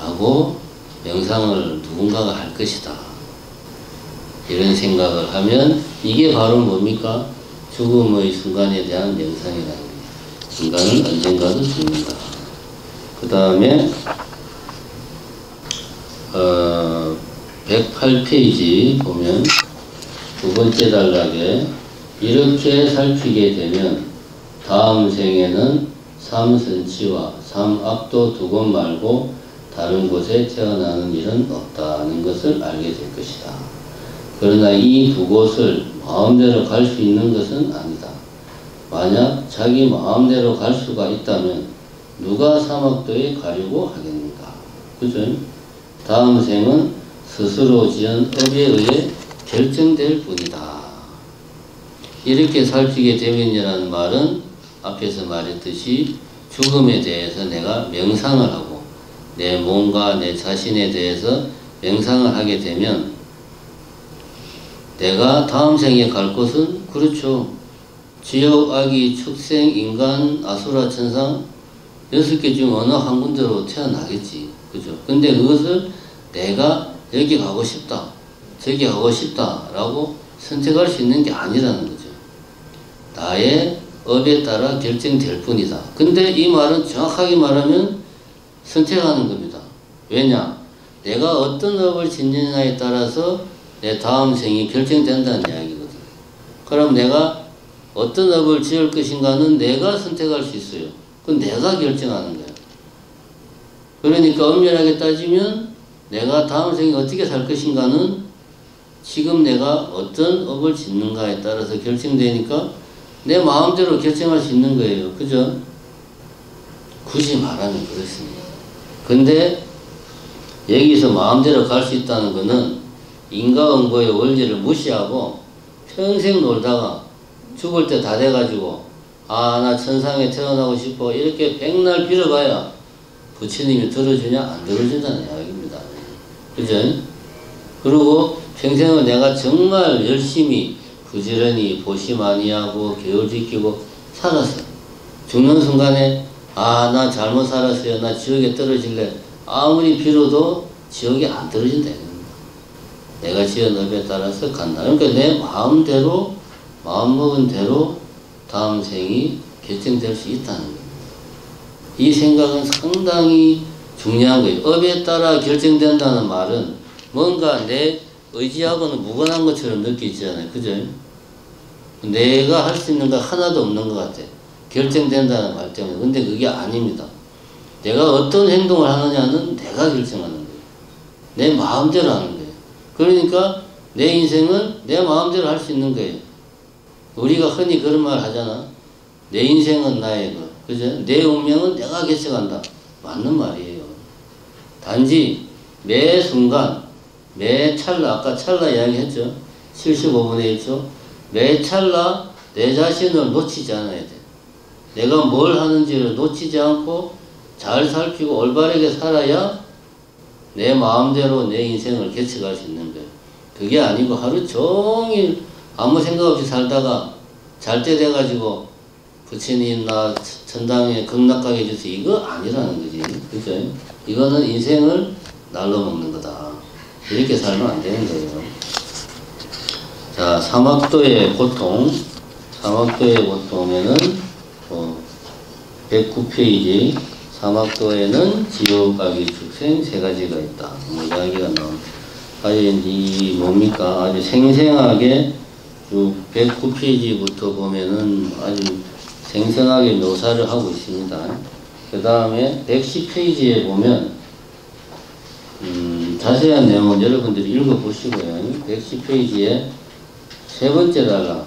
라고 명상을 누군가가 할 것이다. 이런 생각을 하면 이게 바로 뭡니까? 죽음의 순간에 대한 명상이라는 거예요. 인간은 언젠가도 죽는다. 그 다음에 108페이지 보면 두 번째 단락에 이렇게 살피게 되면 다음 생에는 삼선치와 삼악도 두 곳 말고 다른 곳에 태어나는 일은 없다는 것을 알게 될 것이다. 그러나 이 두 곳을 마음대로 갈 수 있는 것은 아니다. 만약 자기 마음대로 갈 수가 있다면 누가 삼악도에 가려고 하겠는가? 그죠? 다음 생은 스스로 지은 업에 의해 결정될 뿐이다. 이렇게 살피게 되면이라는 말은 앞에서 말했듯이 죽음에 대해서 내가 명상을 하고 내 몸과 내 자신에 대해서 명상을 하게 되면 내가 다음 생에 갈 곳은 그렇죠. 지옥, 악이, 축생, 인간, 아수라, 천상 6개 중 어느 한 군데로 태어나겠지. 그죠? 근데 그것을 내가 여기 가고 싶다, 저기 가고 싶다 라고 선택할 수 있는 게 아니라는 거죠. 나의 업에 따라 결정될 뿐이다. 근데 이 말은 정확하게 말하면 선택하는 겁니다. 왜냐? 내가 어떤 업을 짓느냐에 따라서 내 다음 생이 결정된다는 이야기거든. 그럼 내가 어떤 업을 지을 것인가는 내가 선택할 수 있어요. 그건 내가 결정하는 거야. 그러니까 엄밀하게 따지면 내가 다음 생에 어떻게 살 것인가는 지금 내가 어떤 업을 짓는가에 따라서 결정되니까 내 마음대로 결정할 수 있는 거예요. 그죠? 굳이 말하면 그렇습니다. 근데 여기서 마음대로 갈 수 있다는 거는 인과응보의 원리를 무시하고 평생 놀다가 죽을 때 다 돼가지고 아, 나 천상에 태어나고 싶어 이렇게 백날 빌어봐야 부처님이 들어주냐 안 들어준다는 이야기입니다. 그죠? 그리고 평생을 내가 정말 열심히 부지런히 보시 많이 하고 교율 지키고 살았어. 죽는 순간에 아, 나 잘못 살았어요. 나 지옥에 떨어질래. 아무리 빌어도 지옥에 안 떨어진다. 내가 지은 업에 따라서 간다. 그러니까 내 마음대로 마음먹은 대로 다음 생이 결정될 수 있다는 거예요. 이 생각은 상당히 중요한 거예요. 업에 따라 결정된다는 말은 뭔가 내 의지하고는 무관한 것처럼 느끼잖아요. 그죠? 내가 할 수 있는 거 하나도 없는 것 같아. 결정된다는 말 때문에. 근데 그게 아닙니다. 내가 어떤 행동을 하느냐는 내가 결정하는 거예요. 내 마음대로 하는 거예요. 그러니까 내 인생은 내 마음대로 할 수 있는 거예요. 우리가 흔히 그런 말 하잖아. 내 인생은 나의 것. 그죠? 내 운명은 내가 결정한다. 맞는 말이에요. 단지 매 순간, 매 찰나, 아까 찰나 이야기 했죠? 75분의 1초. 매 찰나 내 자신을 놓치지 않아야 돼. 내가 뭘 하는지를 놓치지 않고 잘 살피고 올바르게 살아야 내 마음대로 내 인생을 개척할 수 있는 거예요. 그게 아니고 하루 종일 아무 생각 없이 살다가 잘 때 돼가지고 부처님 나 천당에 극락가게 해주세요. 이거 아니라는 거지. 그죠? 이거는 인생을 날로 먹는 거다. 이렇게 살면 안 되는 거예요. 자, 사막도의 고통. 사막도의 고통에는 109페이지 사막도에는 지옥, 악의 축생 세 가지가 있다. 이야기가 나옵니다. 아주 이 뭡니까? 아주 생생하게 쭉 109페이지부터 보면은 아주 생생하게 묘사를 하고 있습니다. 그 다음에 110페이지에 보면 자세한 내용은 여러분들이 읽어보시고요. 110페이지에 세 번째다가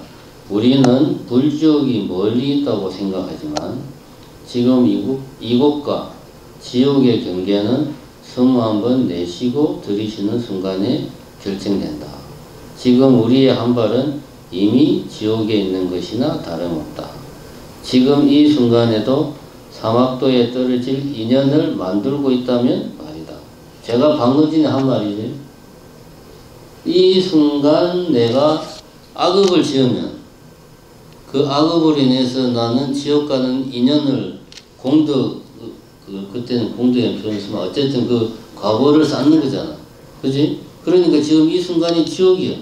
우리는 불지옥이 멀리 있다고 생각하지만 지금 이곳과 지옥의 경계는 숨 한번 내쉬고 들이쉬는 순간에 결정된다. 지금 우리의 한 발은 이미 지옥에 있는 것이나 다름없다. 지금 이 순간에도 사막도에 떨어질 인연을 만들고 있다면 말이다. 제가 방금 전에 한 말이지. 이 순간 내가 악업을 지으면 그 악업으로 인해서 나는 지옥 가는 인연을 그때는 공덕의 표현을 쓰면 어쨌든 그 과보를 쌓는 거잖아. 그지? 그러니까 지금 이 순간이 지옥이야.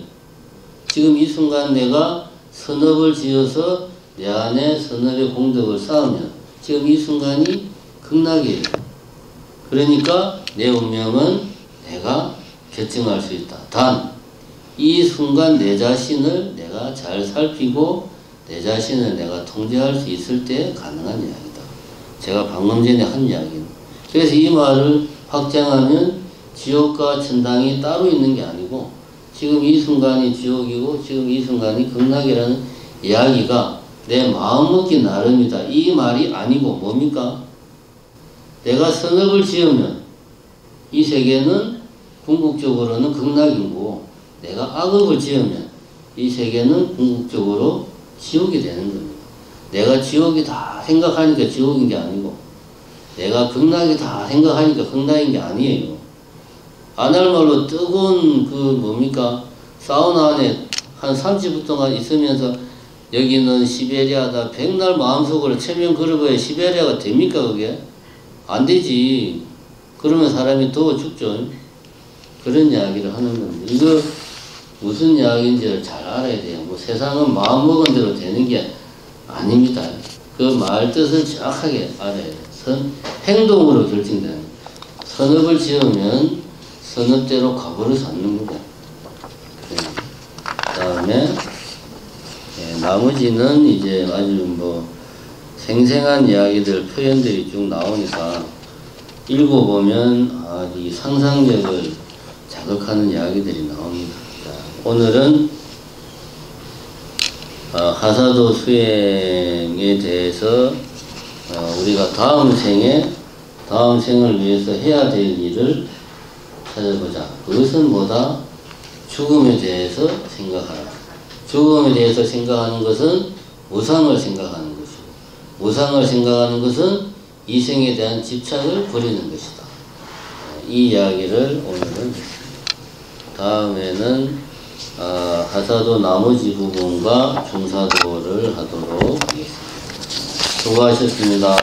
지금 이 순간 내가 선업을 지어서 내 안에 선업의 공덕을 쌓으면 지금 이 순간이 극락이에요. 그러니까 내 운명은 내가 결정할 수 있다. 단 이 순간 내 자신을 내가 잘 살피고 내 자신을 내가 통제할 수 있을 때 가능한 이야기다. 제가 방금 전에 한 이야기는. 그래서 이 말을 확장하면 지옥과 천당이 따로 있는 게 아니고 지금 이 순간이 지옥이고 지금 이 순간이 극락이라는 이야기가 내 마음먹기 나름이다. 이 말이 아니고 뭡니까? 내가 선업을 지으면 이 세계는 궁극적으로는 극락이고 내가 악업을 지으면 이 세계는 궁극적으로 지옥이 되는 겁니다. 내가 지옥이다 생각하니까 지옥인 게 아니고 내가 극락이다 생각하니까 극락인 게 아니에요. 안 할 말로 뜨거운 뭡니까? 사우나 안에 한 30분 동안 있으면서 여기는 시베리아다. 백날 마음속으로 체면 걸어봐야 시베리아가 됩니까 그게? 안 되지. 그러면 사람이 더워 죽죠. 그런 이야기를 하는 건데 이거 무슨 이야기인지를 잘 알아야 돼요. 세상은 마음먹은 대로 되는 게 아닙니다. 그 말 뜻을 정확하게 알아야 돼요. 행동으로 결정되는 선업을 지으면 선업대로 과보를 쌓는 거고. 그 다음에 나머지는 이제 아주 생생한 이야기들 표현들이 쭉 나오니까 읽어보면 이 상상력을 자극하는 이야기들이 나옵니다. 오늘은 하사도 수행에 대해서 우리가 다음 생을 위해서 해야 될 일을 찾아보자. 그것은 뭐다? 죽음에 대해서 생각하라. 죽음에 대해서 생각하는 것은 무상을 생각하는 것이고 무상을 생각하는 것은 이생에 대한 집착을 버리는 것이다. 이 이야기를 오늘은 했습니다. 다음에는 하사도 나머지 부분과 중사도를 하도록 하겠습니다. 수고하셨습니다.